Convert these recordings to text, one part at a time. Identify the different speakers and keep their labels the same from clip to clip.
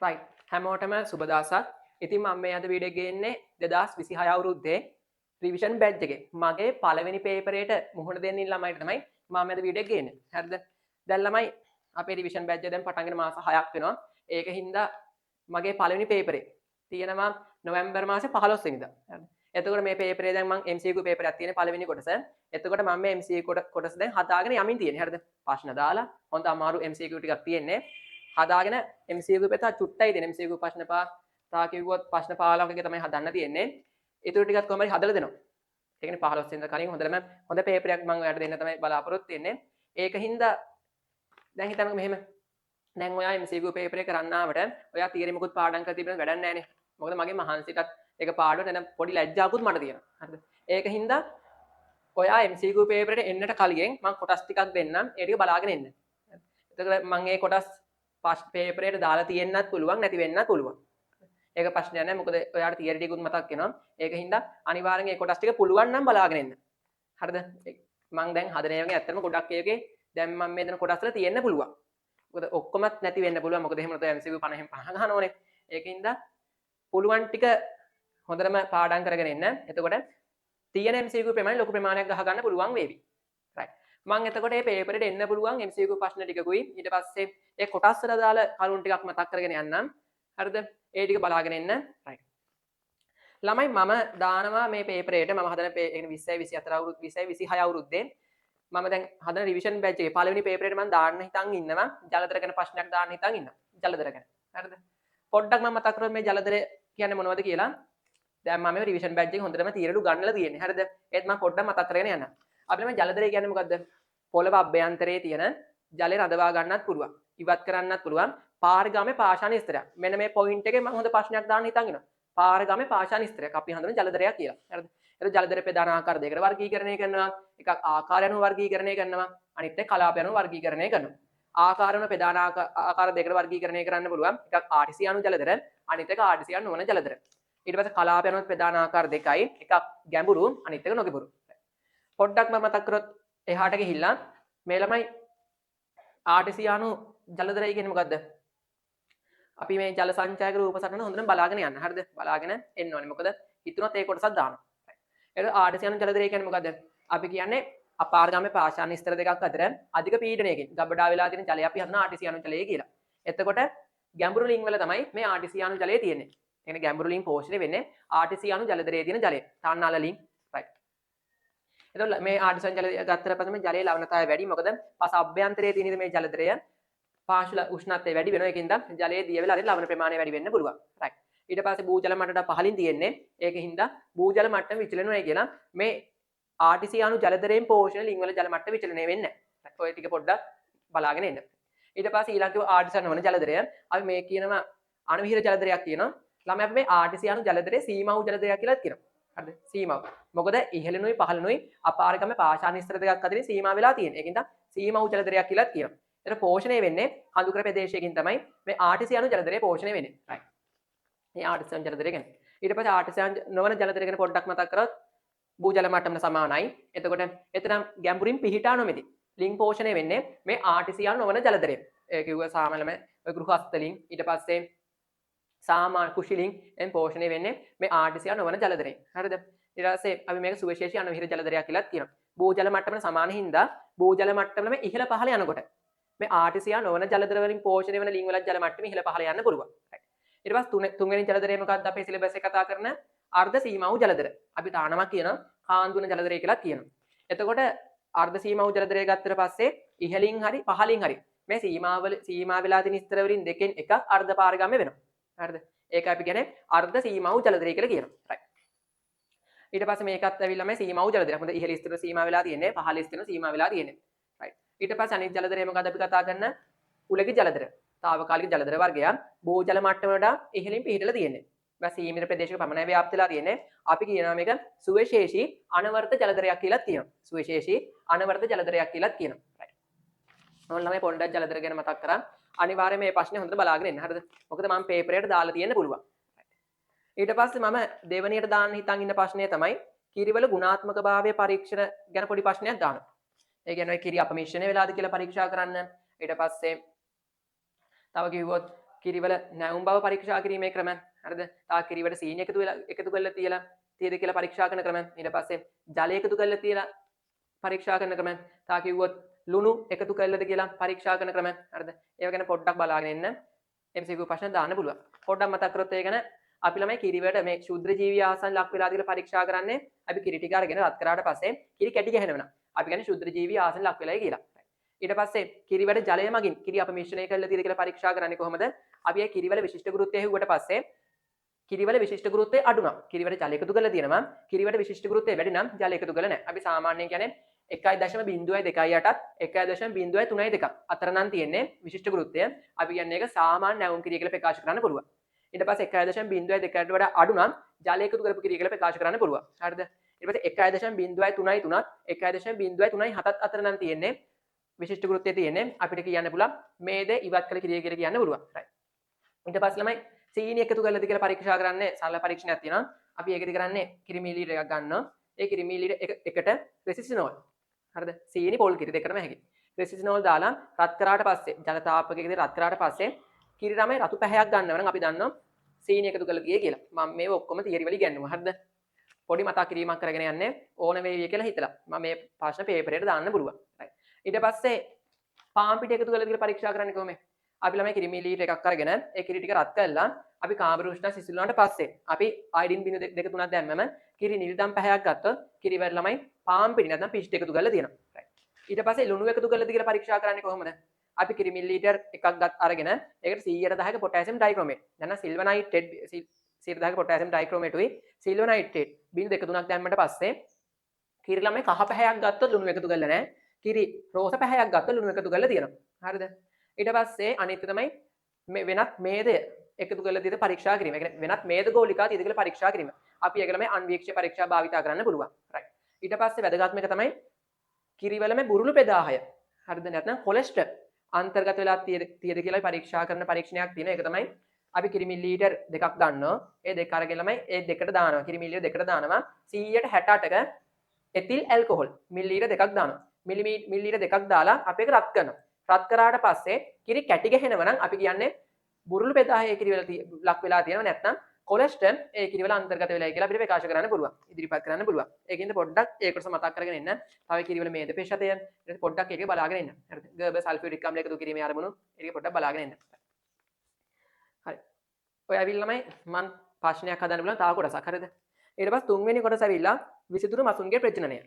Speaker 1: right හැමෝටම සුබ දවසක්. ඉතින් මම මේ අද වීඩියෝ ගේන්නේ 2026 අවුරුද්දේ රිවිෂන් බැච් එකේ මගේ පළවෙනි පේපරේට මුහුණ දෙන්න ඉන්න ළමයිට තමයි මම අද වීඩියෝ ගේන්නේ. හරිද? දැන් ළමයි අපේ රිවිෂන් බැච් එක දැන් පටන්ගෙන මාස 6ක් වෙනවා. ඒක හින්දා මගේ පළවෙනි පේපරේ තියෙනවා නොවැම්බර් මාසේ 15 වෙනිදා. හරිද? එතකොට මේ පේපරේ දැන් මම MCQ පේපරයක් තියෙන පළවෙනි කොටස. එතකොට මම මේ MCQ කොටස දැන් හදාගෙන යමින් තියෙන්නේ. හරිද? ප්‍රශ්න දාලා හොඳ අමාරු MCQ ටිකක් තියෙන්නේ. හදාගෙන MCQ පෙත චුට්ටයි දෙන MCQ ප්‍රශ්න පහ තා කිව්වොත් ප්‍රශ්න 15ක වගේ තමයි හදන්න තියෙන්නේ. ඊටු ටිකත් කොහමද හදලා දෙනවා. ඒ කියන්නේ 15 වෙනිදා කලින් හොඳ පේපරයක් මම ඔයාලට දෙන්න තමයි බලාපොරොත්තු වෙන්නේ. ඒකින්ද දැන් හිතන්නකෝ මෙහෙම. දැන් ඔයා MCQ පේපර් එක කරන්න ආවට ඔයා තියරි මොකුත් පාඩම් කරලා තිබුණා වැඩක් නැහැ නේ. මොකද මගේ මහන්සියටත් ඒක පාඩුවට දැන් පොඩි ලැජ්ජාවකුත් මට තියෙනවා. හරිද? ඒකින්ද ඔයා MCQ පේපරේට එන්නට කලින් මම කොටස් ටිකක් දෙන්නම්. ඒ ටික බලාගෙන එන්න. එතකොට මම මේ කොටස් පේපරේට දාලා තියෙන්නත් පුළුවන් නැති වෙන්නත් පුළුවන්. ඒක ප්‍රශ්නයක් නැහැ. මොකද ඔයාලට තියරි ටිකුත් මතක් වෙනවා. ඒක හින්දා අනිවාර්යෙන් මේ කොටස් ටික පුළුවන් නම් බලාගෙන එන්න. හරිද? මම දැන් හදන ඒවාගේ ඇත්තටම ගොඩක් ඒවාගේ දැන් මම මේ දෙන කොටස් වල තියෙන්න පුළුවන්. මොකද ඔක්කොමත් නැති වෙන්න පුළුවන්. මොකද එහෙම නැත්නම් MCQ 50න් 50 ගන්නවනේ. ඒකින්ද පුළුවන් ටික හොඳටම පාඩම් කරගෙන එන්න. එතකොට තියෙන MCQ ප්‍රමාණය ලොකු ප්‍රමාණයක් ගහ ගන්න පුළුවන් වේවි. right. මම එතකොට මේ පේපරේට එන්න පුළුවන් MCQ ප්‍රශ්න ටිකකුයි ඊට පස්සේ ඒ කොටස් වල දාලා කරුණු ටිකක් මතක් කරගෙන යන්නම්. හරිද? ඒ ටික බලාගෙන එන්න. right. ළමයි මම දානවා මේ පේපරේට මම හදන ඒ කියන්නේ 20 24 අවුරුදු 20 26 අවුරුද්දේ මම දැන් හදන රිවිෂන් බැච් එකේ පළවෙනි පේපරේට මම දාන්න හිතන් ඉන්නවා. ජලදර ගැන ප්‍රශ්නයක් දාන්න හිතන් ඉන්නවා. ජලදර ගැන. හරිද? පොඩ්ඩක් මම මතක් කරොත් මේ ජලදර කියන්නේ මොනවද කියලා. දැන් මම මේ රිවිෂන් බැච් එකේ හොඳටම තීරලු ගන්නලා තියෙන්නේ. හරිද? ඒත් මම පොඩ්ඩක් මතක් කරගෙන යන්නම්. අපිට මේ ජලදරය කියන්නේ මොකද්ද? පොළව අභ්‍යන්තරයේ තියෙන ජලය රඳවා ගන්නත් පුළුවන්. ඉවත් කරන්නත් පුළුවන්. පාරගාමී පාෂාණ ස්තරයක්. මෙන්න මේ පොයින්ට් එකේ මම හොඳ ප්‍රශ්නයක් දාන්න හිතන් ඉන්නවා. පාරගාමී පාෂාණ ස්තරයක් අපි හඳුනන ජලදරයක් කියලා. හරිද? ඒක ජලදර ප්‍රධාන ආකාර දෙකකට වර්ගීකරණය කරනවා. එකක් ආකාරය අනුව වර්ගීකරණය කරනවා. අනිත් එක කලාපය අනුව වර්ගීකරණය කරනවා. ආකාර අනුව ප්‍රධාන ආකාර දෙකකට වර්ගීකරණය කරන්න පුළුවන්. එකක් ආර්ටිසියානු ජලදර, අනිත් එක ආර්ටිසියානු නොවන ජලදර. ඊට පස්සේ කලාපය අනුව ප්‍රධාන ආකාර දෙකයි. එකක් ගැඹුරු, අනිත් එක නොගැඹුරු. පොඩ්ඩක් මම මතක් කරොත් එහාට ගිහිල්ලා මේ ළමයි ආර්ටිසියානු ජලදරය කියන්නේ මොකද්ද? අපි මේ ජල සංචායක රූප සටහන හොඳට බලාගෙන යන්න. හරිද? බලාගෙන එන්න ඕනේ. මොකද හිතුනොත් ඒ කොටසක් දානවා. ඒක ආර්ටිසියානු ජලදරය කියන්නේ මොකද්ද? අපි කියන්නේ අපාරගාමී පාෂාණ ස්තර දෙකක් අතර අධික පීඩනයකින් ගබඩා වෙලා තියෙන ජලය අපි හඳුනන ආර්ටිසියානු ජලය කියලා. එතකොට ගැඹුරු ලිං වල තමයි මේ ආර්ටිසියානු ජලය තියෙන්නේ. කියන්නේ ගැඹුරු ලිං පෝෂණය වෙන්නේ ආර්ටිසියානු ජලදරයේ තියෙන ජලය. තන්නාල ලිං right. එතකොට මේ ආර්ටිසියානු ජලය ගත්තට පස්සේ මේ ජලයේ ලවණතාවය වැඩි. මොකද පස අභ්‍යන්තරයේ තියෙන මේ ජලදරය පාශල උෂ්ණත්වය වැඩි වෙනවා. ඒකින්ද ජලයේ දිය වෙලා හරි ලවණ ප්‍රමාණය වැඩි වෙන්න පුළුවන්. right. ඊට පස්සේ භූජල මට්ටමට පහළින් තියෙන්නේ. ඒකින්ද භූජල මට්ටම විචලන වෙනවා කියලා මේ ආර්ටිසියානු ජලදරයෙන් පෝෂණ ලිං වල ජල මට්ටම විචලනය වෙන්නේ නැහැ. ඔය ටික පොඩ්ඩක් බලාගෙන එන්න. ඊට පස්සේ ඊළඟට ආර්ටිසියානු වන ජලදරය අපි මේ කියනවා අණුවිහිර ජලදරයක් කියනවා. ළමයි අපි මේ ආර්ටිසියානු ජලදරේ සීමාවු ජලදරයක් කියලා කියනවා. හරිද? සීමාව. මොකද ඉහළිනුයි පහළිනුයි අපාරගාමී පාෂාණ ස්තර දෙකක් අතරින් සීමා වෙලා තියෙන්නේ. ඒකින්ද සීමාවු ජලදරයක් කියලා කියනවා. ඒක පෝෂණය වෙන්නේ කඳුකර ප්‍රදේශයකින් තමයි මේ ආර්ටිසියානු ජලදරේ පෝෂණය වෙන්නේ. right. මේ ආර්ටිසියානු ජලදරය ගැන. ඊට පස්සේ ආර්ටිසියානු නොවන ජලදරය ගැන පොඩ්ඩක් මතක් කරොත් භූජල මට්ටමට සමානයි. එතකොට එතනම් ගැඹුරින් පිහිටා නොමැති. ලිං පෝෂණය වෙන්නේ මේ ආර්ටිසියානු නොවන ජලදරය. ඒ කිව්ව සාමාන්‍යම ඔය ගෘහස්ත ලිං ඊට පස්සේ සාමාන්‍ය කුෂිලින් එන් පෝෂණය වෙන්නේ මේ ආර්ටිසියානු නොවන ජලදරයෙන්. හරිද? ඊට පස්සේ අපි මේක සුවිශේෂී අණුවිහිර ජලදරයක් කියලා කියනවා. භූජල මට්ටමට සමාන හින්දා භූජල මට්ටමම ඉහළ පහළ යනකොට මේ ආර්ටිසියානු නොවන ජලදර වලින් පෝෂණය වෙන ලිං වල ජල මට්ටම ඉහළ පහළ යන්න පුළුවන්. ඊට පස්සේ තුන්වෙනි ජලදරය මොකක්ද අපේ සිලබස් එකේ කතා කරන අර්ධ සීමාවු ජලදර. අපි තානමක් කියනවා කාන්දුන ජලදරය කියලා කියනවා. එතකොට අර්ධ සීමාවු ජලදරය ගත්තට පස්සේ ඉහළින් හරි පහළින් හරි මේ සීමා වෙලා තියෙන ස්තර වලින් දෙකෙන් එකක් අර්ධ පාරගාමී වෙනවා. හරිද? ඒක අපි කියන්නේ අර්ධ සීමාවු ජලදරය කියලා කියනවා. right. ඊට පස්සේ මේකත් ඇවිල්ලා මේ සීමාවු ජලදරය. මොකද ඉහළ ස්තර සීමා වෙලා තියෙන්නේ, පහළ ස්තර සීමා වෙලා තියෙන්නේ. right. ඊට පස්සේ අනිත් ජලදරය මොකද අපි කතා කරන උලගි ජලදර. తాවකාලික ජලදර වර්ගයක් භූජල මට්ටම වඩා ඉහළින් පිහිටලා තියෙන්නේ. මේ සීමිත ප්‍රදේශයක පමණයි ව්‍යාප්ත වෙලා තියෙන්නේ. අපි කියනවා මේක සුවිශේෂී අනවර්ත ජලදරයක් කියලා කියනවා. සුවිශේෂී අනවර්ත ජලදරයක් කියලා කියනවා. right. ඕන ළමයි පොණ්ඩක් ජලදර ගැන මතක් කරා. අනිවාර්යයෙන් මේ ප්‍රශ්නේ හොඳට බලාගෙන ඉන්න. හරිද? මොකද මම පේපරයට දාලා තියෙන්න පුළුවන්. ඊට පස්සේ මම දෙවණියට දාන්න හිතන් ඉන්න ප්‍රශ්නය තමයි කිරිවල ගුණාත්මක භාවය පරීක්ෂණ ගැන පොඩි ප්‍රශ්නයක් දානවා. ඒ කියන්නේ කිරි අපමිශ්‍රණය වෙලාද කියලා පරීක්ෂා කරන්න. ඊට පස්සේ තව කිව්වොත් කිරිවල නැවුම් බව පරීක්ෂා කිරීමේ ක්‍රම. හරිද? තා කිරිවලට සීනි එකතු කරලා තියලා තියෙද කියලා පරීක්ෂා කරන ක්‍රම. ඊට පස්සේ ජලය එකතු කරලා තියලා පරීක්ෂා කරන ක්‍රම. තා කිව්වොත් ලුණු එකතු කළාද කියලා පරීක්ෂා කරන ක්‍රම. හරිද? ඒව ගැන පොඩ්ඩක් බලාගෙන ඉන්න. MCQ ප්‍රශ්න දාන්න පුළුවන්. පොඩ්ඩක් මතක් කරොත් ඒ ගැන අපි ළමයි කිරිවලට මේ ශුද්‍ර ජීවී ආසන ලක් වෙලාද කියලා පරීක්ෂා කරන්නේ අපි කිරි ටික අරගෙන රත් කරාට පස්සේ කිරි කැටි ගහනවා. අපි කියන්නේ ශුද්‍ර ජීවී ආසන ලක් වෙලායි කියලා. ඊට පස්සේ කිරිවල ජලය මගින් කිරි අප මිශ්‍රණය කරලා තියෙද කියලා පරීක්ෂා කරන්නේ කොහොමද? අපි ඒ කිරිවල විශිෂ්ට ගුරුත්වය හෙව්වට පස්සේ කිරිවල විශිෂ්ට ගුරුත්වය අඩු නම් කිරිවල ජල එකතු කරලා තියෙනවා. කිරිවල විශිෂ්ට ගුරුත්වය වැඩි නම් ජල එකතු කරලා නැහැ. අපි සාමාන්‍යයෙන් කියන්නේ 1.0228 1.332 අතර නම් තියෙන්නේ විශිෂ්ට ගුරුත්වය. අපි කියන්නේ ඒක සාමාන්‍ය නැවුම් කිරිය කියලා ප්‍රකාශ කරන්න පුළුවන්. ඊට පස්සේ 1.02ට වඩා අඩු නම් ජල එකතු කරපු කිරිය කියලා ප්‍රකාශ කරන්න පුළුවන්. හරිද? ඊට පස්සේ 1.03 1.03 අතර නම් තියෙන්නේ විශිෂ්ට ගුරුත්වය තියෙන්නේ අපිට කියන්න පුළුවන් මේද ඉවත් කළ කිරිය කියලා කියන්න පුළුවන්. right. ඊට පස්සේ ළමයි සීනි එකතු කරලාද කියලා පරීක්ෂා කරන්නේ සරල පරීක්ෂණයක් තියෙනවා. අපි ඒකද කරන්නේ කිරි මිලිලීටර් එකක් ගන්නවා. ඒ කිරි මිලිලීටර් එකට රෙසිසිනෝල්. හරිද? සීනි පොල් කිරි දෙකම හැකි. රෙසිසිනෝල් දාලා රත් කරාට පස්සේ ජල තාපකයකදී රත් කරාට පස්සේ කිරි ළමයි රතු පැහැයක් ගන්නවා නම් අපි දන්නවා සීනි එකතු කරලා ගියේ කියලා. මම මේව ඔක්කොම තියරි වලින් ගන්නවා. හරිද? පොඩි මතක් කිරීමක් කරගෙන යන්නේ ඕන වේවි කියලා හිතලා. මම මේ ප්‍රශ්න පේපරේට දාන්න පුළුවන්. right. ඊට පස්සේ පාන් පිට එකතු කරලා කියලා පරීක්ෂා කරන්නේ කොහොමද? අපි ළමයි කිරි මිලිලීටර් එකක් අරගෙන ඒ කිරි ටික රත් කරලා අපි කාමර උෂ්ණ සිසිල් වුණාට පස්සේ අපි අයඩින් බිඳු දෙක තුනක් දැම්මම කිරි නිල්දම් පැහැයක් ගත්තොත් කිරි වල ළමයි පාන් පිටි නැත්නම් පිෂ්ට එකතු කරලා තියෙනවා. right. ඊට පස්සේ ලුණු එකතු කරලාද කියලා පරීක්ෂා කරන්නේ කොහොමද? අපි කිරි මිලිලීටර් එකක් අරගෙන ඒකට 110ක පොටෑසියම් ඩයික්‍රොමේට් නැත්නම් සිල්වර් නයිට්‍රේට් 110ක පොටෑසියම් ඩයික්‍රොමේට් උයි සිල්වර් නයිට්‍රේට් බිඳු දෙක තුනක් දැම්මට පස්සේ කිරි ළමයි කහ පැහැයක් ගත්තොත් ලුණු එකතු කරලා නැහැ. කිරි රෝස පැහැයක් ගත්තොත් ලුණු එකතු කරලා තියෙනවා. හරිද? ඊට පස්සේ අනිත් තමයි මේ වෙනත් මේද එකතු කරලා තියෙද පරීක්ෂා කිරීම. ඒ කියන්නේ වෙනත් මේද ගෝලිකා තියෙද කියලා පරීක්ෂා කිරීම. අපි ඒක ළමයි අන්වීක්ෂ්‍ය පරීක්ෂා භාවිතා කරන්න පුළුවන්. right. ඊට පස්සේ වැදගත්ම එක තමයි කිරිවලම බුරුළු පෙදාහය. හරිද? නැත්නම් කොලෙස්ටර් අන්තර්ගත වෙලා තියෙද කියලා පරීක්ෂා කරන පරීක්ෂණයක් තියෙනවා. ඒක තමයි අපි කිරි මිලිලීටර් දෙකක් ගන්නවා. ඒ දෙක අරගෙන ළමයි ඒ දෙකට දානවා. කිරි මිලිලීටර් දෙකට දානවා. 168ක එතිල් ඇල්කොහොල් මිලිලීටර් දෙකක් දානවා. මිලිලීටර් දෙකක් දාලා අපි ඒක රත් කරනවා. රත් කරාට පස්සේ කිරි කැටි ගහනවා නම් අපි කියන්නේ බුරුළු පෙදාහය කිරි වල ලක් වෙලා තියෙනවා නැත්නම් කොලෙස්ටර් ඒ කිරි වල අන්තර්ගත වෙලායි කියලා අපිට ප්‍රකාශ කරන්න පුළුවන්. ඉදිරිපත් කරන්න පුළුවන්. ඒකින්ද පොඩ්ඩක් ඒකට මතක් කරගෙන ඉන්න. තව කිරි වල මේද පේශතය ඊට පොඩ්ඩක් ඒක බලාගෙන ඉන්න. හරිද? ගර්භ සල්ෆියුරික් අම්ල එකතු කිරීමේ අරමුණු ඒක පොඩ්ඩක් බලාගෙන ඉන්න. හරි. ඔය ඇවිල්ලාමයි මම ප්‍රශ්නයක් හදන්න බලන තව කොටසක්. හරිද? ඊට පස්සේ තුන්වෙනි කොටස ඇවිල්ලා විසිතුරු මසුන්ගේ ප්‍රජනනය.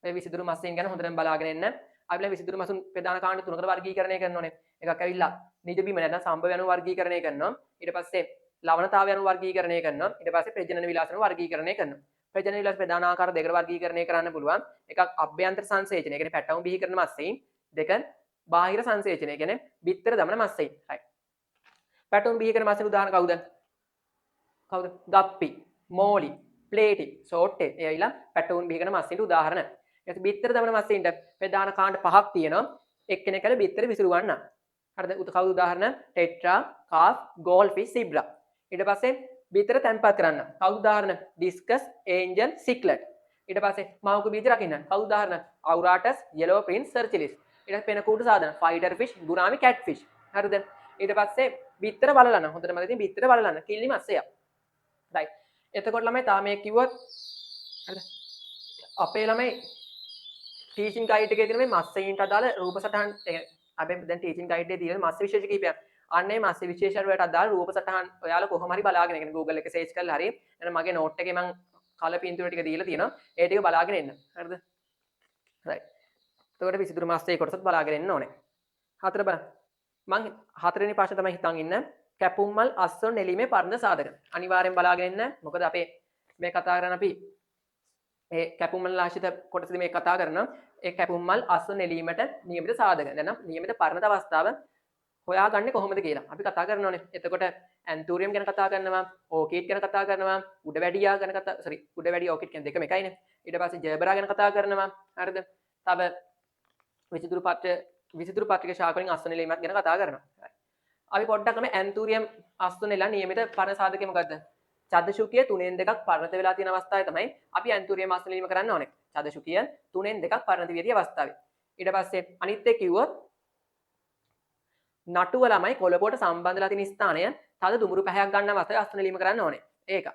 Speaker 1: ඔය විසිතුරු මසුන් ගැන හොඳටම බලාගෙන ඉන්න. අපි විසිතුරු මසුන් ප්‍රධාන කාණ්ඩ තුනකට වර්ගීකරණය කරන්න ඕනේ. එකක් ඇවිල්ලා නිජ බිම නැත්නම් සම්භව යන වර්ගීකරණය කරනවා. ඊට පස්සේ ලවණතාවය යන වර්ගීකරණය කරනවා. ඊට පස්සේ ප්‍රජනන විලාස යන වර්ගීකරණය කරනවා. ප්‍රජනන විලාස ප්‍රධාන ආකාර දෙකකට වර්ගීකරණය කරන්න පුළුවන්. එකක් අභ්‍යන්තර සංසේචනය. ඒ කියන්නේ පැටවුම් බිහි කරන මස්සෙයින්. දෙක බාහිර සංසේචනය. ඒ කියන්නේ බිත්තර දමන මස්සෙයින්. right. පැටවුම් බිහි කරන මස්සෙන් උදාහරණ කවුද? Guppy, Molly, platy, සෝට්ටේ. ඒ ඇවිල්ලා පැටවුම් බිහි කරන මස්සෙන්ට උදාහරණ. ඊට බිත්තර දමන මස්සෙයින්ට ප්‍රධාන කාණ්ඩ පහක් තියෙනවා. එක්කෙනෙක් කල බිත්තර විසිරුවන්න. හරිද? කවුද උදාහරණ? ටෙට්‍රා, කාෆ්, ගෝල්ෆිෂ්, සිබ්‍රා. ඊට පස්සේ බිත්තර තැන්පත් කරන්න. කවුද උදාහරණ? Discus, angel, cichlid. ඊට පස්සේ මවක බීජ රකින්න. කවුද උදාහරණ? අවුරාටස්, යෙලෝ ප්‍රින්ස්, සර්චිලිස්. ඊට පස්සේ පෙන කූඩු සාධන. Fighter fish, gourami, cat fish. හරිද? ඊට පස්සේ බිත්තර බලලන්න. හොඳට මතක තියන්න බිත්තර බලලන්න. කිල්ලි මස්සය. right. එතකොට ළමයි තාම මේ කිව්වොත් හරිද? අපේ ළමයි ටීචින් ගයිඩ් එකේ තියෙන මේ මස්සයින්ට අදාළ රූප සටහන් අපි දැන් ටීචින් ගයිඩ් එකේ තියෙන මස්ස විශේෂ කීපයක්. අන්නේ මස්ස විශේෂ වලට අදාළ රූප සටහන් ඔයාලා කොහොම හරි බලාගෙන ඉන්න. Google එකේ සර්ච් කරලා හරි එන මගේ නෝට් එකේ මම කලර් පින්තූර ටික දීලා තියෙනවා. ඒ ටික බලාගෙන ඉන්න. හරිද? right. එතකොට විසිතුරු මස්සේ කොටසත් බලාගෙන ඉන්න ඕනේ. හතර බලන්න. මම හතරවෙනි ප්‍රශ්න තමයි හිතන් ඉන්න. කැපුම් මල් අස්වැන්න නෙලීමේ පරණ සාධක. අනිවාර්යෙන් බලාගෙන ඉන්න. මොකද අපේ මේ කතා කරන අපි ඒ කැපුම් මල් ආශ්‍රිත කොටසදී මේ කතා කරනවා. ඒ කැපුම් මල් අස්වැන්න නෙලීමට නියමිත සාධක. නැත්නම් නියමිත පරණ අවස්ථාව හොයාගන්නේ කොහොමද කියලා අපි කතා කරනවානේ. එතකොට ඇන්තූරියම් ගැන කතා කරනවා, ඕකිඩ් ගැන කතා කරනවා, උඩවැඩියා ගැන උඩවැඩියා ඕකිඩ් කියන දෙකම එකයිනේ. ඊට පස්සේ ජයබරා ගැන කතා කරනවා. හරිද? තව විසිතුරු පත්‍රික ශාක වලින් අස්වැන්න නෙලීමත් ගැන කතා කරනවා. අපි පොඩ්ඩක් මේ ඇන්තූරියම් අස්වැන්න නෙලා නියමිත පරණ සාධකය මොකද්ද? චදශුකිය 3න් 2ක් පරිණත වෙලා තියෙන අවස්ථාවේ තමයි අපි ඇන්තූරියම් අස්වැන්න නෙලීම කරන්න ඕනේ. චදශුකිය 3න් 2ක් පරිණත වෙදී අවස්ථාවේ. ඊට පස්සේ අනිත් එක කිව්වොත් නටුව ළමයි කොළපොට සම්බන්ධලා තියෙන ස්ථානය තද දුමුරු පැහැයක් ගන්න අවස්ථාවේ අස්වන ලිම කරන්න ඕනේ. ඒක.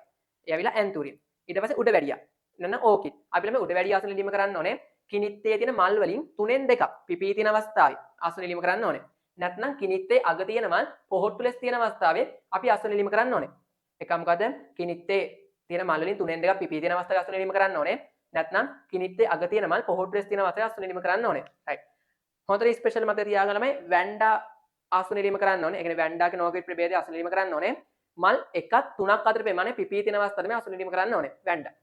Speaker 1: ඒ ඇවිල්ලා ඇන්තුරින්. ඊට පස්සේ උඩ වැඩියා. නැත්නම් ඕකිඩ්. අපි ළමයි උඩ වැඩියා අස්වන ලිම කරන්න ඕනේ. කිනිත්තේ තියෙන මල් වලින් 3න් 2ක් පිපී තියෙන අවස්ථාවේ අස්වන ලිම කරන්න ඕනේ. නැත්නම් කිනිත්තේ අග තියෙන මල් පොහොට්ටු ලෙස තියෙන අවස්ථාවේ අපි අස්වන ලිම කරන්න ඕනේ. එක මොකද කිනිත්තේ තියෙන මල් වලින් 3න් 2ක් පිපී තියෙන අවස්ථාවේ අස්වන ලිම කරන්න ඕනේ. නැත්නම් කිනිත්තේ අග තියෙන මල් පොහොට්ටු ලෙස තියෙන අවස්ථාවේ අස්වන ලිම කරන්න ඕනේ. රයිට්. හොඳට ස්පෙෂල් මතක තියාගන්න ළමයි වැන්ඩා ආසන නිරීම කරන්න ඕනේ. ඒ කියන්නේ වැන්ඩාගේ නෝගෙට් ප්‍රභේදය ආසන නිරීම කරන්න ඕනේ. මල් 1ක් 3ක් අතර ප්‍රමාණය පිපී තියෙන අවස්ථාවේ මේ ආසන නිරීම කරන්න ඕනේ. වැන්ඩා.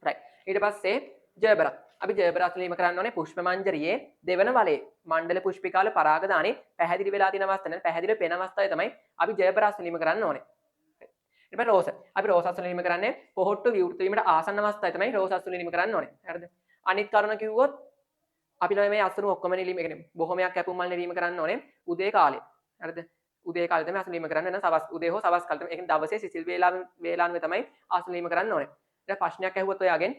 Speaker 1: රයිට්. ඊට පස්සේ ජයබරා. අපි ජයබරා ආසන නිරීම කරන්න ඕනේ පුෂ්ප මංජරියේ දෙවන වලේ මණ්ඩල පුෂ්පිකාල පරාගදානේ පැහැදිලි වෙලා තියෙන අවස්ථාවේ පැහැදිලි පෙන අවස්ථාවේ තමයි අපි ජයබරා ආසන නිරීම කරන්න ඕනේ. ඊට පස්සේ රෝස. අපි රෝස ආසන නිරීම කරන්නේ පොහොට්ටු විවෘත වීමට ආසන්න අවස්ථාවේ තමයි රෝස ආසන නිරීම කරන්න ඕනේ. හරිද? අනිත් කරුණ කිව්වොත් අපි මේ අසුණු ඔක්කොම නිරීම කියන්නේ බොහොමයක් කැපුම් මල් නිරීම කරන්න ඕනේ උදේ කාලේ. හරිද? උදේ කාලේ තමයි අසුණු නිරීම කරන්න වෙන සවස් උදේ හෝ සවස් කාලේ තමයි. ඒ කියන්නේ දවසේ සිසිල් වේලාවෙ තමයි අසුණු නිරීම කරන්න ඕනේ. ඊට ප්‍රශ්නයක් ඇහුවොත් ඔයාගෙන්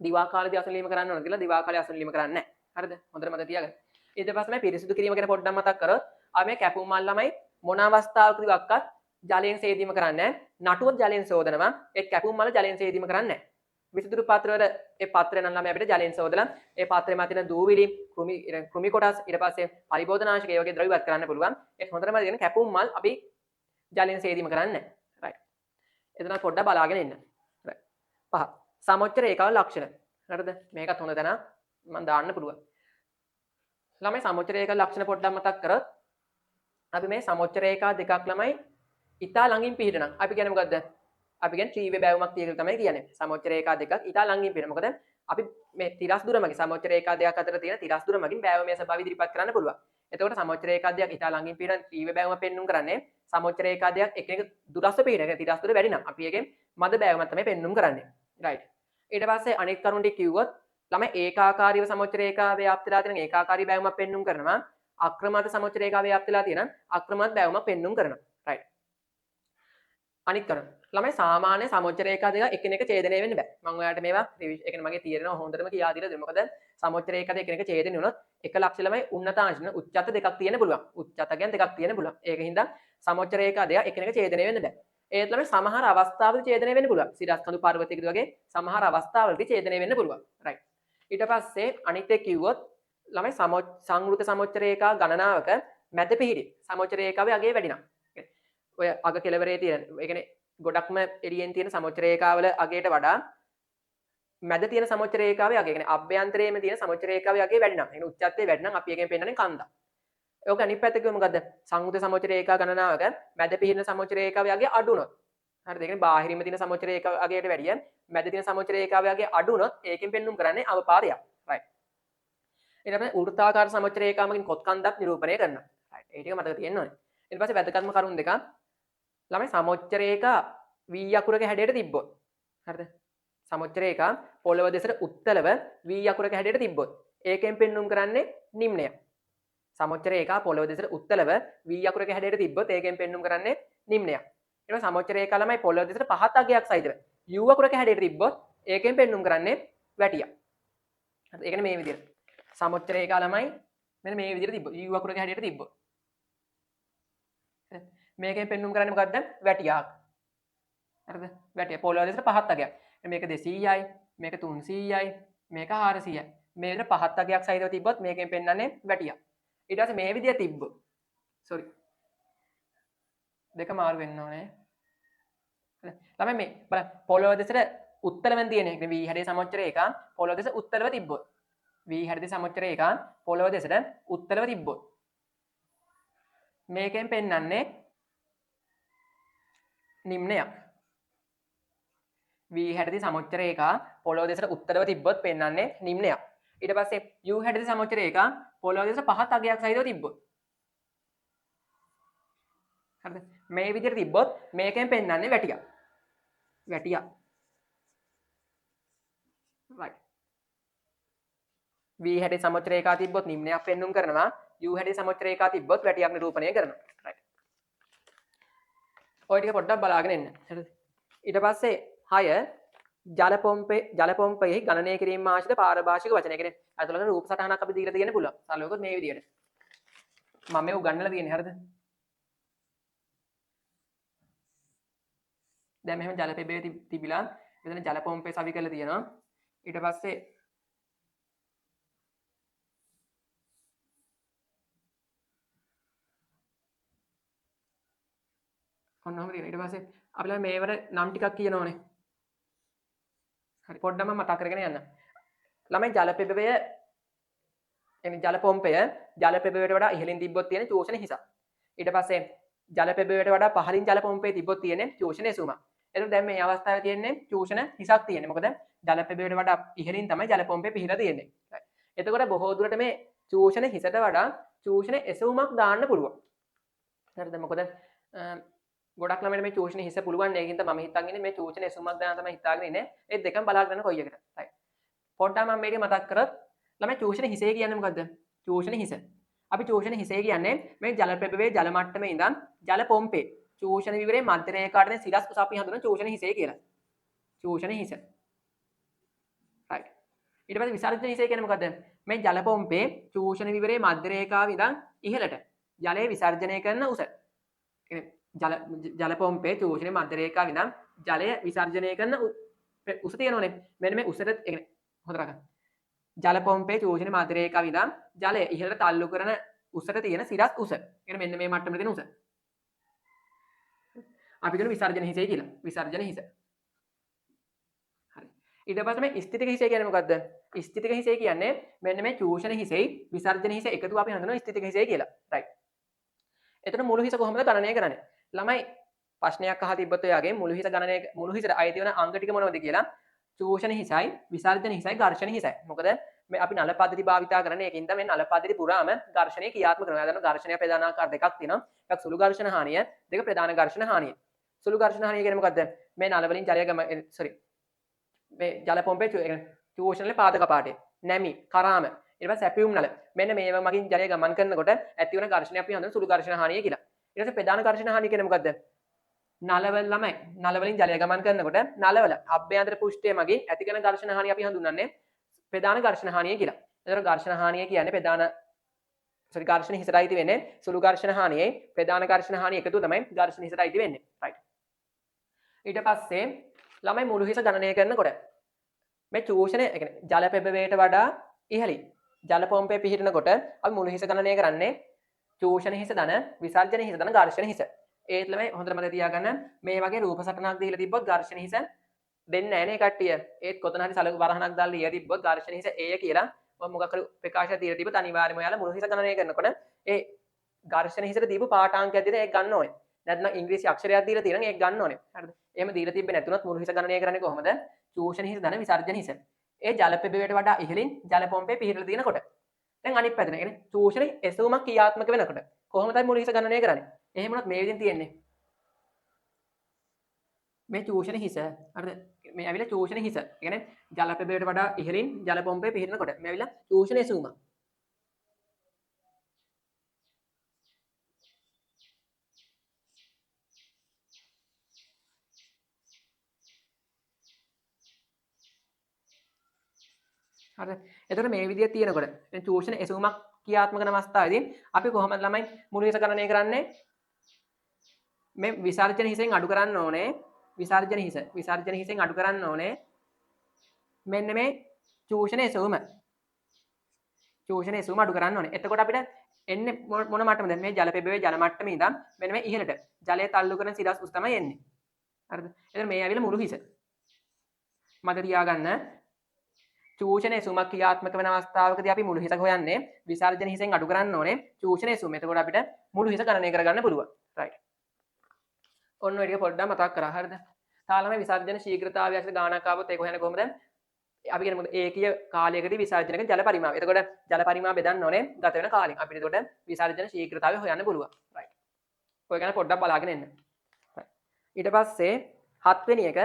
Speaker 1: දිවා කාලේදී අසුණු නිරීම කරන්න ඕනද කියලා දිවා කාලේ අසුණු නිරීම කරන්නේ නැහැ. හරිද? හොඳට මතක තියාගන්න. ඊට පස්සේ මේ පිරිසිදු කිරීම ගැන පොඩ්ඩක් මතක් කරොත් අපි මේ කැපුම් මල් ළමයි මොන අවස්ථාවකදීවත් ජලයෙන් සේදීම කරන්නේ නැහැ. නටුවත් ජලයෙන් සෝදනවා. ඒ කැපුම් මල ජලයෙන් සේදීම කරන්නේ නැහැ. විසිතුරු පාත්‍රවල ඒ පාත්‍රය නම් ළමයි අපිට ජලයෙන් සෝදලා ඒ පාත්‍රයේ මත තියෙන දූවිලි කෘමි කොටස් ඊට පස්සේ පරිබෝධනාශක ඒ වගේ ද්‍රව්‍ය ඉවත් කරන්න පුළුවන්. ඒක හොඳටම තියෙන කැපුම් මල් අපි ජලයෙන් සේදීම කරන්නේ නැහැ. රයිට්. එතන පොඩ්ඩක් බලාගෙන ඉන්න. රයිට්. 5. සමොච්ච රේඛාවල ලක්ෂණ. හරිද? මේකත් හොඳ තැන මම දාන්න පුළුවන්. ළමයි සමොච්ච රේඛා ලක්ෂණ පොඩ්ඩක් මතක් කරොත් අපි මේ සමොච්ච රේඛා දෙකක් ළමයි ඉතා ළඟින් පිහිටනම් අපි කියන්නේ මොකද්ද? අපි කියන්නේ ත්‍රිවිධ බැවුමක් තියෙනවා තමයි කියන්නේ. සමොච්ච රේඛා දෙකක් ඉතා ළඟින් පිහිටන. මොකද අපි මේ තිරස් දුර මගින් සමොච්ච රේඛා දෙකක් අතර තියෙන තිරස් දුර මගින් බැවුමේ ස්වභාවය ඉදිරිපත් කරන්න පුළුවන්. එතකොට සමොච්ච රේඛා දෙකක් ඉතා ළඟින් පිහිටන ත්‍රිවිධ බැවුම පෙන්눔 කරන්නේ සමොච්ච රේඛා දෙකක් එකිනෙක දුරස්ව පිහිටන. තිරස් දුර වැඩි නම් අපි එකෙන් මද බැවුමක් තමයි පෙන්눔 කරන්නේ. රයිට්. ඊට පස්සේ අනෙක් කරුණ ටික කිව්වොත් ළමයි ඒකාකාරීව සමොච්ච රේඛා ව්‍යාප්තලා තියෙන ඒකාකාරී බැවුමක් පෙන්눔 කරනවා. අක්‍රමත සමොච්ච රේඛා ව්‍යාප්තලා තියෙන අක්‍රමත බැවුමක් පෙන්눔 කරනවා. රයිට්. අනිත් කරුණ ළමයි සාමාන්‍ය සමොච්ච රේඛා දෙක එකිනෙක ඡේදනය වෙන්න බෑ. මම ඔයාලට මේවා ඒ කියන්නේ මගේ තීරණ හොඳටම කියා දීලා දෙන්න. මොකද සමොච්ච රේඛා දෙක එකිනෙක ඡේදනය වුණොත් එක ලක්ෂ ළමයි උන්නතාංශ උච්චත දෙකක් තියෙන්න පුළුවන්. උච්චත කියන්නේ දෙකක් තියෙන්න පුළුවන්. ඒකින්ද සමොච්ච රේඛා දෙක එකිනෙක ඡේදනය වෙන්න බෑ. ඒත් ළමයි සමහර අවස්ථාවලදී ඡේදනය වෙන්න පුළුවන්. සිරස්කඳු පර්වතයකදී වගේ සමහර අවස්ථාවලදී ඡේදනය වෙන්න පුළුවන්. රයිට්. ඊට පස්සේ අනිත් එක කිව්වොත් ළමයි සංවෘත සමොච්ච රේඛා ගණනාවක මැද පිහිටි සමොච්ච රේඛාවේ අගය වැඩි නම් ඔය අග කෙළවරේ තියෙන ඒ කියන්නේ ගොඩක්ම එළියෙන් තියෙන සමොච්ච රේඛාවල අගයට වඩා මැද තියෙන සමොච්ච රේඛාවේ අගය කියන්නේ අභ්‍යන්තරයේම තියෙන සමොච්ච රේඛාවේ අගය වැඩි නම් ඒ කියන්නේ උච්චත්වයේ වැඩි නම් අපි එකෙන් පෙන්නන්නේ කන්දක්. ඒක අනිත් පැත්ත කිව්ව මොකද්ද? සංවෘත සමොච්ච රේඛා ගණනාවක මැද පිහිටන සමොච්ච රේඛාවේ අගය අඩු වුණොත්. හරිද? ඒ කියන්නේ බාහිරින්ම තියෙන සමොච්ච රේඛාව අගයට වැඩිය මැද තියෙන සමොච්ච රේඛාවේ අගය අඩු වුණොත් ඒකෙන් පෙන්눔 කරන්නේ අවපාදයක්. රයිට්. ඊට පස්සේ වෘත්තාකාර සමොච්ච රේඛාවකින් කොත් කන්දක් නිරූපණය කරනවා. රයිට්. ඒ ටික මතක තියෙන්න ඕනේ. ඊට පස්සේ වැදගත්ම කරුණු දෙකක් ළමයි සමොච්ච රේඛා V අකුරක හැඩයට තිබ්බොත් හරිද සමොච්ච රේඛා පොළව දෙසට උත්තලව V අකුරක හැඩයට තිබ්බොත් ඒකෙන් පෙන්눔 කරන්නේ නිම්නය සමොච්ච රේඛා පොළව දෙසට උත්තලව V අකුරක හැඩයට තිබ්බොත් ඒකෙන් පෙන්눔 කරන්නේ නිම්නය ඊට පස්සේ සමොච්ච රේඛා ළමයි පොළව දෙසට පහත් අගයක් සහිතව U අකුරක හැඩයට තිබ්බොත් ඒකෙන් පෙන්눔 කරන්නේ වැටියක් හරිද ඒ කියන්නේ මේ විදිහට සමොච්ච රේඛා ළමයි මෙන්න මේ විදිහට තිබ්බොත් U අකුරක හැඩයට තිබ්බොත් මේකෙන් පෙන්눔 කරන්නේ මොකද්ද වැටියක් හරිද වැටිය පොළව දෙසට පහත් අගයක් මේක 200යි මේක 300යි මේක 400යි මේ විදිහට පහත් අගයක් සහිතව තිබ්බොත් මේකෙන් පෙන්වන්නේ වැටියක් ඊට පස්සේ මේ විදිහට තිබ්බොත් සෝරි දෙක මාරු වෙන්න ඕනේ ළමයි මේ බලන්න පොළව දෙසට උත්තලවෙන් තියෙන එක V හැඩේ සමොච්ච රේඛා පොළව දෙස උත්තලව තිබ්බොත් V හැඩේ සමොච්ච රේඛා පොළව දෙසට උත්තලව තිබ්බොත් මේකෙන් පෙන්වන්නේ නිම්නයක් V හැඩේ සමොච්ච රේඛා පොළොව දෙසට උත්තරව තිබ්බොත් පෙන්වන්නේ නිම්නයක්. ඊට පස්සේ U හැඩේ සමොච්ච රේඛා පොළොව දෙසට පහත් අගයක් සහිතව තිබ්බොත්. හරිද? මේ විදිහට තිබ්බොත් මේකෙන් පෙන්වන්නේ වැටියක්. වැටියක්. right. V හැඩේ සමොච්ච රේඛා තිබ්බොත් නිම්නයක් පෙන්눔 කරනවා. U හැඩේ සමොච්ච රේඛා තිබ්බොත් වැටියක් නිරූපණය කරනවා. right. ඔය ටික පොඩ්ඩක් බලාගෙන ඉන්න. හරිද? ඊට පස්සේ 6 ජල පොම්පයේ ගණනය කිරීම ආශ්‍රිත පාරිභාෂික වචන. ඒ කියන්නේ අතලක රූප සටහනක් අපි දීලා තියෙන්න පුළුවන්. සරලවකොත් මේ විදිහට. මම මේ උගන්වලා තියෙන්නේ හරිද? දැන් මෙහෙම ජල පෙබේ තිබිලා මෙතන ජල පොම්පේ සවි කරලා තියෙනවා. ඊට පස්සේ ඔන්නම තියෙනවා. ඊට පස්සේ අපි ළඟ මේවර නම් ටිකක් කියනෝනේ. හරි පොඩ්ඩක් මම මතක් කරගෙන යන්න. ළමයි ජල පෙබේ එනි ජල පොම්පය ජල පෙබේට වඩා ඉහළින් තිබ්බොත් තියෙන චෝෂණ හිසක්. ඊට පස්සේ ජල පෙබේට වඩා පහළින් ජල පොම්පේ තිබ්බොත් තියෙන්නේ චෝෂණ එසුමක්. එතකොට දැන් මේ අවස්ථාවේ තියෙන්නේ චූෂණ හිසක් තියෙන්නේ. මොකද ජල පෙබේට වඩා ඉහළින් තමයි ජල පොම්පේ පිහිලා තියෙන්නේ. එතකොට බොහෝ දුරට මේ චූෂණ හිසට වඩා චූෂණ එසවුමක් දාන්න පුළුවන්. හරිද? මොකද ගොඩක් ළමයිට මේ චූෂණ හිස පුළුවන්. ඒකින්ද මම හිතන් ඉන්නේ මේ චූෂණ එසවුමක් දාන තමයි හිතාගෙන ඉන්නේ. ඒ දෙකම බලාගෙන යන කොයි එකට. right. පොඩ්ඩක් මම මේක මතක් කරත් ළමයි චූෂණ හිසේ කියන්නේ මොකද්ද? චූෂණ හිස. අපි චූෂණ හිසේ කියන්නේ මේ ජල පෙබේ ජල මට්ටමේ ඉඳන් ජල පොම්පේ චූෂණ විවරයේ මධ්‍ය රේඛාවට සිරස් උස අපි හඳුනන චූෂණ හිසේ කියලා. චූෂණ හිස. right. ඊට පස්සේ විසර්ජන හිසේ කියන්නේ මොකද්ද? මේ ජල පොම්පේ චූෂණ විවරයේ මධ්‍ය රේඛාව ඉඳන් ඉහළට ජලය විසර්ජනය කරන උස. ජල පොම්පේ චූෂණයේ මධ්‍ය රේඛාව ඉඳන් ජලය විසර්ජනය කරන උස තියෙනෝනේ. මෙන්න මේ උසට කියන්නේ හොඳට ගන්න. ජල පොම්පේ චූෂණයේ මධ්‍ය රේඛාව ඉඳන් ජලය ඉහළට තල්ලු කරන උසට තියෙන සිරස් උස. කියන්නේ මෙන්න මේ මට්ටමේ තියෙන උස. අපි කියන විසර්ජන හිසේ කියලා. විසර්ජන හිස. හරි. ඊට පස්සේ මේ ස්ථිතික හිසේ කියන්නේ මොකද්ද? ස්ථිතික හිසේ කියන්නේ මෙන්න මේ චූෂණ හිසෙයි විසර්ජන හිස එකතුව අපි හඳුනන ස්ථිතික හිසේ කියලා. right. එතන මුළු හිස කොහොමද ගණනය කරන්නේ? ළමයි ප්‍රශ්නයක් අහලා තිබ්බත් ඔයාගේ මුළු හිස ගණනය මුළු හිසට අයිති වෙන අංග ටික මොනවද කියලා චූෂණ හිසයි විසර්ජන හිසයි ඝර්ෂණ හිසයි. මොකද මේ අපි නල පද්ධති භාවිතා කරන්නේ ඒකින්ද මේ නල පද්ධති පුරාම ඝර්ෂණය ක්‍රියාත්මක කරනවා. දැන් ඝර්ෂණය ප්‍රධාන ආකාර දෙකක් තියෙනවා. එකක් සුළු ඝර්ෂණ හානිය, දෙක ප්‍රධාන ඝර්ෂණ හානිය. සුළු ඝර්ෂණ හානිය කියන්නේ මොකද්ද? මේ නල වලින් ජලය මේ ජල පොම්පේ චූෂණ වල පාදක පාටේ නැමි කරාම ඊට පස්සේ සැපියුම් නල මෙන්න මේව මගින් ජලය ගමන් කරනකොට ඇති වෙන ඝර්ෂණය අපි හඳුනන සුළු ඝර්ෂණ හානිය කියලා. ඊට පස්සේ ප්‍රධාන ඝර්ෂණ හානිය කියන්නේ මොකද්ද? නලවල ළමයි නල වලින් ජලය ගමන් කරනකොට නලවල අභ්‍යන්තර පෘෂ්ඨය මගින් ඇති කරන ඝර්ෂණ හානිය අපි හඳුන්වන්නේ ප්‍රධාන ඝර්ෂණ හානිය කියලා. එතකොට ඝර්ෂණ හානිය කියන්නේ ප්‍රධාන ඝර්ෂණ හිසට අයිති වෙන්නේ සුළු ඝර්ෂණ හානියයි ප්‍රධාන ඝර්ෂණ හානිය එකතු තමයි ඝර්ෂණ හිසට අයිති වෙන්නේ. right. ඊට පස්සේ ළමයි මුළු හිස ගණනය කරනකොට මේ චූෂණය කියන්නේ ජල පෙබවේට වඩා ඉහළින් ජල පොම්පේ පිහිටනකොට අපි මුළු හිස ගණනය කරන්නේ චූෂණ හිස ධන විසර්ජන හිස ධන ඝර්ෂණ හිස. ඒත් ළමයි හොඳට මතක තියාගන්න මේ වගේ රූප සටහනක් දීලා තිබ්බොත් ඝර්ෂණ හිස දෙන්නේ නැහැ නේ කට්ටිය. ඒත් කොතන හරි සලකුණු වරහනක් දාලා ලියලා තිබ්බොත් ඝර්ෂණ හිස A කියලා මොකක් හරි ප්‍රකාශයක් දීලා තිබ්බොත් අනිවාර්යයෙන්ම ඔයාලා මුළු හිස ගණනය කරනකොට ඒ ඝර්ෂණ හිසට දීපු පාඨාංකයක් දෙන ඒක ගන්න ඕනේ. නැත්නම් ඉංග්‍රීසි අක්ෂරයක් දීලා තියෙනවා ඒක ගන්න ඕනේ. හරිද? එහෙම දීලා තිබ්බේ නැතුණත් මුළු හිස ගණනය කරන්නේ කොහොමද? චූෂණ හිස ධන විසර්ජන හිස. ඒ ජල පෙබේට වඩා ඉහළින් ජල පොම්පේ පිහිටලා තියෙනකොට. දැන් අනිත් පැත්තට කියන්නේ චූෂණ එසවුමක් ක්‍රියාත්මක වෙනකොට කොහොමද මුළු හිස ගණනය කරන්නේ? එහෙම වුණත් මේ විදිහින් තියෙන්නේ. මේ චූෂණ හිස හරිද? මේ ඇවිල්ලා චූෂණ හිස. ඒ කියන්නේ ජල පෙබේට වඩා ඉහළින් ජල පොම්පේ පිහිටනකොට මේ ඇවිල්ලා චූෂණ එසවුමක්. හරිද? එතකොට මේ විදිය තියෙනකොට දැන් චූෂණ එසවුමක් ක්‍රියාත්මක කරන අවස්ථාවේදී අපි කොහොමද ළමයි මුළු හිස ගණනය කරන්නේ? මේ විසර්ජන හිසෙන් අඩු කරන්න ඕනේ. විසර්ජන හිසෙන් අඩු කරන්න ඕනේ. මෙන්න මේ චූෂණ එසවුම. චූෂණ එසවුම අඩු කරන්න ඕනේ. එතකොට අපිට එන්නේ මොන මට්ටමද? මේ ජල පෙබේ ජල මට්ටමේ ඉඳන් මෙන්න මේ ඉහළට ජලය තල්ලු කරන සිරස් උස් තමයි එන්නේ. හරිද? එතකොට මේ ඇවිල්ලා මුළු හිස. මතක තියාගන්න චූෂණ එසුමක් ක්‍රියාත්මක වෙන අවස්ථාවකදී අපි මුළු හිස හොයන්නේ විසර්ජන හිසෙන් අඩු කරන්න ඕනේ චූෂණ එසුම. එතකොට අපිට මුළු හිස ගණනය කරගන්න පුළුවන්. right. ඔන්න ඔය ටික පොඩ්ඩක් මතක් කරා. හරිද? තාලම විසර්ජන ශීඝ්‍රතාවය ඇතුළත ගානක් ආවොත් ඒක හොයන්නේ කොහොමද? අපි කියන්නේ මොකද? ඒකීය කාලයකදී විසර්ජනක ජල පරිමාණය. එතකොට ජල පරිමාණය බෙදන්න ඕනේ ගත වෙන කාලෙන්. අපිට එතකොට විසර්ජන ශීඝ්‍රතාවය හොයන්න පුළුවන්. right. ඔය ගැන පොඩ්ඩක් බලාගෙන එන්න. right. ඊට පස්සේ 7 වෙනි එක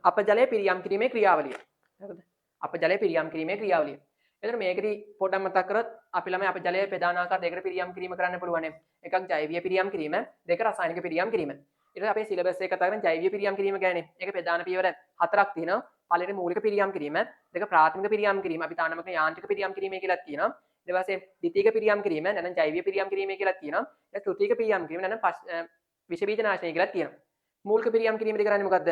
Speaker 1: අපජලය පිරියම් කිරීමේ ක්‍රියාවලිය. හරිද? අපජලය පිරියම් කිරීමේ ක්‍රියාවලිය. එතකොට මේකදී පොඩ්ඩක් මතක් කරොත් අපි ළමයි අපජලය ප්‍රධාන ආකාර දෙකකට පිරියම් කිරීම කරන්න පුළුවන්. එකක් ජෛවීය පිරියම් කිරීම, දෙක රසායනික පිරියම් කිරීම. ඊට පස්සේ අපේ සිලබස් එක කතා කරන්නේ ජෛවීය පිරියම් කිරීම ගැන. ඒක ප්‍රධාන පියවර 4ක් තියෙනවා. පළවෙනි මූලික පිරියම් කිරීම, දෙක ප්‍රාථමික පිරියම් කිරීම, අපි තානමක යාන්ත්‍රික පිරියම් කිරීම කියලා කියනවා. ඊට පස්සේ ද්විතීයික පිරියම් කිරීම නැත්නම් ජෛවික පිරියම් කිරීම කියලා තියෙනවා. ඊට තෘතීයික පිරියම් කිරීම නැත්නම් විෂ බීජ නාශනය කියලා තියෙනවා. මූලික පිරියම් කිරීමේදී කරන්නේ මොකද්ද?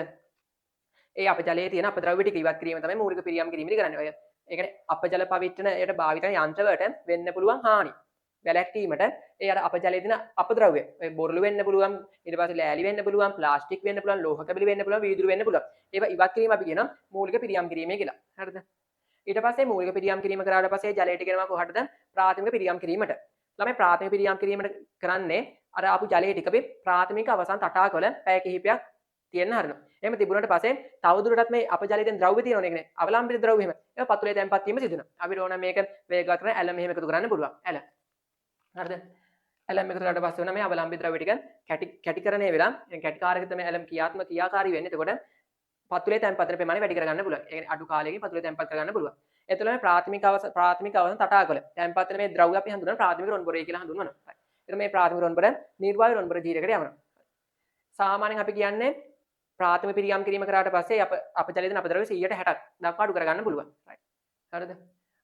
Speaker 1: ඒ අපජලයේ තියෙන අපද්‍රව්‍ය ටික ඉවත් කිරීම තමයි මූලික පිරියම් කිරීමේදී කරන්නේ. ඔය ඒ කියන්නේ අපජල පවිත්‍රණයට භාවිත යන්ත්‍ර වලට වෙන්න පුළුවන් හානි වැළැක්වීමට ඒ අර අපජලයේ තියෙන අපද්‍රව්‍ය ඔය බොරළු වෙන්න පුළුවන්, ඊට පස්සේ ලෑලි වෙන්න පුළුවන්, ප්ලාස්ටික් වෙන්න පුළුවන්, ලෝහ කැබලි වෙන්න පුළුවන්, වීදුරු වෙන්න පුළුවන්. ඒවා ඉවත් කිරීම අපි කියනවා මූලික පිරියම් කිරීමේ කියලා. හරිද? ඊට පස්සේ මූලික පිරියම් කිරීම කරාට පස්සේ ජලයට ගෙනවා කොහටද? ප්‍රාථමික පිරියම් කිරීමට. ළමයි ප්‍රාථමික පිරියම් කිරීමට කරන්නේ අර ආපු ජලයේ ටික අපි ප්‍රාථමික අවසන් තටාකවල පැය කිහිපයක් තියෙන්න හරිනවා. එහෙම තිබුණාට පස්සේ තවදුරටත් මේ අපජලයේ තියෙන ද්‍රව්‍ය තියෙනවනේ කියන්නේ අවලම්බිත ද්‍රව්‍ය එහෙම. ඒක පතුලේ තැම්පත් වීම සිදු වෙනවා. අපිට ඕන මේක වේගවත් කරන ඇලම් මෙහෙම එකතු කරන්න පුළුවන්. ඇල. හරිද? ඇලම් එකතු කරාට පස්සේ වෙන මේ අවලම්බිත ද්‍රව්‍ය ටික කැටිකරණය වෙලා දැන් කැටිකාරක තමයි ඇලම් ක්‍රියාකාරී වෙන්නේ. එතකොට පතුලේ තැම්පත් වෙන ප්‍රමාණය වැඩි කරගන්න පුළුවන්. ඒ කියන්නේ අඩු කාලයකින් පතුලේ තැම්පත් කරගන්න පුළුවන්. එතකොට මේ ප්‍රාථමික අවසන් තටාකවල තැම්පත් වෙන මේ ද්‍රව්‍ය අපි හඳුන්වන ප්‍රාථමික රොන්බරේ කියලා හඳුන්වනවා. එතකොට මේ ප්‍රාථමික රොන්බර නිර්වායු රොන්බර ජීරකට යවනවා. සාමාන්‍යයෙන් අපි කියන්නේ ප්‍රාථමික පිරියම් කිරීම කරාට පස්සේ අපජලයේ තියෙන අපද්‍රව්‍ය 160ක් දක්වා අඩු කරගන්න පුළුවන්. හරිද?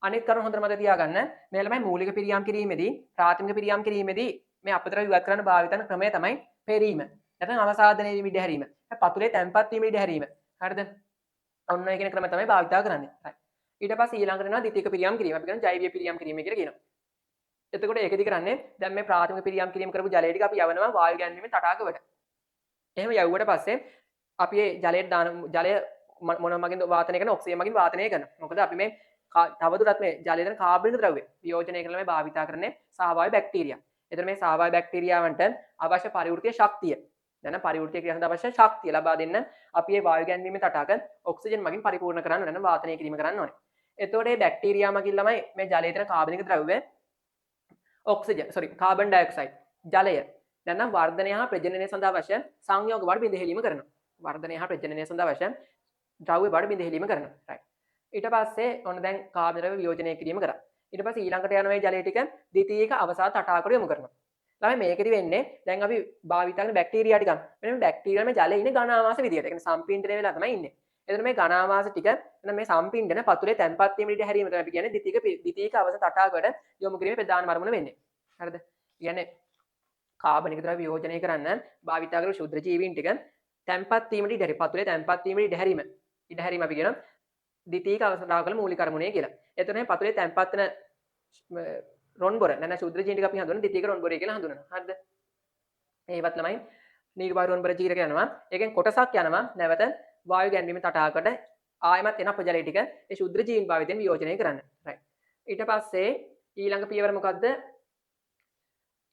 Speaker 1: අනිත් කරුණ හොඳට මතක තියාගන්න. මේ ළමයි මූලික පිරියම් කිරීමේදී ප්‍රාථමික පිරියම් කිරීමේදී මේ අපද්‍රව්‍ය ඉවත් කරන්න භාවිතන ක්‍රමය තමයි පෙරීම. නැත්නම් අවසාදනයේ වීම ඉඩ හැරීම. පතුලේ තැම්පත් වීම ඉඩ හැරීම. හරිද? ඔන්න ඔය කියන ක්‍රම තමයි භාවිතා කරන්නේ. ඊට පස්සේ ඊළඟට යනවා ද්විතීයික පිරියම් කිරීම. අපි කියන ජෛවික පිරියම් කිරීම කියලා කියනවා. එතකොට ඒකෙදි කරන්නේ දැන් මේ ප්‍රාථමික පිරියම් කිරීම කරපු ජලය ටික අපි යවනවා වායු ගැන්වීමේ තටාකවලට. එහෙම යවුවට පස්සේ අපි මේ ජලයට දාන ජලය මොන මගින්ද වාතනය කරන ඔක්සිජන් මගින් වාතනය කරනවා. මොකද අපි මේ තවදුරටත් මේ ජලයේ තියෙන කාබනික ද්‍රව්‍ය වියෝජනය කරලා මේ භාවිතා කරන්නේ සහභාගී බැක්ටීරියා. එතන මේ සහභාගී බැක්ටීරියාවන්ට අවශ්‍ය පරිවෘත්තීය ශක්තිය දැන් පරිවෘත්තීය ක්‍රියා සඳහා අවශ්‍ය ශක්තිය ලබා දෙන්න අපි මේ වායු ගැන්වීමේ තටාක ඔක්සිජන් මගින් පරිපූර්ණ කරන්න ඕනේ. වාතනය කිරීම කරන්න ඕනේ. එතකොට මේ බැක්ටීරියා මගින් ළමයි මේ ජලයේ තියෙන කාබනික ද්‍රව්‍ය කාබන් ඩයොක්සයිඩ් ජලය නැත්නම් වර්ධනය හා ප්‍රජනනය සඳහා අවශ්‍ය සංයෝග බඩ බිඳ හෙලීම කරනවා. වර්ධනය හා ප්‍රජනනය සඳහා අවශ්‍ය ද්‍රව්‍ය බඩ බිඳ හෙලීම කරනවා. right. ඊට පස්සේ ඔන්න දැන් කාබන ද්‍රව්‍ය වියෝජනය කිරීම කරා. ඊට පස්සේ ඊළඟට යන මේ ජලය ටික ද්විතීයික අවසාද තටාකයට යොමු කරනවා. ළමයි මේකෙදි වෙන්නේ දැන් අපි භාවිත කරන බැක්ටීරියා ටික මෙන්න බැක්ටීරියා මේ ජලයේ ඉන්නේ ඝන ආවාස විදියට. ඒ කියන්නේ සම්පීඩනය වෙලා තමයි ඉන්නේ. එතන මේ ඝන ආවාස ටික එතන මේ සම්පීඩන පතුලේ තැම්පත් වීම ඉඩ හැරීම තමයි අපි කියන්නේ ද්විතීයික අවසාද තටාකයට යොමු කිරීමේ ප්‍රධාන මර්මන වෙන්නේ. හරිද? කියන්නේ කාබනික ද්‍රව්‍ය වියෝජනය කරන්න භාවිතා කරන ශුද්ධ ජීවීන් ටික තැම්පත් වීමට ඉඩ හැරීම පතුලේ තැම්පත් වීමට ඉඩ හැරීම අපි කියනවා ද්විතීයික අවසාදකල මූලික කර්මණය කියලා. එතන මේ පතුලේ තැම්පත් වෙන රොන්බොර නැත්නම් ශුද්ධ ජීවීන් ටික අපි හඳුනන ද්විතීයික රොන්බොරේ කියලා හඳුනනවා. හරිද? ඒවත් ළමයි නිර්වායු රොන්බොර ජීරක යනවා. ඒකෙන් කොටසක් යනවා නැවත වායු ගැන්වීම තටාකයට ආයමත් එන අපජලය ටික ඒ ශුද්ධ ජීවීන් භාවිතයෙන් වියෝජනය කරන්න. right. ඊට පස්සේ ඊළඟ පියවර මොකද්ද?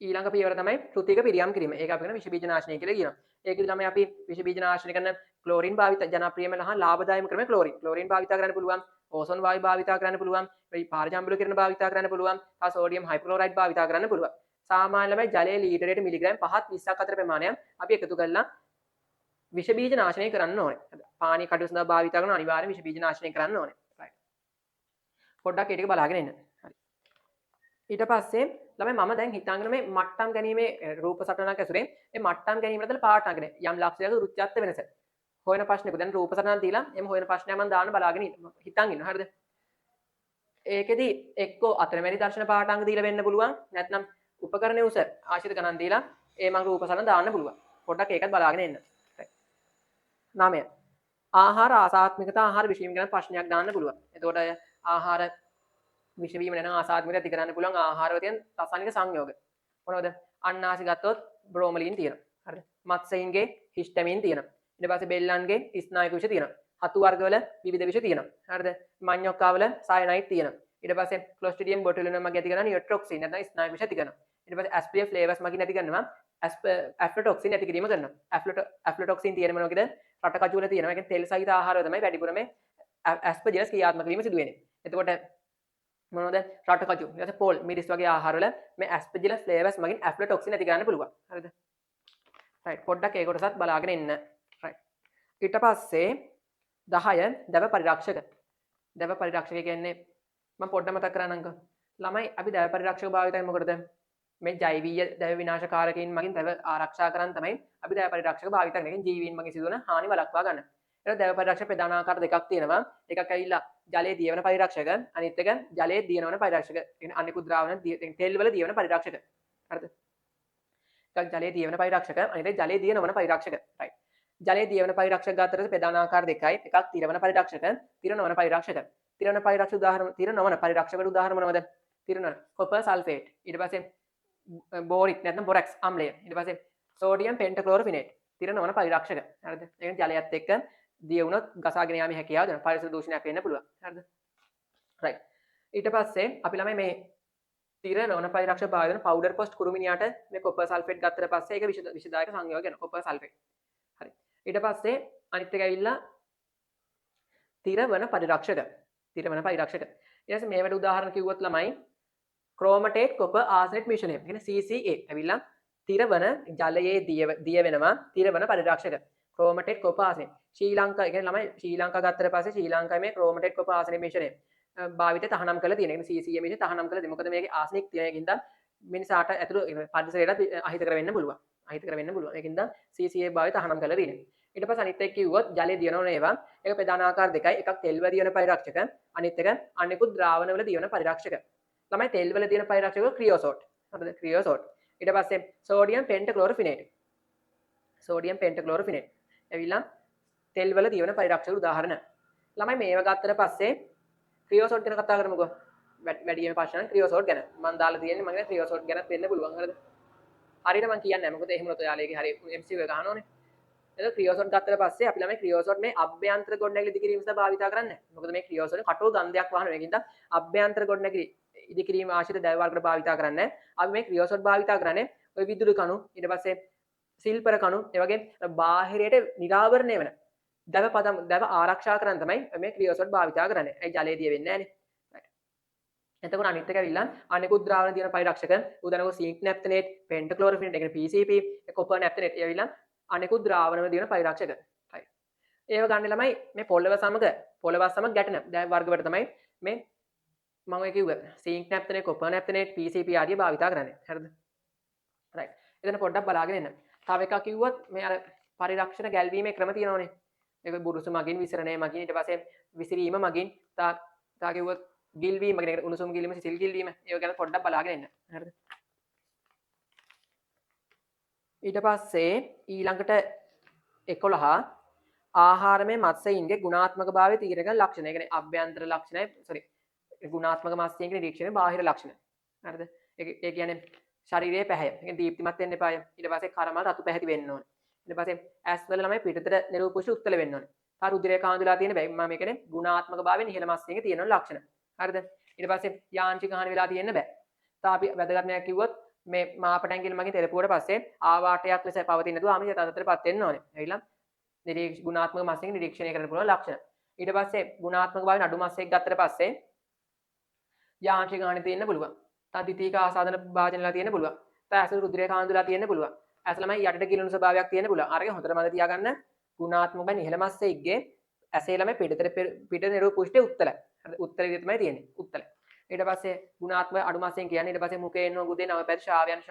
Speaker 1: ඊළඟ පියවර තමයි තෘතීයික පිරියම් කිරීම. ඒක අපි කියන විෂ බීජ නාශනය කියලා කියනවා. ඒකෙදි ළමයි අපි විෂ බීජ නාශනය කරන ක්ලෝරින් භාවිත ජනප්‍රියම ලහ ලාභදායම ක්‍රමය ක්ලෝරින් භාවිත කරන්න පුළුවන්. ඕසෝන් වායු භාවිත කරන්න පුළුවන්. පාරජම්බුල කිරණ භාවිත කරන්න පුළුවන්. තා සෝඩියම් හයිපොක්ලොරයිඩ් භාවිත කරන්න පුළුවන්. සාමාන්‍ය ළමයි ජලයේ ලීටරයට මිලිග්‍රෑම් 5ත් 20ක් අතර ප්‍රමාණයක් අපි එකතු කරලා විෂ බීජ නාශනය කරන්න ඕනේ. පානීය කටයුතු සඳහා භාවිත කරන අනිවාර්ය විෂ බීජ නාශනය කරන්න ඕනේ. right. පොඩ්ඩක් ඒ ටික බලාගෙන ඉන්න. හරි. ඊට පස්සේ ළමයි මම දැන් හිතාගෙන මේ මට්ටම් ගැනීමේ රූප සටහනක් ඇසුරෙන් මේ මට්ටම් ගැනීමට දාලා පාට නගන යම් ලක්ෂයක රුචියත් වෙනස. හොයන ප්‍රශ්නයක දැන් රූප සටහනක් දීලා එම් හොයන ප්‍රශ්නයක් මම දාන්න බලාගෙන හිතන් ඉන්නවා. හරිද? ඒකෙදි එක්කෝ අතරමැදි දර්ශන පාඨාංග දීලා වෙන්න පුළුවන්. නැත්නම් උපකරණ උස ආශ්‍රිත ගණන් දීලා ඒ මම රූප සටහන දාන්න පුළුවන්. පොඩ්ඩක් ඒකත් බලාගෙන ඉන්න. 9. ආහාර ආසාත්මිකතා ආහාර විශේෂම ගැන ප්‍රශ්නයක් දාන්න පුළුවන්. එතකොට ආහාර විෂවීම නැන ආසාත්මිකතා ඇති කරන්න පුළුවන් ආහාරවල තියෙන රසායනික සංයෝග. මොනවද? අන්නාසි ගත්තොත් බ්‍රෝමලින් තියෙනවා. හරිද? මත්ස්‍යයින්ගේ හිස්ටමින් තියෙනවා. ඊට පස්සේ බෙල්ලන්ගේ ස්නායු විෂ තියෙනවා. හතු වර්ගවල විවිධ විෂ තියෙනවා. හරිද? මඤ්ඤොක්කාවල සයනයිඩ් තියෙනවා. ඊට පස්සේ ක්ලොස්ට්‍රිඩියම් බොටුලිනම් මගින් ඇති කරන නියුට්‍රොක්සින් නැත්නම් ස්නායු විෂ ඇති කරනවා. ඊට පස්සේ ඇස්පිරියම් ෆ්ලේවර්ස් මගින් ඇති කරනවා ඇෆ්ලටොක්සින් ඇති කිරීම කරනවා. ඇෆ්ලටොක්සින් තියෙන මොනවද? රටකජු වල තියෙනවා. ඒ කියන්නේ තෙල් සහිත ආහාරවල තමයි වැඩිපුර මේ ඇස්පර්ජිලස් ක්‍රියාත්මක වීම සිදු වෙන්නේ. එතකොට මොනවද? රටකජු, ඊට පස්සේ පෝල්, මිරිස් වගේ ආහාරවල මේ ඇස්පර්ජිලස් ෆ්ලේවර්ස් මගින් ඇෆ්ලටොක්සින් ඇති කරන්න පුළුවන්. හරිද? right. පොඩ්ඩක් ඒ කොටසත් බලාගෙන ඉන්න. right. ඊට පස්සේ 10 දැව පරිරක්ෂක. දැව පරිරක්ෂක කියන්නේ මම පොඩ්ඩක් මතක් කරන්නම්කෝ. ළමයි අපි දැව පරිරක්ෂක භාවිතයි මොකටද? මේ ජෛවීය දැව විනාශකාරකයන් මගින් දැව ආරක්ෂා කරන් තමයි අපි දැව පරිරක්ෂක භාවිත කරන්නේ. ජීවීන් මගින් සිදුවන හානි වළක්වා ගන්න. ඒක දැව පරිරක්ෂක ප්‍රධාන ආකාර දෙකක් තියෙනවා. එකක් ඇවිල්ලා ජලයේ දියවන පරිරක්ෂක අනිත් එක ජලයේ දියනවන පරිරක්ෂක. කියන්නේ අනිකුත් ද්‍රාවණ තෙල් වල දියවන පරිරක්ෂක. හරිද? එකක් ජලයේ දියවන පරිරක්ෂක අනිත් එක ජලයේ දියනවන පරිරක්ෂක. right. ජලයේ දියවන පරිරක්ෂක අතර ප්‍රධාන ආකාර දෙකයි. එකක් තිරවන පරිරක්ෂක, තිරනවන පරිරක්ෂක. තිරවන පරිරක්ෂක උදාහරණ තිරනවන පරිරක්ෂකට උදාහරණ මොනවද? තිරනවන කොපර් සල්ෆේට්. ඊට පස්සේ බෝරික් නැත්නම් බොරැක්ස් අම්ලය. ඊට පස්සේ සෝඩියම් පෙන්ටක්ලෝරොෆිනේට්. තිරනවන පරිරක්ෂක. හරිද? ඒ කියන්නේ ජලයත් එක්ක දිය වුණොත් ගසාගෙන යාමේ හැකියාව දෙනවා. පරිසර දූෂණයක් වෙන්න පුළුවන්. හරිද? right. ඊට පස්සේ අපි ළමයි මේ තිරනවන පරිරක්ෂක භාවිත වෙන පවුඩර් පොස්ට් කුරුමිනියට මේ කොපර් සල්ෆේට් ගත්තට පස්සේ ඒක විෂදායක සංයෝගයක් වෙනවා. Copper sulphate. හරි. ඊට පස්සේ අනිත් එක ඇවිල්ලා තිරවන පරිරක්ෂක. තිරවන පරිරක්ෂක. ඊට පස්සේ මේවට උදාහරණ කිව්වොත් ළමයි ක්‍රෝමටේට් කොපර් ආසනේට් මිශ්‍රණය. කියන්නේ CCA. ඇවිල්ලා තිරවන ජලයේ දිය වෙනවා තිරවන පරිරක්ෂක. ක්‍රෝමටේට් කොපර් ආසනේට්. ශ්‍රී ලංකා කියන්නේ ළමයි ශ්‍රී ලංකා ගත්තට පස්සේ ශ්‍රී ලංකාවේ මේ ක්‍රෝමටේට් කොපර් ආසනේට් මිශ්‍රණය භාවිතය තහනම් කරලා තියෙනවා. කියන්නේ CCA මිශ්‍රණය තහනම් කරලා තියෙනවා. මොකද මේකේ ආසනික් තියෙනකින්ද මිනිසාට ඇතුළු පරිසරයට අහිත කර වෙන්න පුළුවන්. අහිත කර වෙන්න පුළුවන්. ඒකින්ද CCA භාවිතය තහනම් කරලා තියෙනවා. ඊට පස්සේ අනිත් එක කිව්වොත් ජලයේ දියවන ඒවා ඒක ප්‍රධාන ආකාර දෙකයි. එකක් තෙල් වල දියවන පරිරක්ෂක අනිත් එක අනිකුත් ද්‍රාවණ වල දියවන පරිරක්ෂක. ළමයි තෙල් වල දියවන පරිරක්ෂක ක්‍රියෝසෝට්. හරිද? ක්‍රියෝසෝට්. ඊට පස්සේ සෝඩියම් පෙන්ටක්ලෝරොෆිනේට්. සෝඩියම් පෙන්ටක්ලෝරොෆිනේට්. එවිලා තෙල් වල දියවන පරිරක්ෂක උදාහරණ. ළමයි මේව ගත්තට පස්සේ ක්‍රියෝසෝට් ගැන කතා කරමුකෝ. වැඩිම ප්‍රශ්න ක්‍රියෝසෝට් ගැන. මම දාලා තියෙන්නේ මම කියන්නේ ක්‍රියෝසෝට් ගැනත් වෙන්න පුළුවන්. හරිද? හරියට මම කියන්නේ නැහැ. මොකද එහෙම නොත යාලේගේ හරිය MCQ එක ගහනෝනේ. එතකොට ක්‍රියෝසෝට් ගත්තට පස්සේ අපි ළමයි ක්‍රියෝසෝට් මේ අභ්‍යන්තර ගොඩනැගිලි ඉදිකිරීම සඳහා භාවිතා කරන්නේ නැහැ. මොකද මේ ක්‍රියෝසෝට් කටුව ගන්ධයක් වහන එකකින්ද අභ්‍යන්තර ගොඩනැගිලි ඉදිකිරීම ආශ්‍රිත ද්‍රව්‍ය වර්ගවල භාවිතා කරන්නේ නැහැ. අපි මේ ක්‍රියෝසෝට් භාවිතා කරන්නේ ওই විදුලි කණු ඊට පස්සේ සිල්පර කණු ඒ වගේ බාහිරයට නිරාවරණය වෙන දැව ආරක්ෂා කරන්න තමයි මේ ක්‍රියෝසෝට් භාවිතා කරන්නේ. ඒ ජලයේ දිය වෙන්නේ නැහනේ. එතකොට අනිත් එක ඇවිල්ලා අනිකුත් ද්‍රාවණ දියන පරිරක්ෂක උදාහරණයක් සිංක් නැප්තනේට් පෙන්ටක්ලෝරොෆිනේට් ඒ කියන්නේ PCP කොපර් නැප්තනේට් ඒ ඇවිල්ලා අනිකුත් ද්‍රාවණ වල දියන පරිරක්ෂක. හරි. ඒව ගන්න ළමයි මේ පොළව සමග ගැටෙන දැන් වර්ග වලට තමයි මේ මම ඔය කිව්වා සිංක් නැප්තනේට් කොපර් නැප්තනේට් PCP ආදී භාවිතා කරන්නේ. හරිද? රයිට්. එතන පොඩ්ඩක් බලාගෙන ඉන්න. තව එකක් කිව්වොත් මේ අර පරිරක්ෂණ ගැල්වීමේ ක්‍රම තියෙනවනේ. ඒක බුරුසු මගින් විසරණය මගින් ඊට පස්සේ විසිරීම මගින් තා කිව්වොත් ගිල්වීම මගින් උණුසුම් ගිල්වීම සිසිල් ගිල්වීම ඒව ගැන පොඩ්ඩක් බලාගෙන ඉන්න. හරිද? ඊට පස්සේ ඊළඟට 11 ආහාරමය මත්ස්‍යයින්ගේ ගුණාත්මක භාවය තීරණය කරන ලක්ෂණ. ඒ කියන්නේ අභ්‍යන්තර ලක්ෂණයි ගුණාත්මක මත්ස්‍යයින්ගේ නිරීක්ෂණය බාහිර ලක්ෂණ. හරිද? ඒ කියන්නේ ශරීරයේ පැහැය. ඒ කියන්නේ දීප්තිමත් වෙන්න එපාය. ඊට පස්සේ කරමල් රතු පැහැති වෙන්න ඕනේ. ඊට පස්සේ ඇස් වල ළමයි පිටතට නිරූපුෂ්ඨ උත්තල වෙන්න ඕනේ. තා රුධිරය කාඳුලා තියෙන බෑ. මම කියන්නේ ගුණාත්මක භාවයෙන් ඉහළ මත්ස්‍යයින්ගේ තියෙන ලක්ෂණ. හරිද? ඊට පස්සේ යාන්ත්‍රික හානි වෙලා තියෙන්න බෑ. තා අපි වැදගත් නෑ කිව්වොත් මේ මාපට ඇඟිල්ල මගින් තෙරපුවට පස්සේ ආවාටයක් ලෙස පවතින නැතුව ආමිෂ තත්ත්වයටපත් වෙන්න ඕනේ. ඇවිල්ලා ගුණාත්මක මත්ස්‍යයෙන් නිරීක්ෂණය කරන්න පුළුවන් ලක්ෂණ. ඊට පස්සේ ගුණාත්මක භාවයෙන් අඩු මත්ස්‍යයක් ගත්තට පස්සේ යාන්ත්‍රික හානි තියෙන්න පුළුවන්. තා ද්විතීයික ආසාදන භාජනලා තියෙන්න පුළුවන්. තා ඇසල රුධිරය කාඳුලා තියෙන්න පුළුවන්. ඇස ළමයි යටට කිලුණු ස්වභාවයක් තියෙන්න පුළුවන්. අරගෙන හොඳට මතක තියාගන්න ගුණාත්මක භාවයෙන් ඉහළ මත්ස්‍යයේ ඇසේ ළමයි පිට නිරූපුෂ්ඨ උත්තල. හරි උත්තල විදිහට තමයි තියෙන්නේ. උත්තල. ඊට පස්සේ ගුණාත්මක අඩු මත්ස්‍යයෙන් කියන්නේ ඊට පස්සේ මුඛේ එන්න ගුදේ නව පැති ශාවයන්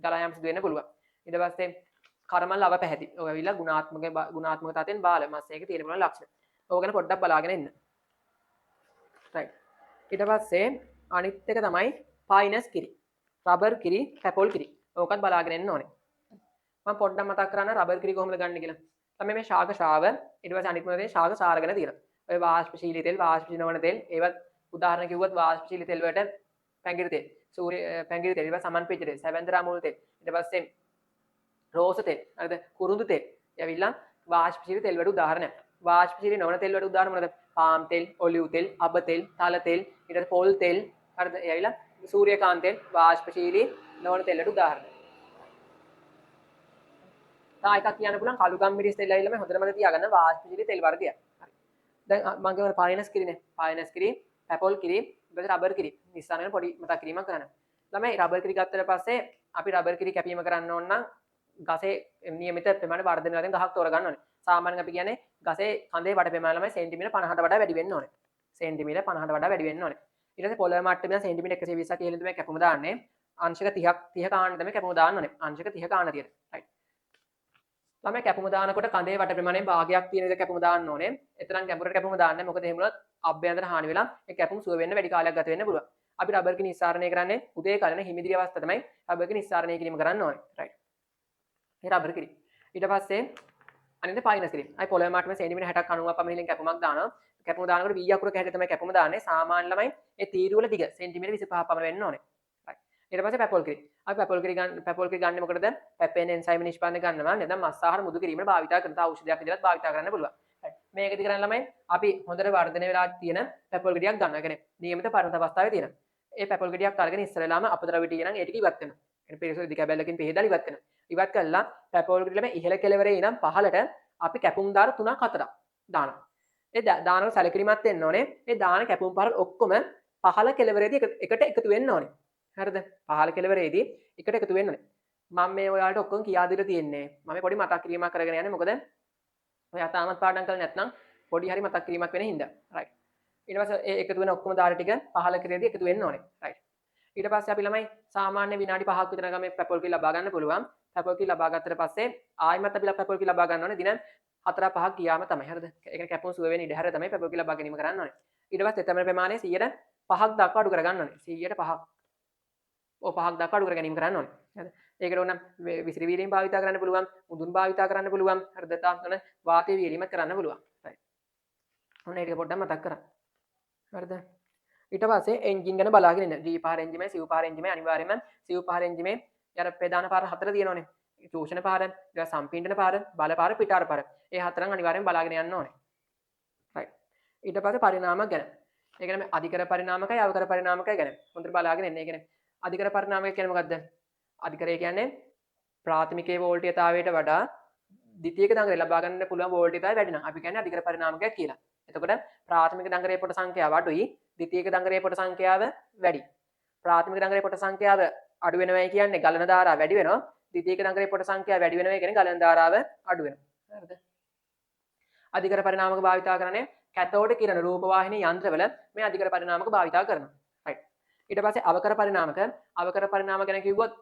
Speaker 1: ගලා යාම සිදු වෙන්න පුළුවන්. ඊට පස්සේ කරමල් අව පැහැති. ඔය ඇවිල්ලා ගුණාත්මක තත්ෙන් බාල මත්ස්‍යයක තියෙන පුළුවන් ලක්ෂණ. ඕක ගැන පොඩ්ඩක් බලාගෙන ඉන්න. රයිට්. ඊට පස්සේ අනිත් එක තමයි පයිනස් කිරි. රබර් කිරි, පැපොල් කිරි. ඕකත් බලාගෙන ඉන්න ඕනේ. මම පොඩ්ඩක් මතක් කරන්න රබර් කිරි කොහොමද ගන්න කියලා. තමයි මේ ශාක ශාව ඊට පස්සේ අනිත් මොනවද ශාක සාර ගැන තියෙනවා. ඔය වාෂ්පශීලී තෙල්, වාෂ්පශීලී නොවන තෙල්, ඒවත් උදාහරණ කිව්වොත් වාෂ්පශීලී තෙල් වලට පැංගිරි තෙල්, පැංගිරි තෙල්, ඊට පස්සේ සමන් පිච්ච තෙල්, සැවැන්දරා මුල් තෙල්, ඊට පස්සේ රෝස තෙල්, හරිද? කුරුඳු තෙල්. යවිලා වාෂ්පශීලී තෙල් වලට උදාහරණයක්. වාෂ්පශීලී නොවන තෙල් වලට උදාහරණ මොනවද? පාම් තෙල්, ඔලිව් තෙල්, අබ තෙල්, තල තෙල්, ඊට පස්සේ පොල් තෙල්, හරිද? යවිලා සූර්යකාන්ත තෙල් වාෂ්පශීලී නොවන තෙල් වලට උදාහරණ. තා එකක් කියන්න පුළුවන් කළු ගම්මිරිස් තෙල් ඇවිල්ලා මේ හොඳට මතක තියාගන්න වාෂ්පශීලී තෙල් වර්ගයක්. හරි. දැන් මම කියවන පයිනස් කිරිනේ. පයිනස් කිරි, පැපොල් කිරි, ඊට රබර් කිරි. ඉස්සරහ වෙන පොඩි මතක් කිරීමක් කරන්න. ළමයි රබර් කිරි ගත්තට පස්සේ අපි රබර් කිරි කැපීම කරන්න ඕන නම් ගසේ නියමිත ප්‍රමාණය වර්ධනය වෙන ගහක් තෝරගන්න ඕනේ. සාමාන්‍යයෙන් අපි කියන්නේ ගසේ කඳේ වඩ ප්‍රමාණය ළමයි සෙන්ටිමීටර් 50ට වඩා වැඩි වෙන්න ඕනේ. සෙන්ටිමීටර් 50ට වඩා වැඩි වෙන්න ඕනේ. ඊට පස්සේ පොළොව මට්ටමේ සෙන්ටිමීටර් 120ක් ඉහළින් තමයි කැපුම දාන්නේ. අංශක 30ක ආන්න තමයි කැපුම දාන්න ඕනේ. අංශක 30ක ආන්න තියෙන. රයිට්. ළමයි කැපුම දානකොට කඳේ වට ප්‍රමාණයෙන් භාගයක් තියෙන විදිහට කැපුම දාන්න ඕනේ. එතරම් ගැඹුරට කැපුම දාන්න. මොකද එහෙම වුණොත් අභ්‍යන්තර හානි වෙලා ඒ කැපුම සුව වෙන්න වැඩි කාලයක් ගත වෙන්න පුළුවන්. අපි රබර් කිනි නිස්සාරණය කරන්නේ උදේ කාලේ හිමිදිරි අවස්ථාව තමයි රබර් කිනි නිස්සාරණය කිරීම කරන්න ඕනේ. රයිට්. ඒ රබර් කිනි. ඊට පස්සේ අනිත් පයින්ස් කිරීම. අයි පොළොවේ මාට්ටමේ සෙන්ටිමීටර් 60ක් 90ක් පමණ කැපුමක් දානවා. කැපුම දානකොට V අකුරක හැටි තමයි කැපුම දාන්නේ. සාමාන්‍ය ළමයි ඒ තීරු වල දිග සෙන්ටිමීටර් 25ක් පමණ වෙන්න ඕනේ. රයිට්. ඊට පස්සේ පැපොල් කිරි. අපි පැපොල් කිරි ගන්න මොකටද? පැපෙන් එන්සයිම් නිෂ්පාදනය ගන්නවා. නැත්නම් මස් ආහාර මුදු කිරීමට භාවිතා කරන ඖෂධයක් විදිහට භාවිතා කරන්න පුළුවන්. රයිට්. මේකෙදි කරන්නේ ළමයි අපි හොඳට වර්ධනය වෙලා තියෙන පැපොල් ගෙඩියක් ගන්නවා. කියන්නේ නියමිත පරණත අවස්ථාවේ තියෙන. ඒ පැපොල් ගෙඩියක් අරගෙන ඉස්සරලාම අපද්‍රව්‍ය ටික නම් ඒ ටික ඉවත් වෙනවා. කියන්නේ පිරිසුදු දිකැබැල්ලකින් පිහදලා ඉවත් වෙනවා. ඉවත් කළා පැපොල් ගෙඩිය ළමයි ඉහළ කෙළවරේ ඉඳන් පහළට අපි කැපුම් දාර 3ක් 4ක් දානවා. ඒ දානවල සැලකිලිමත් වෙන්න ඕනේ. ඒ දාන කැපුම් පාරල් ඔක්කොම පහළ කෙළවරේදී එකට එකතු වෙන්න ඕනේ. හරිද? පහළ කෙළවරේදී එකට එකතු වෙන්න ඕනේ. මම මේ ඔයාලට ඔක්කොම කියා දීලා තියෙන්නේ. මම පොඩි මතක් කිරීමක් කරගෙන යන්නේ. මොකද ඔයා තාමත් පාඩම් කරලා නැත්නම් පොඩි හරි මතක් කිරීමක් වෙන හින්දා. රයිට්. ඊට පස්සේ ඒ එකතු වෙන ඔක්කොම දාන ටික පහළ කෙළවරේදී එකතු වෙන්න ඕනේ. රයිට්. ඊට පස්සේ අපි ළමයි සාමාන්‍ය විනාඩි 5ක් විතර ගමේ පැපොල් කිරි ලබා ගන්න පුළුවන්. පැපොල් කිරි ලබා ගත්තට පස්සේ ආයෙමත් අපි පැපොල් කිරි ලබා ගන්න ඕනේ. දින 4-5ක් ගියාම තමයි. හරිද? ඒ කියන්නේ කැපුම් සුව වෙන ඉඩ හැර තමයි පැපොල් කිරි ලබා ගැනීම කරන්න ඕනේ. ඊට පස්සේ එතමන ප්‍රමාණය 100ට 5ක් දක්වා අඩු කර ගන්න ඕනේ. 100ට 5ක්. ඔය 5ක් දක්වා අඩු කර ගැනීම කරන්න ඕනේ. හරිද? ඒකට ඕන විසිරි වීර්යයෙන් භාවිතා කරන්න පුළුවන්. මුදුන් භාවිතා කරන්න පුළුවන්. හරිද? තාමන වාතයේ වීර්යමත් කරන්න පුළුවන්. right. ඔන්න ඒක පොඩ්ඩක් මතක් කරගන්න. හරිද? ඊට පස්සේ එන්ජින් ගැන බලාගෙන ඉන්න. G පාර එන්ජිමේ, සිව් පාර එන්ජිමේ අනිවාර්යයෙන්ම සිව් පාර එන්ජිමේ යර ප්‍රධාන පාර 4 තියෙනවනේ. චූෂණ පාර, ඊට සම්පීඩන පාර, බල පාර, පිටාර පාර. ඒ හතරන් අනිවාර්යෙන් බලාගෙන යන්න ඕනේ. right. ඊට පස්සේ පරිණාමක ගැන. ඒ කියන්නේ අධිකර පරිණාමකයි අවකර පරිණාමකයි ගැන. හොඳට බලාගෙන ඉන්න. ඒ කියන්නේ අධිකර පරිණාමක කියන්නේ මොකද්ද? අධිකරය කියන්නේ ප්‍රාථමිකයේ වෝල්ටේජතාවයට වඩා ද්විතීයික දංගරේ ලබා ගන්න පුළුවන් වෝල්ටේජතාවය වැඩි නම් අපි කියන්නේ අධිකර පරිණාමකයක් කියලා. එතකොට ප්‍රාථමික දංගරේ පොට සංඛ්‍යාව අඩුයි, ද්විතීයික දංගරේ පොට සංඛ්‍යාව වැඩි. ප්‍රාථමික දංගරේ පොට සංඛ්‍යාව අඩු වෙනවයි කියන්නේ ගලන ධාරාව වැඩි වෙනවා. ද්විතීයික දංගරේ පොට සංඛ්‍යාව වැඩි වෙනවයි කියන්නේ ගලන ධාරාව අඩු වෙනවා. හරිද? අධිකර පරිණාමක භාවිතා කරන්නේ කැතෝඩ කිරණ රූපවාහිනී යන්ත්‍රවල මේ අධිකර පරිණාමක භාවිතා කරනවා. right. ඊට පස්සේ අවකර පරිණාමක ගැන කිව්වොත්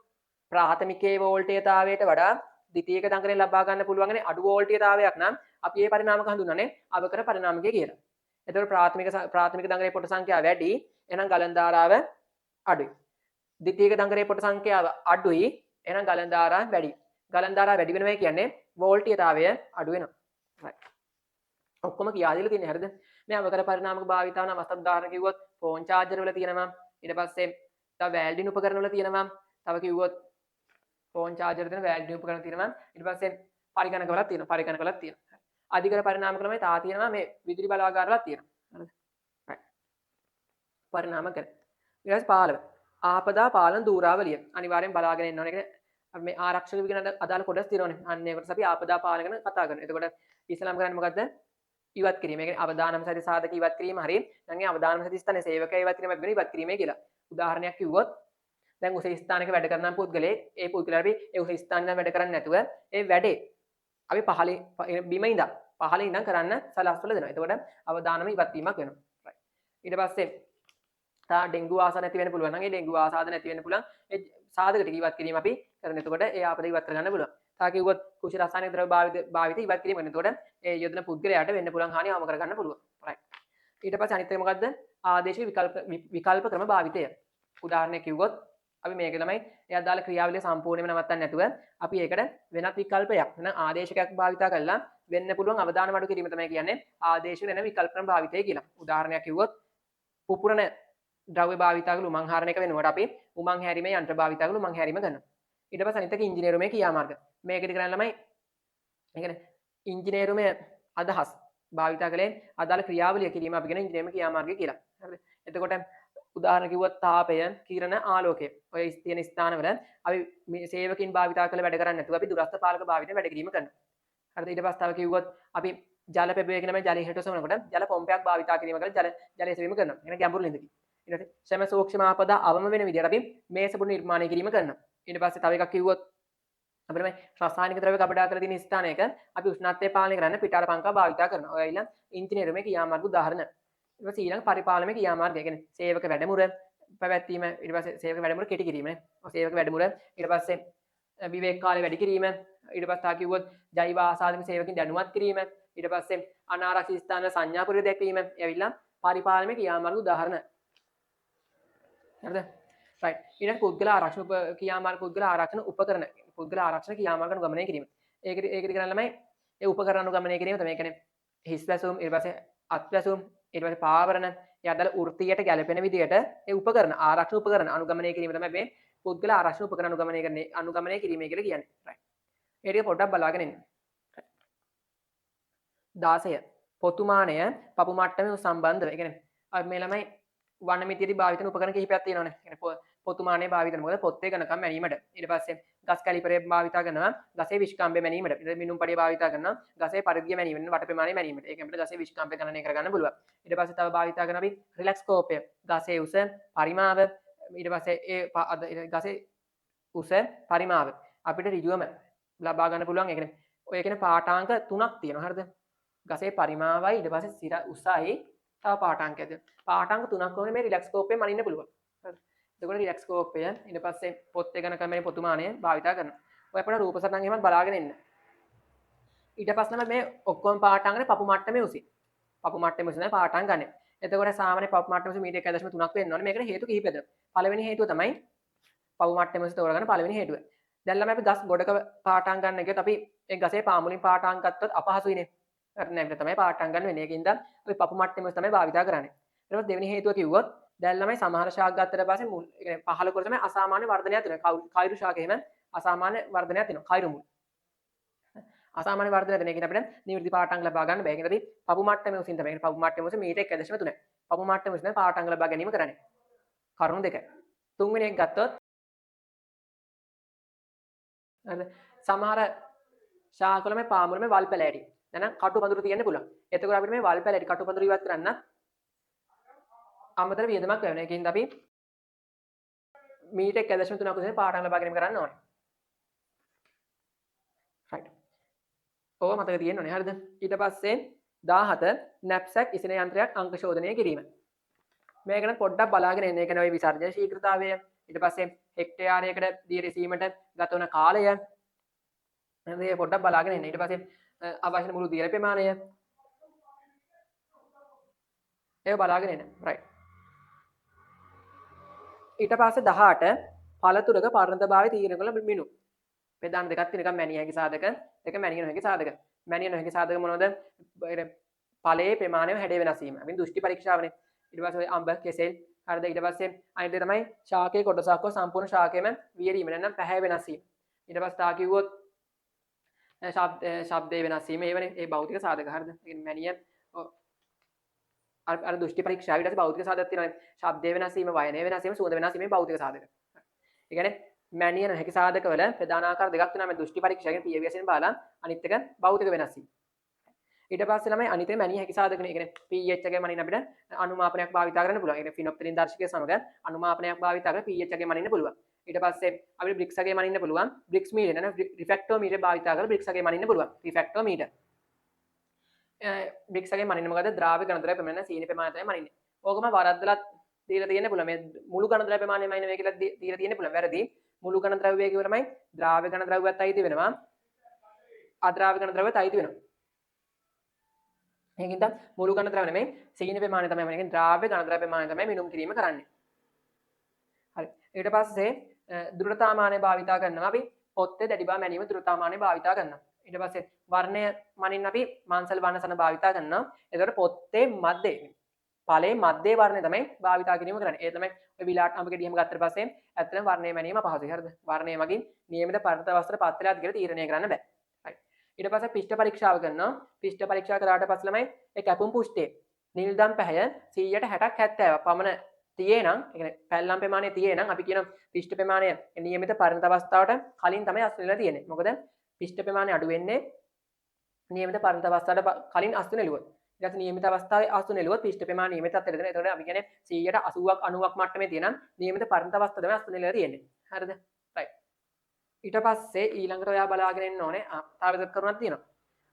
Speaker 1: ප්‍රාථමිකයේ වෝල්ටේජතාවයට වඩා ද්විතීයික දංගරේ ලබා ගන්න පුළුවන් අඩු වෝල්ටේජතාවයක් නම් අපි මේ පරිණාමක හඳුන්වන්නේ අවකර පරිණාමකය කියලා. එතකොට ප්‍රාථමික දංගරේ පොට සංඛ්‍යාව වැඩි, එහෙනම් ගලන ධාරාව අඩුයි. ද්විතීයික දංගරේ පොට සංඛ්‍යාව අඩුයි, එහෙනම් ගලන ධාරාව වැඩි. ගලන ධාරාව වැඩි වෙනවා කියන්නේ වෝල්ටේජතාවය අඩු වෙනවා. right. ඔක්කොම කියා දීලා තියෙන්නේ හරිද? මේ අවකර පරිණාමක භාවිතාවන අවස්ථා උදාහරණ කිව්වොත් ෆෝන් චාර්ජර් වල තියෙනවා. ඊට පස්සේ තව වැල්ඩින් උපකරණ වල තියෙනවා. තව කිව්වොත් ෆෝන් චාර්ජර් දෙන වැල්ඩින් උපකරණ තියෙනවා. ඊට පස්සේ පරිගණක වලත් තියෙනවා. අධිකර පරිණාමක ළමයි තා තියෙනවා මේ විදුලි බලාගාර වලත් තියෙනවා. හරිද? right. පරිණාමක. ඊට පස්සේ 15. ආපදා පාලන දූරාවලිය. අනිවාර්යෙන් බලාගෙන ඉන්න ඕනේ. අපි මේ ආරක්ෂක විගණන අදාළ කොටස් තියෙනවානේ. අන්න ඒකට අපි ආපදා පාලන ගැන කතා කරනවා. එතකොට ඉස්ලාම් කරන්නේ මොකද්ද? ඉවත් කිරීම. ඒ කියන්නේ අවදානම සති සාධක ඉවත් කිරීම හරිය. දැන් මේ අවදානම සති ස්ථානයේ සේවකයා ඉවත් කිරීමක් වෙන ඉවත් කිරීමේ කියලා. උදාහරණයක් කිව්වොත් දැන් උස ස්ථානයක වැඩ කරන පුද්ගලයෙක් ඒ පුද්ගලයා අපි ඒ උස ස්ථානයේ වැඩ කරන්නේ නැතුව ඒ වැඩේ අපි පහලින් බිම ඉඳන් කරන්න සලස්වල දෙනවා. එතකොට අවදානම ඉවත් වීමක් වෙනවා. right. ඊට පස්සේ තා ඩෙන්ගු ආසාද නැති වෙන්න පුළුවන් නම් ඒ ඩෙන්ගු ආසාද නැති වෙන්න පුළුවන් ඒ සාධක ටික ඉවත් කිරීම අපි කරන. එතකොට ඒ ආපද ඉවත් කරගන්න පුළුවන්. තා කිව්වොත් කුෂි රසායනික ද්‍රව්‍ය භාවිත ඉවත් කිරීම වෙන. එතකොට ඒ යොදන පුද්ගලයාට වෙන්න පුළුවන් හානිය අවම කරගන්න පුළුවන්. right. ඊට පස්සේ අනිත් එක මොකද්ද? ආදේශ විකල්ප ක්‍රම භාවිතය. උදාහරණයක් කිව්වොත් අපි මේක තමයි ඒ අදාළ ක්‍රියාවලිය සම්පූර්ණයෙන්ම නවත්තන්න නැතුව අපි ඒකට වෙනත් විකල්පයක් නැත්නම් ආදේශකයක් භාවිතා කරලා වෙන්න පුළුවන් අවදානම අඩු කිරීම තමයි කියන්නේ ආදේශ වෙන විකල්ප ක්‍රම භාවිතය කියලා. උදාහරණයක් කිව්වොත් පුපුරන ද්‍රව්‍ය භාවිතා කරලා උමං හරණ එක වෙනකොට අපි උමං හැරීමේ යන්ත්‍ර භාවිතා කරලා උමං හැරීම කරනවා. ඊට පස්සේ අනිත් එක ඉංජිනේරුමේ ක්‍රියාමාර්ග. මේකෙදි කරන්නේ ළමයි ඒ කියන්නේ ඉංජිනේරුමේ අදහස් භාවිතා කළේ අදාළ ක්‍රියාවලිය කිරීම අපි කියන ඉංජිනේරුමේ ක්‍රියාමාර්ගය කියලා. හරිද? එතකොට උදාහරණ කිව්වොත් තාපය, කිරණ, ආලෝකය. ඔය තියෙන ස්ථානවල අපි මේ සේවකින් භාවිතා කරලා වැඩ කරන්නේ නැතුව අපි දුරස්ථ පාලක භාවිතයෙන් වැඩ කිරීම කරනවා. හරිද? ඊට පස්සේ තව කිව්වොත් අපි ජල පෙබ්බේ කියන මේ ජලය හිටවසනකොට ජල පොම්පයක් භාවිතා කිරීම කරලා ජලය සෙවීම කරනවා. يعني ගැඹුරු ලිඳකින්. ඊට පස්සේ ශ්‍රම සූක්ෂම ආපදා අවම වෙන විදිහට අපි මේසපුඩු නිර්මාණය කිරීම කරනවා. ඊට පස්සේ තව එකක් කිව්වොත් අපිට මේ රසායනික ද්‍රව්‍ය කපඩා කරලා තියෙන ස්ථානයක අපි උෂ්ණත්වය පාලනය කරන්න පිටාර පංකා භාවිතා කරනවා. ඔය ඊළඟ ඉංජිනේරුමේ ක්‍රියාමාර්ග උදාහරණ. ඊට පස්සේ ඊළඟ පරිපාලනයේ ක්‍රියාමාර්ගය. කියන්නේ සේවක වැඩමුර පැවැත්වීම, ඊට පස්සේ සේවක වැඩමුර කෙටි කිරීම, සේවක වැඩමුර ඊට පස්සේ විවේක කාලය වැඩි කිරීම, ඊට පස්සේ තා කිව්වොත් ජෛව ආසාදන සේවකින් දැනුවත් කිරීම, ඊට පස්සේ අනාරක්ෂිත ස්ථාන සංඥා පුරි දැක්වීම එවිලා පරිපාලනයේ ක්‍රියාමාර්ග උදාහරණ. හරිද? රයිට්. ඊට පුද්ගල ආරක්ෂණ ක්‍රියාමාර්ග පුද්ගල ආරක්ෂණ උපකරණ පුද්ගල ආරක්ෂණ ක්‍රියාමාර්ග අනුගමනය කිරීම. ඒකට කරන්නේ ළමයි ඒ උපකරණ අනුගමනය කිරීම තමයි. ඒ කියන්නේ හිස් වැසුම්, ඊට පස්සේ අත් වැසුම්, ඊට පස්සේ පාවරණ, ඒ අදාළ වෘත්තියට ගැලපෙන විදිහට ඒ උපකරණ ආරක්ෂණ උපකරණ අනුගමනය කිරීම තමයි මේ පුද්ගල ආරක්ෂණ උපකරණ අනුගමනය කිරීම කියලා කියන්නේ. රයිට්. ඒ ටික පොඩ්ඩක් බලාගෙන ඉන්න. 16 පොතුමානය පපු මට්ටමේ සම්බන්ධව. ඒ කියන්නේ මේ ළමයි වනමිතියේදී භාවිත කරන උපකරණ කිහිපයක් තියෙනවානේ. ඒ කියන්නේ පොතුමානය භාවිත කරන මොකද පොත්තේ ඝනකම් මැනීමට. ඊට පස්සේ ගස් කැලිපරේ භාවිත කරනවා ගසේ විශ්කම්භය මැනීමට. ඊට මිනුම් පඩිය භාවිත කරනවා ගසේ පරිධිය මැනීමට, වට ප්‍රමාණය මැනීමට. ඒක අපිට ගසේ විශ්කම්භය ගණනය කරගන්න පුළුවන්. ඊට පස්සේ තව භාවිත කරන අපි රිලැක්ස්කෝපය, ගසේ උස, පරිමාව, ඊට පස්සේ ඒ ගසේ උස, පරිමාව අපිට ඍජුවම ලබා ගන්න පුළුවන්. ඒ කියන්නේ ඔය කියන පාඨාංක 3ක් තියෙනවා. හරිද? ගසේ පරිමාවයි, ඊට පස්සේ සිර උසයි, තව පාඨාංකයක්ද. පාඨාංක 3ක් වගේ මේ රිලැක්ස්කෝපයෙන් මනින්න පුළුවන්. හරිද? එතකොට රිලැක්ස්කෝපය ඊට පස්සේ පොත් එක ඝනකම් මේ පොතුමානය භාවිත කරනවා. ඔය අපේ රූප සටහන් එහෙමත් බලාගෙන ඉන්න. ඊට පස්සේ මේ ඔක්කොම පාඨාංගනේ පපු මට්ටමේ උසින්. පපු මට්ටමේ උසින් පාඨාංග ගන්න. එතකොට සාමාන්‍ය පපු මට්ටමේ උසින් මීටර් 1.3ක් වෙන්න ඕනේ. මේකට හේතු කිහිපයක්. පළවෙනි හේතුව තමයි පපු මට්ටමේ උසින් තෝරගන්න පළවෙනි හේතුව. දැන් ළමයි අපි ගස් ගොඩක පාඨාංග ගන්න ගියොත් අපි ඒ ගසේ පාමුලින් පාඨාංග ගත්තොත් අපහසුයිනේ. හරි නේද? තමයි පාඨාංග ගන්න වෙන්නේ. ඒකින්ද අපි පපු මට්ටමේ උසින් තමයි භාවිත කරන්නේ. ඊට පස්සේ දෙවෙනි හේතුව කිව්වොත් දැන් ළමයි සමහර ශාක ගත්තට පස්සේ මුල් ඒ කියන්නේ පහළ කොට තමයි අසාමාන්‍ය වර්ධනයක් වෙනවා. කයිරු ශාක එහෙම අසාමාන්‍ය වර්ධනයක් වෙනවා. කයිරු මුල්. අසාමාන්‍ය වර්ධනයක් වෙන එකකින් අපිට නිවර්ති පාඨාංග ලබා ගන්න බෑ. ඒකෙන්දී පපු මට්ටමේ උසින් තමයි. පපු මට්ටමේ උසින් මීටර් 1.3. පපු මට්ටමේ උසින් පාඨාංග ලබා ගැනීම කරන්නේ. කරුණු දෙකයි. තුන්වෙනි එක ගත්තොත් හරිද? සමහර ශාකවල මේ පාමුල මේ වල් පැලෑටි. නැත්නම් කටු පඳුරු තියෙන්න පුළුවන්. එතකොට අපිට මේ වල් පැලෑටි කටු පඳුරු ඉවත් කරන්න අමතර වියදමක් වෙනවා. ඒකින්ද අපි මීටර් 1.3ක් උසින් පාඨාංග ලබා ගැනීම කරන්න ඕනේ. රයිට්. ඕව මතක තියෙන්න ඕනේ. හරිද? ඊට පස්සේ 17 නැප්සැක් ඉසින යන්ත්‍රයක් අංක ශෝධනය කිරීම. මේක නම් පොඩ්ඩක් බලාගෙන ඉන්න. ඒ කියන්නේ ওই විසර්ජන ශීඝ්‍රතාවය, ඊට පස්සේ හෙක්ටයාරයකට දිය රැසීමට ගත වන කාලය. මේ පොඩ්ඩක් බලාගෙන ඉන්න. ඊට පස්සේ අවශ්‍ය මුළු දිය ප්‍රමාණය. ඒක බලාගෙන ඉන්න. රයිට්. ඊට පස්සේ 18 පළතුරක පරණතභාවය තීරණය කළ මිනු. ප්‍රධාන දෙකක් තියෙන එකක් මැනිය හැකි සාධක, දෙක මැනිය නොහැකි සාධක. මැනිය නොහැකි සාධක මොනවද? ඵලයේ ප්‍රමාණය හැඩය වෙනස් වීම. අපි දෘෂ්ටි පරීක්ෂාවනේ. ඊට පස්සේ අඹ, කෙසෙල්, හරිද? ඊට පස්සේ අනිත් තමයි ශාකයේ කොටසක් හෝ සම්පූර්ණ ශාකයේම වියරීම නැත්නම් පැහැ වෙනස් වීම. ඊට පස්සේ තා කිව්වොත් ශබ්දේ වෙනස් වීම ඒවනේ ඒ භෞතික සාධක. හරිද? ඒ කියන්නේ මැනිය අර දෘෂ්ටි පරීක්ෂාව ඊට පස්සේ භෞතික සාධක තියෙනවානේ. ශබ්දේ වෙනස් වීම, වයනේ වෙනස් වීම, සුවඳ වෙනස් වීම භෞතික සාධක. ඒ කියන්නේ මැනිය නොහැකි සාධකවල ප්‍රධාන ආකාර දෙකක් තියෙනවා. මේ දෘෂ්ටි පරීක්ෂා කියන්නේ PVS බලලා අනිත් එක භෞතික වෙනස් වීම. ඊට පස්සේ ළමයි අනිත් එක මැනිය හැකි සාධකනේ. ඒ කියන්නේ pH එකේ මනින්න අපිට අනුමාපනයක් භාවිත කරන්න පුළුවන්. ඒ කියන්නේ ෆිනොප්තලින් දර්ශකයේ සමග අනුමාපනයක් භාවිත කරලා pH එකේ මනින්න පුළුවන්. ඊට පස්සේ අපිට බ්‍රික්ස් එකේ මනින්න පුළුවන්. බ්‍රික්ස් මීටර් නේද? රිෆ්‍රැක්ටෝමීටර් භාවිත කරලා බ්‍රික්ස් එකේ මනින්න පුළුවන්. රිෆ්‍රැක්ටෝමීටර්. බ්‍රික්ස් එකේ මනින්න මොකද? ද්‍රාව්‍ය ඝනත්‍රය ප්‍රමාණය සීනි ප්‍රමාණය තමයි මනින්නේ. ඕකම වරද්දලා දීලා තියෙන්න පුළුවන්. මේ මුළු ඝනත්‍රය ප්‍රමාණය මනින්න මේ කියලා දීලා තියෙන්න පුළුවන්. වැරදි. මුළු ඝන ද්‍රව්‍යය කියව තමයි ද්‍රාව්‍ය ඝන ද්‍රව්‍යයත් අයිති වෙනවා. අද්‍රාව්‍ය ඝන ද්‍රව්‍යයත් අයිති වෙනවා. මේකින්ද මුළු ඝන ද්‍රව්‍ය නෙමෙයි සීනි ප්‍රමාණය තමයි මනින්නේ. ද්‍රාව්‍ය ඝන ද්‍රව්‍ය ප්‍රමාණය තමයි මිනුම් කිරීම කරන්නේ. හරි. ඊට පස්සේ දෘಢතාමානය භාවිතා කරනවා. අපි පොත්තේ දැඩි බව මැනීම දෘಢතාමානය භාවිතා කරනවා. ඊට පස්සේ වර්ණය මනින්න අපි මාන්සල් වර්ණසන භාවිතා කරනවා. එතකොට පොත්තේ මැද්දේ ඵලයේ මැද්දේ වර්ණය තමයි භාවිතා කිරීම කරන්නේ. ඒ තමයි ඔය විලාට අඹ ගෙඩියම ගත්තට පස්සේ ඇත්තටම වර්ණය මැනීම අපහසුයි. හරිද? වර්ණය මගින් නියමිත පරත වස්ත්‍ර පත් වෙලාද කියලා තීරණය කරන්න බෑ. හරි. ඊට පස්සේ පිෂ්ඨ පරීක්ෂාව කරනවා. පිෂ්ඨ පරීක්ෂා කරාට පස්සේ ළමයි ඒ කැපුම් පුෂ්ඨයේ නිල්දම් පැහැය 160ක් 70ක් පමණ තියේ නම්, ඒ කියන්නේ පැල්ලම් ප්‍රමාණය තියේ නම් අපි කියන පිෂ්ඨ ප්‍රමාණය නියමිත පරත අවස්ථාවට කලින් තමයි අස්තු වෙලා තියෙන්නේ. මොකද පිෂ්ඨ ප්‍රමාණය අඩු වෙන්නේ නියමිත පරත අවස්ථාවට කලින් අස්තු නෙළුවොත්. ඊට නියමිත අවස්ථාවේ ආසු නෙළුවොත් පිෂ්ඨ ප්‍රමාණය නියමිත අතර දෙන. ඒතකොට අපි කියන්නේ 180ක් 90ක් මට්ටමේ තියෙන නියමිත පරණත අවස්ථාව තමයි ආසු නෙළුව තියෙන්නේ. හරිද? රයිට්. ඊට පස්සේ ඊළඟට ඔයා බලාගෙන ඉන්න ඕනේ තව එකක් කරුණක් තියෙනවා.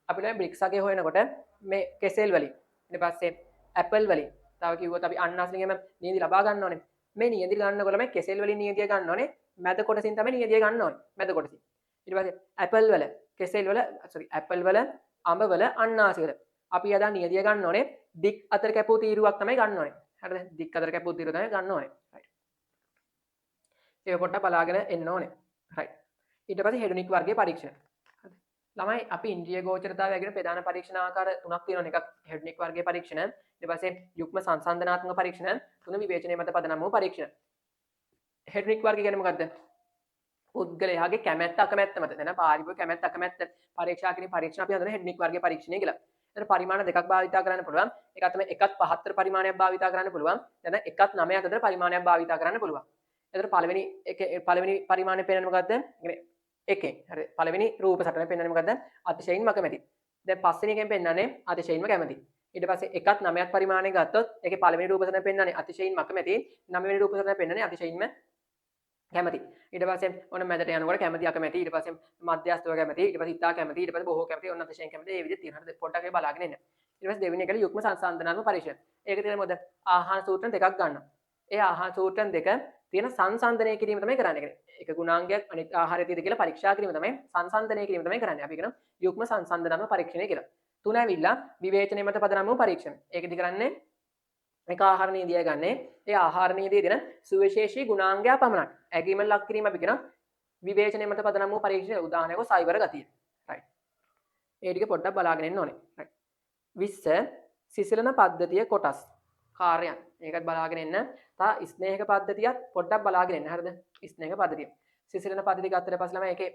Speaker 1: අපිට බ්‍රික්ස් අගේ හොයනකොට මේ කෙසෙල් වලින් ඊට පස්සේ ඇපල් වලින් තව කිව්වොත් අපි අන්නාසලින්ගෙම නියඳි ලබා ගන්න ඕනේ. මේ නියඳි ගන්නකොට මේ කෙසෙල් වලින් නියඳිය ගන්න ඕනේ. මැද කොටසින් තමයි නියඳිය ගන්න ඕනේ. මැද කොටසින්. ඊට පස්සේ ඇපල් වල කෙසෙල් වල ඇපල් වල අඹ වල අන්නාසි වල අපි අදා නියදිය ගන්න ඕනේ දික් අතර කැපූ තීරුවක් තමයි ගන්න ඕනේ. හරිද? දික් අතර කැපූ තීරුව තමයි ගන්න ඕනේ. right. ඒක පොඩ්ඩක් බලාගෙන එන්න ඕනේ. right. ඊට පස්සේ හෙඩොනික් වර්ගයේ පරීක්ෂණ. හරිද? ළමයි අපි ඉන්ද්‍රිය ගෝචරතාවය ගැන ප්‍රධාන පරීක්ෂණ ආකාර තුනක් තියෙනවා. එකක් හෙඩොනික් වර්ගයේ පරීක්ෂණ, ඊට පස්සේ යුග්ම සංසන්දනාත්මක පරීක්ෂණ, තුන විවේචනයේ මත පදනම් වූ පරීක්ෂණ. හෙඩොනික් වර්ගය කියන්නේ මොකද්ද? පුද්ගලයාගේ කැමැත්ත අකමැත්ත මත දැන් පාරිභෝගික කැමැත්ත අකමැත්ත පරීක්ෂා කිරීම පරීක්ෂණ අපි හඳුනන හෙඩොනික් වර්ගයේ පරීක්ෂණය කියලා. එතන පරිමාණ දෙකක් භාවිතා කරන්න පුළුවන්. එකක් තමයි 1/4 පරිමාණයක් භාවිතා කරන්න පුළුවන්. දැන් 1/9 අතර පරිමාණයක් භාවිතා කරන්න පුළුවන්. එතන පළවෙනි පරිමාණය පෙන්වන්නේ මොකද්ද? එකෙන්. හරි. පළවෙනි රූප සටහන පෙන්වන්නේ මොකද්ද? අතිශයින්ම අකමැති. දැන් පස්වෙනි එකෙන් පෙන්වන්නේ අතිශයින්ම කැමැති. ඊට පස්සේ 1/9ක් පරිමාණය ගත්තොත් ඒකේ පළවෙනි රූප සටහන පෙන්වන්නේ අතිශයින්ම අකමැති. 9වෙනි රූප සටහන පෙන්වන්නේ අතිශයින්ම කැමැති. ඊට පස්සේ ඔන්න මැදට යනකොට කැමැති අකමැති. ඊට පස්සේ මධ්‍යස්ථව කැමැති. ඊට පස්සේ ඉතා කැමැති. ඊට පස්සේ බොහෝ කැමැති. ඔන්න අතිශයින් කැමැති. මේ විදිහට තියෙනවා. හරිද? පොඩ්ඩක් ඒක බලාගෙන ඉන්න. ඊට පස්සේ දෙවෙනි එකේ යුග්ම සංසන්දනාත්මක පරීක්ෂණ. ඒක තියෙන මොකද? ආහාර සූත්‍රණ දෙකක් ගන්නවා. ඒ ආහාර සූත්‍රණ දෙක තියෙන සංසන්දනය කිරීම තමයි කරන්නේ. එක ගුණාංගයක් අනිත් ආහාරය තියෙද කියලා පරීක්ෂා කිරීම තමයි සංසන්දනය කිරීම තමයි කරන්නේ. අපි කියනවා යුග්ම සංසන්දනාත්මක පරීක්ෂණය කියලා. තුන ඇවිල්ලා විවේචනයේ මත පදනම් වූ පරීක්ෂණ. ඒකෙදි කරන්නේ එක ආහාර නීතිය ගන්නේ. ඒ ආහාර නීතියේ දෙන සුවිශේෂී ගුණාංගය පමණක්. ඇගීමෙන් ලක් කිරීම අපි කියනවා විවේචනයේ මත පදනම් වූ පරීක්ෂණ. උදාහරණයක් සයිබර් ගතිය. right. ඒ ටික පොඩ්ඩක් බලාගෙන ඉන්න ඕනේ. right. 20 සිසිලන පද්ධතිය කොටස් කාර්යයන්. ඒකත් බලාගෙන ඉන්න. තා ස්නේහක පද්ධතියත් පොඩ්ඩක් බලාගෙන ඉන්න. හරිද? ස්නේහක පද්ධතිය. සිසිලන පද්ධතිය ගත්තට පස්සේ ළමයි ඒකේ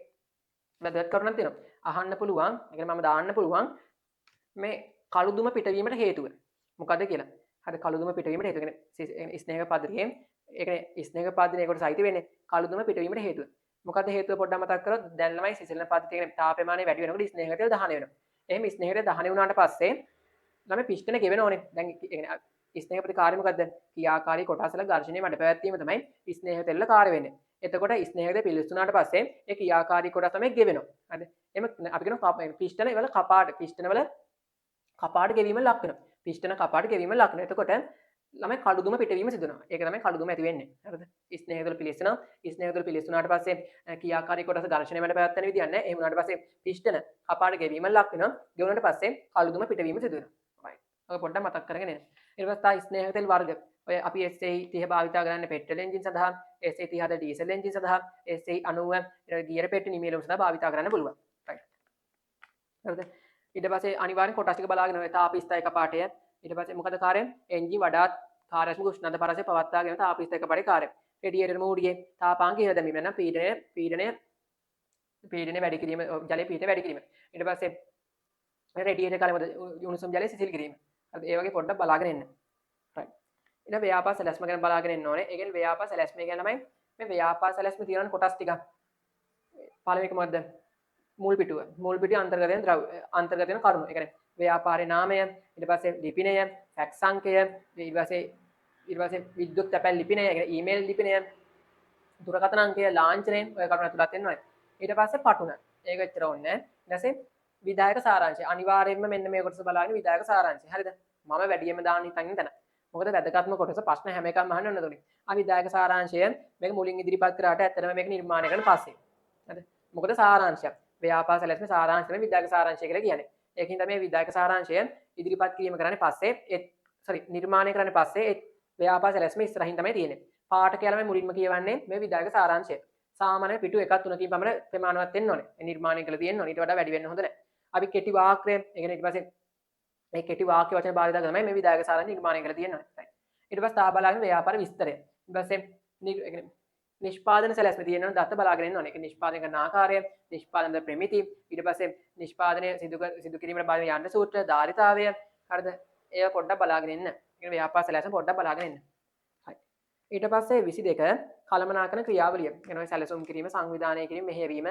Speaker 1: වැදගත් කරුණක් තියෙනවා. අහන්න පුළුවන්. ඒ කියන්නේ මම දාන්න පුළුවන් මේ කළුදුම පිටවීමට හේතුව. මොකද කියලා. හරි කළුදුම පිටවීමට හේතුව. කියන්නේ ස්නේහක පද්ධතියේ ඒ කියන්නේ ස්නේහක පද්ධතියේ කොට සහිත වෙන්නේ කළුදුම පිටවීමට හේතුව. මොකද හේතුව පොඩ්ඩක් මතක් කරොත් දැන් ළමයි සිසිලන පද්ධතිය කියන්නේ තාප ප්‍රමාණය වැඩි වෙනකොට ස්නේහක තෙල් දහනය වෙනවා. එහෙම ස්නේහක දහනය වුණාට පස්සේ ළමයි පිස්ටන ගෙවෙන ඕනේ. දැන් ඒ කියන්නේ ස්නේහ ප්‍රතිකාරය මොකද්ද? ක්‍රියාකාරී කොටස්වල ඝර්ෂණය මඩ පැවැත්වීම තමයි ස්නේහ තෙල් කාර්ය වෙන්නේ. එතකොට ස්නේහ තෙල් පිළිස්සුනාට පස්සේ ඒ ක්‍රියාකාරී කොටස් තමයි ගෙවෙනවා. හරිද? එහම අපි කියනවා පිස්ටන වල කපාට පිස්ටන වල කපාට ගෙවීම ලක් වෙනවා. පිස්ටන කපාට ගෙවීම ලක් වෙනවා. එතකොට ළමයි කළුදුම පිටවීම සිදු වෙනවා. ඒක තමයි කළුදුම ඇති වෙන්නේ. හරිද? ස්නේහ තෙල් පිළිස්සනවා. ස්නේහ තෙල් පිළිස්සුනාට පස්සේ ක්‍රියාකාරී කොටස ඝර්ෂණය මඩ පැවැත්වෙන විදියක් නැහැ. එහෙම වුණාට පස්සේ පිස්ටන කපාට ගෙවීම ලක් වෙනවා. ගෙවුනට පස්සේ කළුදුම පිටවීම සිදු වෙනවා. right. ඔය පොඩ්ඩක් මතක් කරගෙන ඉන්න. ඊට පස්සේ ස්නේහ තෙල් වර්ග ඔය අපි SA30 භාවිත කරන්නේ පෙට්‍රල් එන්ජින් සඳහා SA30 ඩීසල් එන්ජින් සඳහා SA90 ගියර පෙට්ටි නිමේලුම් සඳහා භාවිත කරන්න පුළුවන්. right. හරිද? ඊට පස්සේ අනිවාර්යෙන් කොටස් ටික බලාගෙන ඔය තාපිස්ත එක පාටය ඊට පස්සේ මොකද කාර්යය එන්ජින් වඩාත් කාර්යාත්මක උෂ්ණත පරසය පවත්වාගෙන තාපිස්ත එක පාටේ කාර්යය රේඩියේටර් මූඩියේ තාපාංක ඉහළ දැමීම නම් පීඩනය වැඩි කිරීම ජලයේ පීඩනය වැඩි කිරීම ඊට පස්සේ රේඩියේටර් කාලේ මොකද උණුසුම් ජලය සිසිල් කිරීම හරිද ඒ වගේ පොඩ්ඩක් බලාගෙන ඉන්න right ඊට ව්‍යාපා සැලැස්ම ගැන බලාගෙන ඉන්න ඕනේ ඒ කියන්නේ ව්‍යාපා සැලැස්ම ගැන තමයි මේ ව්‍යාපා සැලැස්ම තියෙන කොටස් ටිකක් පළවෙනි එක මොකද්ද මුල් පිටුව අන්තර්ගත වෙන කරුණු. ඒ කියන්නේ ව්‍යාපාරේ නාමය, ඊට පස්සේ ලිපිනය, ෆැක්ස් අංකය, ඊට පස්සේ විද්‍යුත් තැපැල් ලිපිනය, ඒ කියන්නේ ඊමේල් ලිපිනය, දුරකථන අංකය, ලාංඡනය ඔය කරුණු ඇතුළත් වෙනවා. ඊට පස්සේ පටුන. ඒක ඇත්තට ඕනේ නැහැ. ඊට පස්සේ විධායක සාරාංශය. අනිවාර්යයෙන්ම මෙන්න මේ කොටස බලාගෙන විධායක සාරාංශය. හරිද? මම වැඩියෙන්ම දාන්න හිතන් ඉන්න තැන. මොකද වැදගත්ම කොටස ප්‍රශ්න හැම එකක්ම අහන්න ඕන උනේ. විධායක සාරාංශය මේක මුලින් ඉදිරිපත් කරාට ඇත්තටම මේක නිර්මාණය කරන පස්සේ. හරිද? මොකද සාරාංශයක්. ව්‍යාපාර සැලැස්මේ සාරාංශය තමයි විධායක සාරාංශය කියලා කියන්නේ. ඒකින් තමයි විධායක සාරාංශය ඉදිරිපත් කිරීම කරන්නේ පස්සේ නිර්මාණය කරන්නේ පස්සේ ව්‍යාපාර සැලැස්ම ඉස්සරහින් තමයි තියෙන්නේ. පාඨකයාලම මුලින්ම කියවන්නේ මේ විධායක සාරාංශය. සාමාන්‍ය පිටු 1 3කින් පමණ ප්‍රමාණවත් වෙන්න ඕනේ. ඒ නිර්මාණය කළ තියෙන්න ඕනේ. ඊට වඩා වැඩි වෙන්න හොඳ නැහැ. අපි කෙටි වාක්‍යය, ඒ කියන්නේ ඊට පස්සේ මේ කෙටි වාක්‍ය වචන භාවිත කරලා තමයි මේ විධායක සාරාංශය නිර්මාණය කරලා තියෙන්නේ. ඊට පස්සේ තා බලාගෙන ව්‍යාපාර විස්තරය. ඊට පස්සේ නිෂ්පාදන සැලැස්ම තියෙනවා දත්ත බලාගෙන ඉන්න ඕනේ. ඒක නිෂ්පාදනය කරන ආකාරය, නිෂ්පාදන ප්‍රමිති, ඊට පස්සේ නිෂ්පාදනය සිදු කිරීමට බාධා යන්න සූත්‍ර, ධාරිතාවය, හරිද? ඒවා පොඩ්ඩක් බලාගෙන ඉන්න. ඒ ව්‍යාපාර සැලැස්ම පොඩ්ඩක් බලාගෙන ඉන්න. හරි. ඊට පස්සේ 22 කළමනාකරන ක්‍රියාවලිය. එනවා සැලසුම් කිරීම, සංවිධානය කිරීම, මෙහෙයවීම.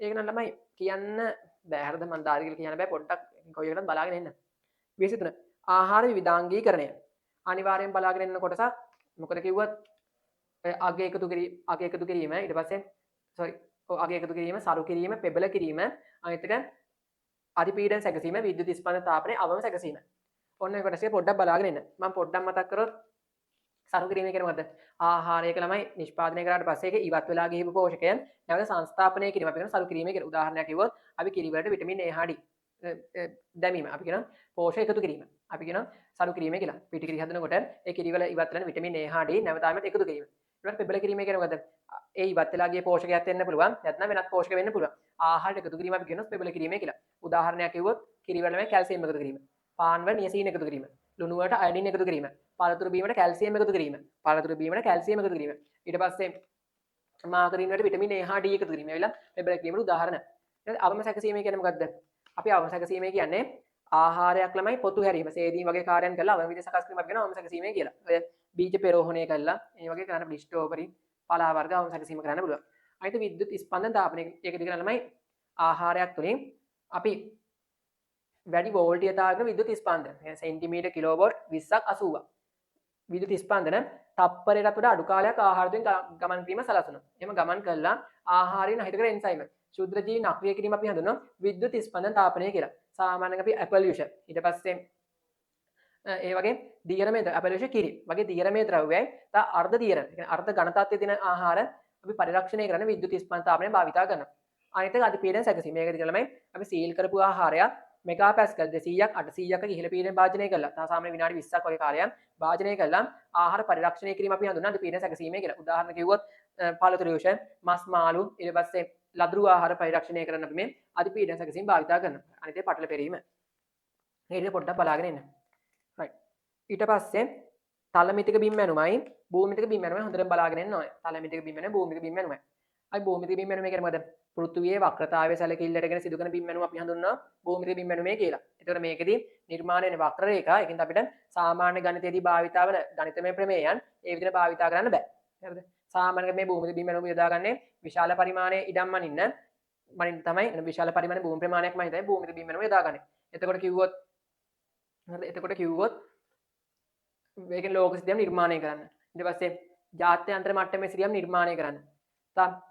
Speaker 1: ඒක නම් ළමයි කියන්න බෑ. හරිද? මම ධාරි කියලා කියන්න බෑ. පොඩ්ඩක් කොයි එකටද බලාගෙන ඉන්න. 23 ආහාර විවිධාංගීකරණය. අනිවාර්යෙන් බලාගෙන ඉන්න කොටසක්. මොකද කිව්වත් අග එකතු කිරීම ඊට පස්සේ අග එකතු කිරීම සරු කිරීම පෙබල කිරීම අනිත් එක අධිපීඩන සැකසීම විද්‍යුත් ස්පන්දන තාපනය අවම සැකසීම ඔන්න ඒ කොටසේ පොඩ්ඩක් බලාගෙන ඉන්න මම පොඩ්ඩක් මතක් කරොත් සරු කිරීම කියන්නේ මොකද්ද? ආහාරයක ළමයි නිෂ්පාදනය කරාට පස්සේ ඒක ඉවත් වෙලා ගිහිපු පෝෂකයන් නැවත සංස්ථාපනය කිරීම අපි කියන සරු කිරීම කියලා. උදාහරණයක් කිව්වොත් අපි කිරි වලට විටමින් A හා D දැමීම. අපි කියනවා පෝෂක එකතු කිරීම. අපි කියනවා සරු කිරීම කියලා. පිටි කිරි හදනකොට ඒ කිරි වල ඉවත් වෙන විටමින් A හා D නැවත ආයෙත් එකතු කිරීම. ඊළඟට පෙබල කිරීම කියන්නේ මොකද්ද? ඒ ඉවත් වෙලා ගිය පෝෂකයක් වෙන්න පුළුවන්. නැත්නම් වෙනත් පෝෂක වෙන්න පුළුවන්. ආහාරයට එකතු කිරීම අපි කියනවා පෙබල කිරීම කියලා. උදාහරණයක් කිව්වොත් කිරි වල මේ කැල්සියම් එකතු කිරීම. පාන් වල නියසින් එකතු කිරීම. ලුණු වලට අයඩින් එකතු කිරීම. පළතුරු බීමට කැල්සියම් එකතු කිරීම. පළතුරු බීමට කැල්සියම් එකතු කිරීම. ඊට පස්සේ මාගරීන් වලට විටමින් A හා D එකතු කිරීම. එවිලා පෙබල කිරීමට උදාහරණ. ඊට අවම සැකසීම කියන්නේ මොකද්ද? අපි අවම සැකසීම කියන්නේ ආහාරයක් ළමයි පොතු හැරීම. සේදීන් වගේ කාර්යයන් කරලා අවම විදිහට සකස් කිරීම අපි කියනවා අවම සැකසීම කියලා. ඔය බීජ පෙරෝහණය කළා. ඒ වගේ කරන්න බ්ලිස්ටෝපරි පලා වර්ග අවම සැකසීම කරන්න පුළුවන්. අනිත් විද්‍යුත් ස්පන්දන තාපනය ඒක දිගට ළමයි ආහාරයක් තුලින් අපි වැඩි වෝල්ටීයතාවයක විද්‍යුත් ස්පන්දන සෙන්ටිමීටර් කිලෝවෝල්ට් 20ක් 80ක් විද්‍යුත් ස්පන්දන තප්පරයකට වඩා අඩු කාලයක් ආහාර දෙන් ගමන් කිරීම සලසනවා. එහෙම ගමන් කළා ආහාරයෙන් හිත කර එන්සයිම ශුද්ධ ජීවි නක්‍රිය කිරීම අපි හඳුනනවා විද්‍යුත් ස්පන්දන තාපනය කියලා. සාමාන්‍යයෙන් අපි අපොලියුෂන් ඊට පස්සේ ඒ වගේ දීර්ඝමය අපොලියුෂන් කිරි වගේ දීර්ඝමය ද්‍රව්‍යයි තා අර්ධ දීර්ඝ කියන්නේ අර්ධ ඝන තත්ත්වයේ තියෙන ආහාර අපි පරිරක්ෂණය කරන විද්‍යුත් ස්පන්දන තාපනය භාවිතා කරනවා. අනිත් එක අධිපීඩන සැකසීම. මේකදී ළමයි අපි සීල් කරපු ආහාරයක් මෙගා පැස්කල් 200ක් 800ක ඉහළ පීඩන භාජනය කළා. සාමාන්‍ය විනාඩි 20ක් වගේ කාලයක් භාජනය කළා. ආහාර පරිරක්ෂණය කිරීම අපි හඳුන්වනවා අධිපීඩන සැකසීමේ කියලා. උදාහරණ කිව්වොත් පළතුරු යෝෂන්, මස් මාළු, ඊට පස්සේ ලදරු ආහාර පරිරක්ෂණය කරන්න අපි මේ අධිපීඩන සැකසීම භාවිතා කරනවා. අනිත් එක පටල පෙරීම. මේ විදිහට පොඩ්ඩක් බලාගෙන ඉන්න. right. ඊට පස්සේ තලමිතික බිම් ඇනුමයි භූමිතික බිම් ඇනුමයි හොඳට බලාගෙන ඉන්න ඕනේ. තලමිතික බිම් ඇනුමයි භූමිතික බිම් ඇනුමයි. අයි භූමිතික බිම් ඇනුමයි කියන්නේ මොකද? පෘථුවියේ වක්‍රතාවය සැලකිල්ලටගෙන සිදු කරන බිම් ඇනුම අපි හඳුන්වනවා භූමිතික බිම් ඇනුමේ කියලා. ඒතකොට මේකෙදී නිර්මාණය වෙන වක්‍ර රේඛා ඒකින්ද අපිට සාමාන්‍ය ගණිතයේදී භාවිතා වන ගණිතමය ප්‍රමේයයන් ඒ විදිහට භාවිතා කරන්න බෑ. හරිද? සාමාන්‍යයෙන් මේ භූමිතික බිම් ඇනුම යොදාගන්නේ විශාල පරිමාණයේ ඉඩම් මනින්න තමයි විශාල පරිමාණයේ භූමි ප්‍රමාණයක්මයි තමයි භූමිතික බිම් ඇනුම යොදාගන්නේ. එතකොට කිව්වොත් මේකෙන් ලෝක සිතියම් නිර්මාණය කරන්න. ඊට පස්සේ ජාත්‍යන්තර මට්ටමේ සිතියම් නිර්මාණය කරන්න.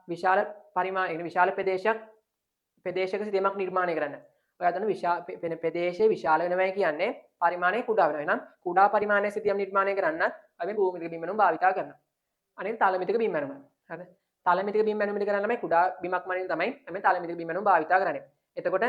Speaker 1: විශාල පරිමාණ විශාල ප්‍රදේශයක සිතියමක් නිර්මාණය කරන්න. ඔයා දන්න ප්‍රදේශයේ විශාල වෙනවයි කියන්නේ පරිමාණය කුඩා වෙනවා. එහෙනම් කුඩා පරිමාණයේ සිතියම් නිර්මාණය කරන්නත් අපි භූමිතික බිම් ඇනුම භාවිතා කරනවා. අනිත් තලමිතික බිම් ඇනුම. හරිද? තලමිතික බිම් ඇනුම කරන්න ළමයි කුඩා බිමක් මනින්න තමයි අපි තලමිතික බිම් ඇනුම භාවිතා කරන්නේ. එතකොට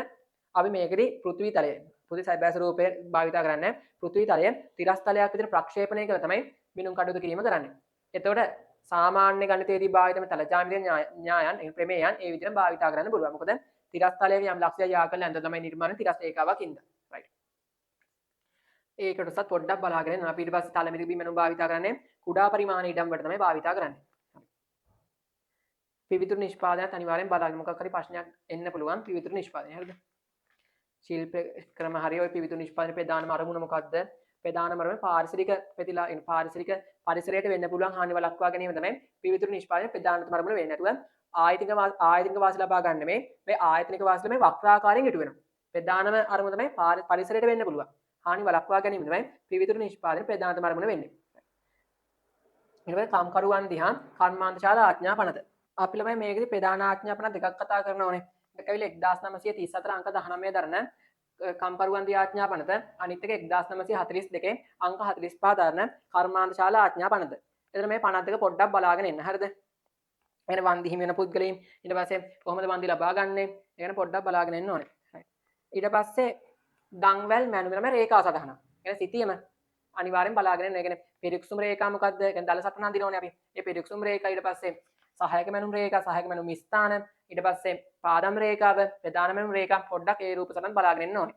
Speaker 1: අපි මේකෙදී පෘථිවි තලය පෘථිවි සයිබෑස් රූපය භාවිතා කරන්නේ පෘථිවි තලය තිරස් තලයක් විදිහට ප්‍රක්ෂේපණය කරලා තමයි මිනුම් කටයුතු කිරීම කරන්නේ. එතකොට සාමාන්‍ය ගණිතයේදී භාවිත වෙන තල ජ්‍යාමිතික න්‍යායන් ඒ ප්‍රමේයයන් ඒ විදිහට භාවිතා කරන්න පුළුවන්. මොකද තිරස් තලයක යම් ලක්ෂයක් යා කරලා ඇඳ තමයි නිර්මාණය තිරස් ඒකාවක් ඉඳ. right. ඒකටසත් පොඩ්ඩක් බලාගෙන යනවා. අපි ඊට පස්සේ තලමිතික බිම් ඇනුම භාවිතා කරන්නේ කුඩා පරිමාණ ඉඩම් වලට තමයි භාවිතා කරන්නේ. පිවිතුරු නිෂ්පාදනයත් අනිවාර්යෙන් බලාගෙන මොකක් හරි ප්‍රශ්නයක් එන්න පුළුවන් පිවිතුරු නිෂ්පාදනය. හරිද? ශිල්ප ක්‍රම හරිය ඔය පිවිතුරු නිෂ්පාදනයේ ප්‍රධානම අරමුණ මොකද්ද? ප්‍රධානම අරමුණ පාරිසරික පාරිසරික පරිසරයට වෙන්න පුළුවන් හානි වළක්වා ගැනීම තමයි පිවිතුරු නිෂ්පාදනයේ ප්‍රධානම අරමුණ වෙන්නේ. නැතුව ආයතනික වාසි ලබා ගන්න මේ ආයතනික වාසි මේ වක්‍රාකාරයෙන් ඉටු වෙනවා. ප්‍රධානම අරමුණ තමයි පරිසරයට වෙන්න පුළුවන් හානි වළක්වා ගැනීම තමයි පිවිතුරු නිෂ්පාදනයේ ප්‍රධානම අරමුණ වෙන්නේ. ඊළඟට කම්කරුවන් දිහා කර්මාන්තශාලා ආඥා පනත. අපි ළමයි මේකදී ප්‍රධාන ආඥා පනත දෙකක් කතා කරන්න ඕනේ. එකක් ඇවිල්ලා 1934 අංක 19 දරන කම්කරුවන් දී ආඥා පනත, අනිත් එක 1942 අංක 45 දරන කර්මාන්තශාලා ආඥා පනත. එතන මේ පනත් දෙක පොඩ්ඩක් බලාගෙන ඉන්න. හරිද? එහෙනම් වන්දි හිමි වෙන පුද්ගලයන් ඊට පස්සේ කොහොමද වන්දි ලබා ගන්නෙ? ඒ ගැන පොඩ්ඩක් බලාගෙන ඉන්න ඕනේ. ඊට පස්සේ ගම්වැල් මැනුමේ තමයි රේඛා සටහන. ඒ සිතියම අනිවාර්යෙන් බලාගෙන ඉන්න. ඒ කියන්නේ පිරික්සුම් රේඛා මොකද්ද? ඒ කියන්නේ දල සටහන දිනවනේ අපි. මේ පිරික්සුම් රේඛා ඊට පස්සේ සහායක මැනුම් රේඛා, සහායක මැනුම් ස්ථාන, ඊට පස්සේ පාදම් රේඛාව, ප්‍රධාන මැනුම් රේඛා පොඩ්ඩක් ඒ රූප සටහන් බලාගෙන ඉන්න ඕනේ.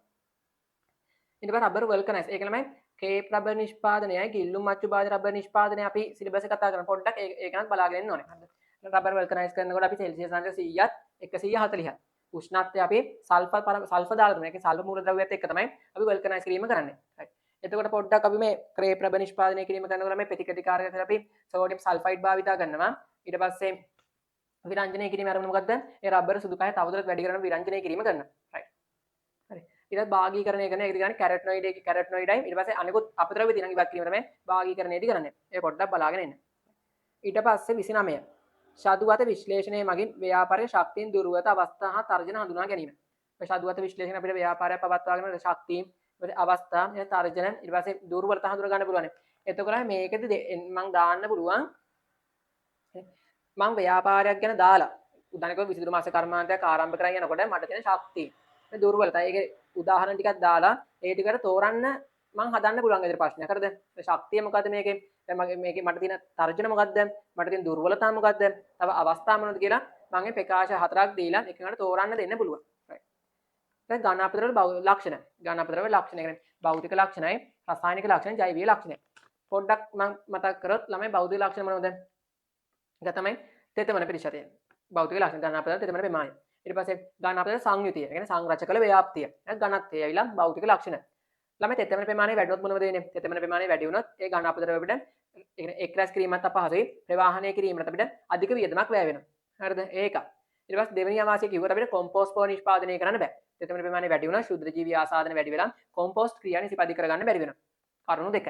Speaker 1: ඊට පස්සේ රබර් වල්කනයිස්. ඒක ළමයි කේප් රබර් නිෂ්පාදනයයි ගිල්ලුම් මච්චු බාද රබර් නිෂ්පාදනය අපි සිලබස් එක කතා කරන පොඩ්ඩක් ඒක නම් බලාගෙන ඉන්න ඕනේ. හරිද? රබර් වල්කනයිස් කරනකොට අපි සෙල්සියස් අංක 100ත් 140ත් උෂ්ණත්වය අපි සල්ෆර් දාලා තුන. ඒකේ සල්ෆර් මූල ද්‍රව්‍යයත් එක්ක තමයි අපි වල්කනයිස් කිරීම කරන්නේ. right. එතකොට පොඩ්ඩක් අපි මේ ක්‍රේප් රබර් නිෂ්පාදනය කිරීම කරනකොට මේ ප්‍රතිකටිකාරක විදිහට අපි සෝඩියම් සල්ෆයිඩ් භාවිතා කරනවා. ඊට පස්සේ විරංජනය කිරීම අරමුණ මොකද්ද? ඒ රබර් සුදු කය තවදුරටත් වැඩි කරන විරංජනය කිරීම කරනවා. right. හරි. ඊට භාගීකරණය කරන එක කියන්නේ කැරොට්නොයිඩයි ඊට පස්සේ අනිකුත් අපද්‍රව්‍ය දින ඉවත් කිරීම තමයි භාගීකරණයේදී කරන්නේ. ඒක පොඩ්ඩක් බලාගෙන ඉන්න. ඊට පස්සේ 29 ශාදුවත විශ්ලේෂණය මගින් ව්‍යාපාරයේ ශක්තියින් දුර්වලත අවස්ථා හා තර්ජන හඳුනා ගැනීම. මේ ශාදුවත විශ්ලේෂණ අපිට ව්‍යාපාරය පවත්වාගෙන ශක්තියින් අවස්ථා තර්ජන ඊට පස්සේ දුර්වලත හඳුනා ගන්න පුළුවන්. එතකොට මේකෙදි මම දාන්න පුළුවන් මම ව්‍යාපාරයක් ගැන දාලා උදාහරණයක් විසිතුරු මාස කර්මාන්තයක් ආරම්භ කරගෙන යනකොට මට තියෙන ශක්තිය මේ දුර්වලතා ඒකේ උදාහරණ ටිකක් දාලා ඒ ටිකට තෝරන්න මම හදන්න පුළුවන් විදිහට ප්‍රශ්නයක් හරිද මේ ශක්තිය මොකද්ද මේකේ දැන් මගේ මේකේ මට තියෙන තර්ජන මොකද්ද මට තියෙන දුර්වලතා මොකද්ද තව අවස්ථා මොනවද කියලා මම මේ ප්‍රකාශ හතරක් දීලා එකකට තෝරන්න දෙන්න පුළුවන් දැන් ඝන අපද්‍රව ලක්ෂණ ඝන අපද්‍රව ලක්ෂණ කියන්නේ භෞතික ලක්ෂණයි රසායනික ලක්ෂණ ජෛවික ලක්ෂණ පොඩ්ඩක් මම මතක් කරොත් ළමයි භෞතික ලක්ෂණ මොනවද ඒක තමයි තෙතමන පිළිශතය භෞතික ලක්ෂණ ඝන අපද්‍රව තෙතමන ප්‍රමාණය ඊට පස්සේ ඝන අපද්‍රව සංයුතිය කියන්නේ සංරචක කළ ව්‍යාප්තිය ඝනත්වය ඇවිල්ලා භෞතික ලක්ෂණ ළමයි තෙතමන ප්‍රමාණය වැඩි වුණොත් මොනවද වෙන්නේ තෙතමන ප්‍රමාණය වැඩි වුණොත් ඒ ඝන අපද්‍රව අපිට එක්රැස් කිරීමත් අපහසුයි ප්‍රවාහනය කිරීමට අපිට අධික වියදමක් වැය වෙනවා හරිද ඒක ඊට පස්සේ දෙවෙනි අවාසිය කිව්වට අපිට කොම්පෝස්ට් පොව නිෂ්පාදනය කරන්න බෑ තෙතමන ප්‍රමාණය වැඩි වුණා ශුද්ධ ජීවී ආසාදන වැඩි වෙලා කොම්පෝස්ට් ක්‍රියා නිසිපදි කරගන්න බැරි වෙනවා කරුණු දෙක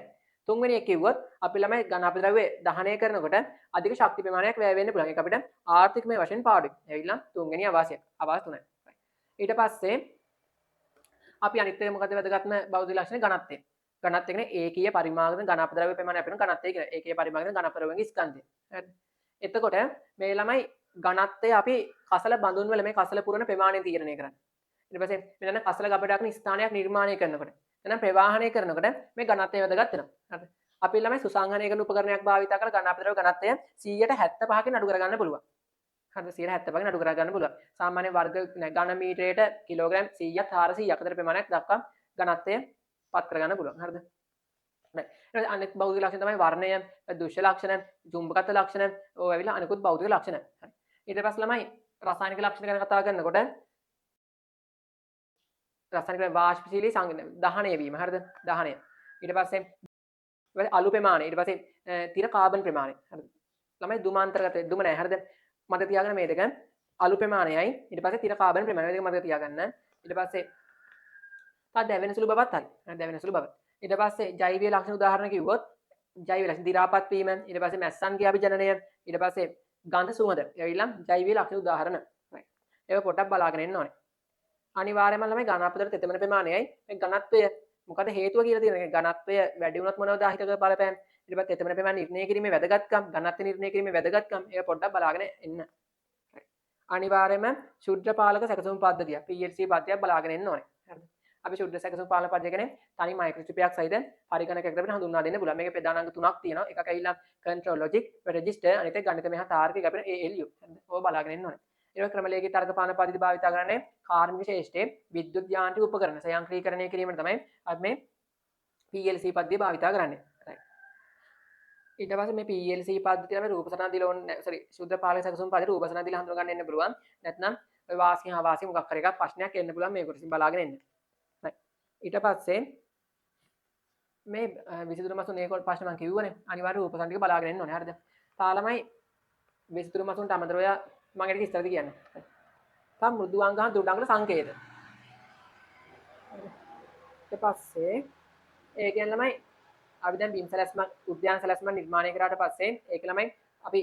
Speaker 1: තුන්වෙනි එක කිව්වොත් අපි ළමයි ඝන අපද්‍රව්‍ය දහනය කරනකොට අධික ශක්ති ප්‍රමාණයක් වැය වෙන්න පුළුවන් ඒක අපිට ආර්ථිකමය වශයෙන් පාඩුයි ඇවිල්ලා තුන්වෙනි අවාසිය අවාස තුනයි ඊට පස්සේ අපි අනිත් එක මොකද වැදගත්ම භෞතික ලක්ෂණ ඝනත්වය ඝනත්වය කියන්නේ ඒකීය පරිමාණක ඝන අපද්‍රව්‍ය ප්‍රමාණය අපිට ඝනත්වය කියලා ඒකීය පරිමාණක ඝන අපද්‍රව්‍යගේ ස්කන්ධය හරිද එතකොට මේ ළමයි ඝනත්වය අපි කසල බඳුන් වල මේ කසල පුරන ප්‍රමාණය තීරණය කරන්නේ ඊට පස්සේ මෙතන කසල ගබඩාවක ස්ථානයක් නිර්මාණය කරනකොට එනම් ප්‍රවාහනය කරනකොට මේ ඝනත්වය වැදගත් වෙනවා හරිද අපි ළමයි සුසංහනය කරන උපකරණයක් භාවිත කරලා ඝන අපද්‍රව ඝනත්වය 175කින් අඩු කරගන්න පුළුවන් හරිද 175කින් අඩු කරගන්න පුළුවන් සාමාන්‍ය වර්ග ඝන මීටරයට කිලෝග්‍රෑම් 100ක් 400ක් අතර ප්‍රමාණයක් දක්වා ඝනත්වය පත් කරගන්න පුළුවන් හරිද හරි අනෙක් භෞතික ලක්ෂණ තමයි වර්ණය දෘශ්‍ය ලක්ෂණ චුම්බකත්ව ලක්ෂණ ඔය ඇවිල්ලා අනිකුත් භෞතික ලක්ෂණ හරි ඊට පස්සේ ළමයි රසායනික ලක්ෂණ ගැන කතා කරනකොට රසායනික වාෂ්පශීලී දහනය වීම හරිද දහනය ඊට පස්සේ අලු ප්‍රමාණය ඊට පස්සේ තිර කාබන් ප්‍රමාණය හරිද ළමයි දුමාන්තරගත දුම නැහැ හරිද මතක තියාගන්න මේ දෙක අලු ප්‍රමාණයයි ඊට පස්සේ තිර කාබන් ප්‍රමාණය දෙක මතක තියාගන්න ඊට පස්සේ තා දැවෙන සුළු බවත් හරි දැවෙන සුළු බව ඊට පස්සේ ජෛවික ලක්ෂණ උදාහරණ කිව්වොත් ජෛවික ලක්ෂණ දි รา පත් වීම ඊට පස්සේ මැස්සන්ගේ අභිජනනය ඊට පස්සේ ගන්ධ සුවඳ ඒවිලා ජෛවික ලක්ෂණ උදාහරණ ඒක පොඩ්ඩක් බලාගෙන ඉන්න ඕනේ අනිවාර්යයෙන්ම ළමයි ඝන අපද්‍රව තෙතමන ප්‍රමාණයයි මේ ඝනත්වය මොකද හේතුව කියලා තියෙනවා ඝනත්වය වැඩි වුණොත් මොනවද හිතක බලපෑම් ඊට පස්සේ තෙතමන ප්‍රමාණය නිර්ණය කිරීමේ වැදගත්කම් ඝනත්වය නිර්ණය කිරීමේ වැදගත්කම් ඒක පොඩ්ඩක් බලාගෙන ඉන්න අනිවාර්යයෙන්ම ශුද්ධ පාලක සැකසුම් පද්ධතිය PLC පද්ධතියක් බලාගෙන ඉන්න ඕනේ හරිද අපි ශුද්ධ සැකසුම් පාලන පද්ධතිය කියන්නේ තනි මයික්‍රොචිපයක් සහිත පරිගණකයකට අපිට හඳුන්වා දෙන්න පුළුවන් මේකේ ප්‍රධාන අංග තුනක් තියෙනවා එකක් ඇවිල්ලා control logic register අනිත් එක ගණිත මෙහා තාර්කික අපිට ALU හරිද ඕක බලාගෙන ඉන්න ඕනේ ඊට ක්‍රමලේඛිත තර්ක පාලන පද්ධති භාවිත කරන්නේ කාර්මික ශේෂ්ඨයේ විද්‍යුත් යාන්ත්‍රික උපකරණ ස්වයංක්‍රීකරණය කිරීමට තමයි අපි මේ PLC පද්ධතිය භාවිත කරන්නේ ඊට පස්සේ මේ PLC පද්ධතිය තමයි රූප සටහන් දීලා ඕනේ සෝරි ශුද්ධ පාලක සැකසුම් පද්ධතිය රූප සටහන් දීලා හඳුනා ගන්න එන්න පුළුවන් නැත්නම් ඔය වාසිය හාවාසිය මොකක් හරි එකක් ප්‍රශ්නයක් එන්න පුළුවන් මේකට ඉතින් බලාගෙන ඉන්න ඊට පස්සේ මේ විසිතුරු මසුන් ඒකවල ප්‍රශ්න මම කිව්වනේ අනිවාර්ය රූප සටහන් ටික බලාගෙන ඉන්න ඕනේ හරිද තාලමයි විසිතුරු මසුන්ට අමතරව මම ඒක ඉස්සරද කියන්නේ තම මෘදුංග හා දුඩංගල සංකේත ඊට පස්සේ ඒ කියන්නේ ළමයි අපි දැන් බිම් සැලැස්ම උද්‍යාන සැලැස්ම නිර්මාණය කරාට පස්සේ ඒක ළමයි අපි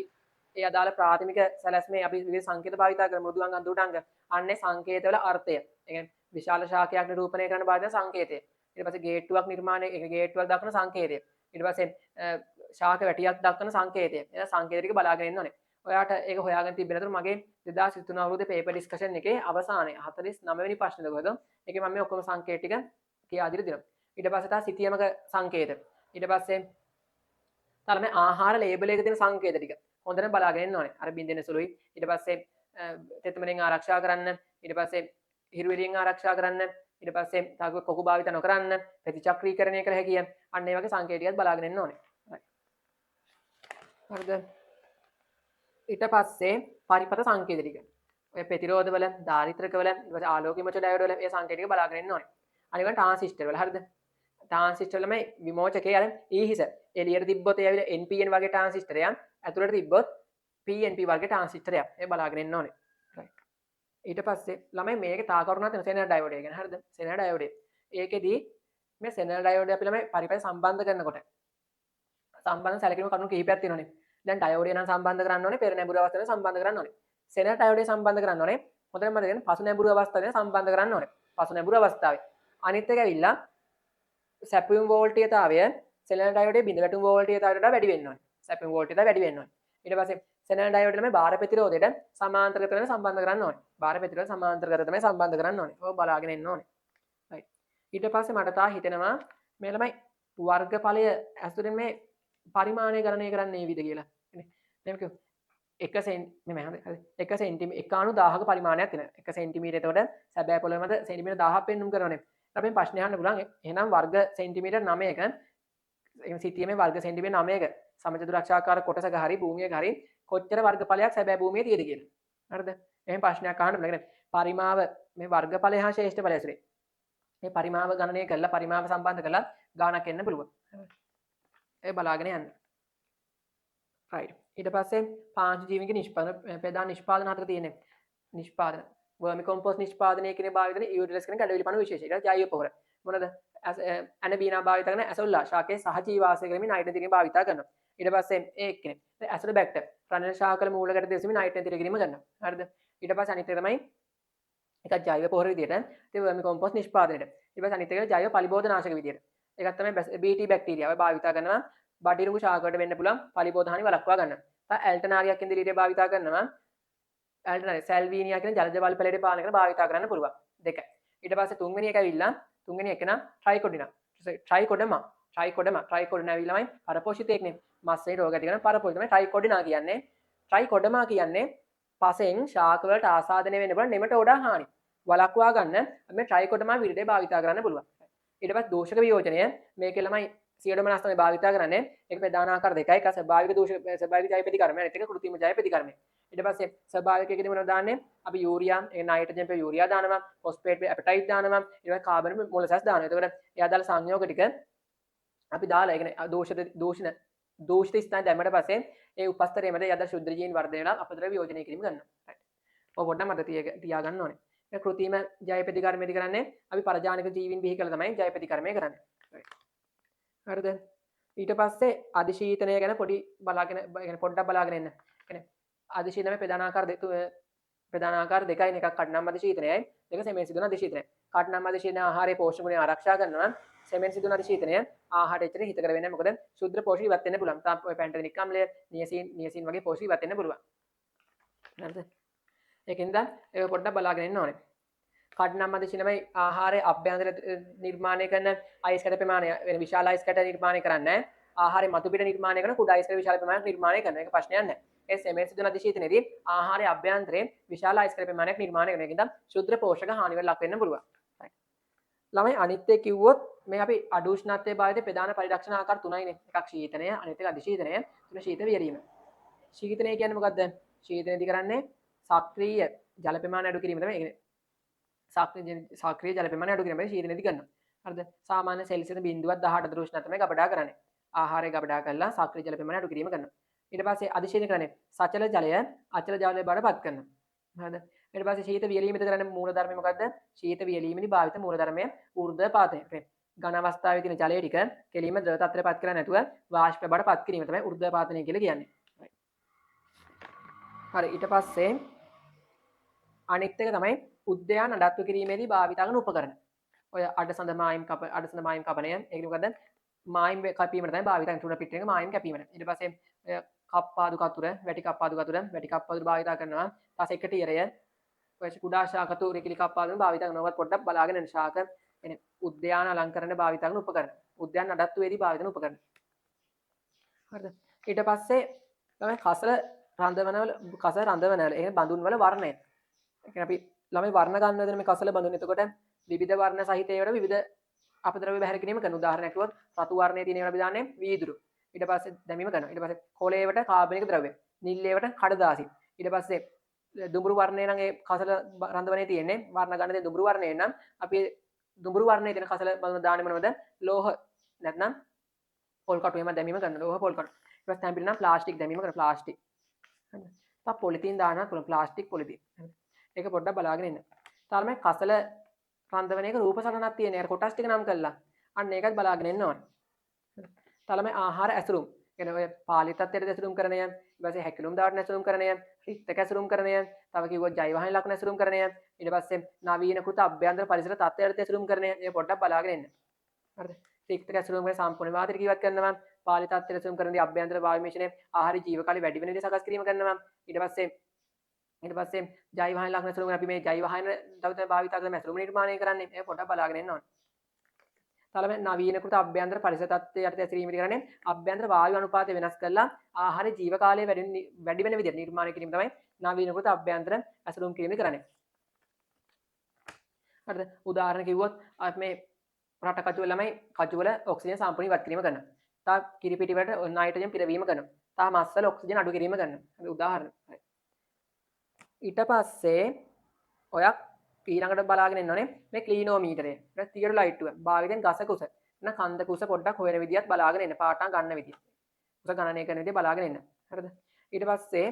Speaker 1: ඒ අදාළ ප්‍රාථමික සැලැස්මේ අපි විවිධ සංකේත භාවිත කරන මෘදුංග දුඩංග අන්නේ සංකේතවල අර්ථය ඒ කියන්නේ විශාල ශාකයක් නිරූපණය කරන භාවිත සංකේතය ඊට පස්සේ ගේට්ටුවක් නිර්මාණය ඒක ගේට්ටුවක් දක්වන සංකේතය ඊට පස්සේ ශාක වැටියක් දක්වන සංකේතය එන සංකේත ටික බලාගෙන ඉන්න ඕනේ ඔයාට ඒක හොයාගෙන තිබෙන අතර මගේ 2023 අවුරුද්දේ පේපර් ඩිස්කෂන් එකේ අවසානයේ 49 වෙනි ප්‍රශ්නේ දකවද ඒකේ මම මේ ඔක්කොම සංකේත ටික කියා දීලා දෙනවා ඊට පස්සේ තා සිතියමක සංකේත ඊට පස්සේ තරම ආහාර ලේබල් එකේ තියෙන සංකේත ටික හොඳට බලාගෙන ඉන්න ඕනේ අර බින්දෙන සුළුයි ඊට පස්සේ තෙතමනෙන් ආරක්ෂා කරන්න ඊට පස්සේ හිරු එළියෙන් ආරක්ෂා කරන්න ඊට පස්සේ තාක කොකු භාවිත නොකරන්න ප්‍රතිචක්‍රීකරණය කර හැකිය අන්න ඒ වගේ සංකේත ටිකක් බලාගෙන ඉන්න ඕනේ හරිද ඊට පස්සේ පරිපත සංකේත ටික ඔය ප්‍රතිරෝධවල දාරිත්‍රකවල ඊට පස්සේ ආලෝකීමච ඩයෝඩ් වල ඒ සංකේත ටික බලාගෙන ඉන්න ඕනේ අනිවාර්යෙන් ට්‍රාන්සිස්ටර් වල හරිද ට්‍රාන්සිස්ටර් වලම විමෝචකයේ අර ඊහිස එළියට තිබ්බොත් ඒ ඇවිල්ලා NPN වගේ ට්‍රාන්සිස්ටරයක් ඇතුළට තිබ්බොත් PNP වගේ ට්‍රාන්සිස්ටරයක් ඒ බලාගෙන ඉන්න ඕනේ රයිට් ඊට පස්සේ ළමයි මේකේ තා කරුණා තියෙන සෙනර් ඩයෝඩ් එක ගැන හරිද සෙනර් ඩයෝඩ් ඒකෙදී මේ සෙනර් ඩයෝඩ් අපි ළමයි පරිපත සම්බන්ධ කරනකොට සම්බන්ධ සැලකීම කරුණු කිහිපයක් තියෙනවානේ දැන් ඩයෝඩ් එක නම් සම්බන්ධ කරන්න ඕනේ පෙර නැඹුරු අවස්ථාවේ සම්බන්ධ කරන්න ඕනේ සෙනර් ඩයෝඩ් එක සම්බන්ධ කරන්න ඕනේ හොඳටම මතක තියාගන්න පසු නැඹුරු අවස්ථාවේ සම්බන්ධ කරන්න ඕනේ පසු නැඹුරු අවස්ථාවේ අනිත් එක ඇවිල්ලා සැපයුම් වෝල්ටීයතාවය සෙලෙන ඩයෝඩේ බිඳ වැටුම් වෝල්ටේජය තවටට වැඩි වෙන්න ඕනේ. සැපින් වෝල්ටේජය වැඩි වෙන්න ඕනේ. ඊට පස්සේ සෙලෙන ඩයෝඩේ තමයි බාහිර ප්‍රතිරෝධයට සමාන්තර කරගෙන සම්බන්ධ කරන්න ඕනේ. බාහිර ප්‍රතිරෝධ සමාන්තර කරගෙන තමයි සම්බන්ධ කරන්න ඕනේ. ඔය බලාගෙන ඉන්න ඕනේ. right. ඊට පස්සේ මට තා හිතෙනවා මේ ළමයි වර්ගඵලය ඇතුළෙන් මේ පරිමාණය ගණනය කරන්නේ විදිහ කියලා. නේ. එක සෙන්ටිමීටර් 1/1000ක පරිමාණයක් තියෙනවා. 1 සෙන්ටිමීටර් එතකොට සැබෑ පොළොව මත සෙන්ටිමීටර් 1000ක් පෙන්නුම් කරනවානේ. අපෙන් ප්‍රශ්න අහන්න පුළුවන් එහෙනම් වර්ග සෙන්ටිමීටර් 9ක සිටියමේ වර්ග සෙන්ටිමීටර් 9ක සමචතුරාක්ෂාකාර කොටසක හරි භූමියක හරි කොච්චර වර්ගඵලයක් සැබෑ භූමියේ තියෙද කියලා. හරිද? එහෙනම් ප්‍රශ්නයක් අහන්න පුළුවන්. පරිමාව මේ වර්ගඵලය හා ශ්‍රේෂ්ඨ ඵලය ඇසුරේ මේ පරිමාව ගණනය කරලා පරිමාව සම්බන්ධ කරලා ගාණක් එන්න පුළුවන්. ඒ බලාගෙන යන්න. right. ඊට පස්සේ පාංශු ජීවික නිෂ්පාදන ප්‍රධාන නිෂ්පාදන හතර තියෙනවා. නිෂ්පාදන වර්මි කොම්පෝස්ට් නිෂ්පාදනය කියන භාවිතන යූරියස් කියන ගැඩවිලි පණු විශේෂ. ඊට ජෛව පොහොර. මොනද? ඇනබීනා භාවිත කරන ඇසොල්ලා ශාකයේ සහජීවාසය කරමින් නයිට්‍රජන් භාවිත කරනවා. ඊට පස්සේ ඒ එක්කනේ. ඇසොලබැක්ටර් රණල ශාකවල මූලකට දෙසමින් නයිට්‍රජන් කිරීම කරනවා. හරිද? ඊට පස්සේ අනිත් එක තමයි එකක් ජෛව පොහොර විදියට. ඒ වර්මි කොම්පෝස්ට් නිෂ්පාදනයේට. ඊට පස්සේ අනිත් එක ජෛව පලිබෝධනාශක විදියට. ඒකත් තමයි BT බැක්ටීරියාව භාවිත කරනවා. බඩිරුඟු ශාකවලට වෙන්න පුළුවන් පලිබෝධ හානි වළක්වා ගන්න. ඇල්ටනාරියක් ඉන්දිලියට භාවිත කරනවා. ඇල්ටනාරිය සැල්වීනියා කියන ජලජ බල් පැලයට පාලනය කරන භාවිත කරන්න පුළුවන්. දෙක. ඊට පස්සේ තුන්වෙනි එක ඇවිල්ලා තුන්වෙනි එක නම් ට්‍රයිකොඩිනා. ට්‍රයිකොඩිනා ඇවිල්ලාමයි පරපෝෂිතයෙක්නේ. මස්සේ රෝග ඇති කරන පරපෝෂිත තමයි ට්‍රයිකොඩිනා කියන්නේ. ට්‍රයිකොඩමා කියන්නේ පසෙන් ශාක වලට ආසාදනය වෙන්න පුළුවන් නෙමටෝඩා හානි වළක්වා ගන්න මේ ට්‍රයිකොඩමා විරිඩේ භාවිත කරන්න පුළුවන්. ඊට පස්සේ දෝෂක වියෝජනය මේකේ ළමයි සියඩමනස් තමයි භාවිත කරන්නේ. ඒක ප්‍රධාන ආකාර දෙකයි. එක ස්වභාවික දෝෂ ස්වභාවික ජෛව ප්‍රතිකර්මය අනිත් එක කෘත්‍රිම ජෛව ප්‍රතිකර්මය. ඊට පස්සේ ස්වභාවික එකේදී මොනවද දාන්නේ? අපි යූරියා, ඒ නයිට්‍රජන් පෙ යූරියා දානවා, ෆොස්ෆේට් පෙ ඇපටයිට් දානවා, ඊට පස්සේ කාබන් පෙ මොලසස් දානවා. එතකොට එයා දාලා සංයෝග ටික අපි දාලා ඒ කියන්නේ දෝෂිත ස්ථාන දැම්මට පස්සේ ඒ උපස්තරයේ මත යද ශුද්ධ ජීන් වර්ධනය වෙලා අපතර වියෝජනය කිරීම කරනවා. right. ඔය පොඩ්ඩක් මතක තියාගන්න ඕනේ. මේ කෘත්‍රිම ජෛව ප්‍රතිකර්මයේදී කරන්නේ අපි පරජානක ජීවීන් බිහි කළා තමයි ජෛව ප්‍රතිකර්මය කරන්නේ. right. හරිද? ඊට පස්සේ අධිශීතනය ගැන පොඩි බලාගෙන පොඩ්ඩක් බලාගෙන ඉන්න. කියන්නේ අධිශීතනයේ ප්‍රධාන ආකාර දෙකයි. එකක් කඩනම් අධිශීතනයයි, දෙක සෙමෙන් සිදුවන අධිශීතනය. කඩනම් අධිශීතනය ආහාරයේ පෝෂක ගුණ ආරක්ෂා කරනවා. සෙමෙන් සිදුවන අධිශීතනය ආහාරය එච්චර හිතකර වෙන්නේ නැහැ. මොකද ශුද්ධ පෝෂක ඉවත් වෙන්න පුළුවන්. තාම ඔය පැන්ටොනික් අම්ලය, නියසින් වගේ පෝෂක ඉවත් වෙන්න පුළුවන්. හරිද? ඒකෙන්ද ඒක පොඩ්ඩක් බලාගෙන ඉන්න ඕනේ. කඩනම් අධිශීතනයයි ආහාරයේ අභ්‍යන්තර නිර්මාණය කරන අයිස් කැට ප්‍රමාණය වෙන විශාල අයිස් කැට නිර්මාණය කරන්නේ නැහැ. ආහාරයේ මතු පිට නිර්මාණය කරන කුඩා අයිස් කැට විශාල ප්‍රමාණයක් නිර්මාණය කරන එක ප්‍රශ්නයක් නැහැ. ඒ සෙමෙන් සිදුවන අධිශීතනයේදී ආහාරයේ අභ්‍යන්තරයේ විශාල අයිස් කැට ප්‍රමාණයක් නිර්මාණය කරන එකෙන්ද ශුද්ධ පෝෂක හානි වලට ලක් වෙන්න පුළුවන්. ළමයි අනිත් එක කිව්වොත් මේ අපි අඩු උෂ්ණත්වයේ භාවිතයේ ප්‍රධාන පරිරක්ෂණ ආකාර තුනයිනේ. එකක් ශීතනය, අනිත් එක අධිශීතනය, තුන ශීත වියරීම. ශීතනය කියන්නේ මොකද්ද? ශීතනයේදී කරන්නේ සක්‍රීය ජල ප්‍රමාණය අඩු කිරීම තමයි. සක්‍රීය ජල ප්‍රමාණය අඩු කිරීම ශීතනයේදී කරනවා. හරිද? සාමාන්‍ය සෙල්සියස් 0.18 ද උෂ්ණත්වය තමයි ගබඩා කරන්නේ. ආහාරය ගබඩා කරලා සක්‍රීය ජල ප්‍රමාණය අඩු කිරීම කරනවා. ඊට පස්සේ අධිශීතනය කරන්නේ සචල ජලය අචල ජලය බවට පත් කරනවා. හරිද? ඊට පස්සේ ශීත වියලීමද කරන්නේ මූල ධර්මය මොකද්ද? ශීත වියලීමේදී භාවිත මූල ධර්මය ඌර්ධ පාතය. ඝන අවස්ථාවේ තියෙන ජලය ටික කෙලින්ම ද්‍රව තත්ත්වයට පත් කරන්නේ නැතුව වාෂ්ප බවට පත් කිරීම තමයි ඌර්ධ පාතනය කියලා කියන්නේ. හරි ඊට පස්සේ අනිත් එක තමයි උද්‍යාන නඩත්තු කිරීමේදී භාවිත කරන උපකරණ. ඔය අඩසඳ මායිම් කපනය. ඒක මොකද්ද? මායිම් කැපීමට තමයි භාවිත කරන තුන පිටරේක මායිම් කැපීමට. ඊට පස්සේ කප්පාදු කතුර, වැටි කප්පාදු භාවිත කරනවා. ඊට පස්සේ එකටියරය ඔය කුඩා ශාකතු රිකිලි කප්පාදු භාවිත කරනවත් පොඩ්ඩක් බලාගෙන යන්න. ශාක එනේ උද්‍යාන අලංකරණ භාවිත කරන උපකරණ. උද්‍යාන නඩත්තුවේදී භාවිත කරන උපකරණ. හරිද? ඊට පස්සේ තමයි කසල රඳවනවල ඒ බඳුන් වල වර්ණය. ඒ කියන්නේ අපි ළමයි වර්ණ ගන්න හදන මේ කසල බඳුන්. එතකොට විවිධ වර්ණ සහිත ඒවට විවිධ අපද්‍රව්‍ය බැහැර කිරීම කරන. උදාහරණයක් කිව්වොත් රතු වර්ණයේ තියෙන ඒවා අපි දාන්නේ වීදුරු. ඊට පස්සේ දැමීම කරනවා. ඊට පස්සේ කොළේවට කාබනික ද්‍රව්‍ය. නිල්ලේවට කඩදාසි. ඊට පස්සේ දුඹුරු වර්ණය නම් ඒ කසල රඳවනේ තියෙන්නේ. වර්ණ ගන්න තියෙන දුඹුරු වර්ණය නම් අපි දුඹුරු වර්ණයේ තියෙන කසල බඳුන දාන්නේ මොනවද? ලෝහ නැත්නම් පොල් කටු එහෙම දැමීම කරනවා. ලෝහ පොල් කටු. ඊට පස්සේ තැම්පිලි නම් ප්ලාස්ටික් දැමීම කරනවා. ප්ලාස්ටික්. හරිද? තා පොලිතීන් දානවා. Plastic polythene. ඒක පොඩ්ඩක් බලාගෙන ඉන්න. ඊට කසල රඳවන එක රූප සටහනක් තියෙන. අර කොටස් ටික නම් කළා. අන්න ඒකත් බලාගෙන ඉන්න ඕනේ. ඊට ආහාර ඇසුරුම්. කියන්නේ ඔය පාලිතත්වයට ඇසුරුම් කරනය, ඊට පස්සේ හැකිලුම් දාවට ඇසුරුම් කරනය, රික්තක ඇසුරුම් කරනය, තව කිව්වොත් ජෛවහානි ලක්ෂණ ඇසුරුම් කරනය, ඊට පස්සේ නවීනකృత අභ්‍යන්තර පරිසර තත්ත්වයට ඇසුරුම් කරනය. මේ පොඩ්ඩක් බලාගෙන ඉන්න. හරිද? තික්ත කැසලුම් වල සම්පූර්ණ වාතයට ජීවත් කරනවා. පාලි තත්ත්වයට සුම් කරන දී අභ්‍යන්තර වායු මිශ්‍රණය ආහාර ජීවකාලි වැඩි වෙන විදිහ සකස් කිරීම කරනවා. ඊට පස්සේ ජෛව වායන ලක්ෂණ සුළුම අපි මේ ජෛව වායන තව භාවිත කරන මැසුරුම නිර්මාණය කරන්නේ. ඒක පොඩ්ඩක් බලාගෙන ඉන්න ඕනේ. තලම නවීනකృత අභ්‍යන්තර පරිසර තත්ත්වයට යටතේ ඇතිරීමට කරන්නේ අභ්‍යන්තර වායු අනුපාතය වෙනස් කරලා ආහාර ජීවකාලය වැඩි වෙන විදිහට නිර්මාණය කිරීම තමයි නවීනකృత අභ්‍යන්තර ඇසුරුම් කිරීම කරන්නේ. හරිද? උදාහරණ කිව්වොත් අපි මේ රට කචු වල ළමයි කචු වල ඔක්සිජන් සම්පූර්ණ ඉවත් කිරීම කරනවා. තා කිරිපිටි වලට නයිට්‍රජන් පිරවීම කරනවා. තා මස් වල ඔක්සිජන් අඩු කිරීම කරනවා. හරි උදාහරණ. ඊට පස්සේ ඔයක් ඊළඟට බලාගෙන ඉන්න ඕනේ මේ ක්ලීනෝමීටරය. ඊට තියරොලයිට් එක. භාවිතෙන් ගස කුස. නැත්නම් කන්ද කුස පොඩ්ඩක් හොයන විදියත් බලාගෙන ඉන්න. පාටම් ගන්න විදිය. කුස ගණනය කරන විදිය බලාගෙන ඉන්න. හරිද? ඊට පස්සේ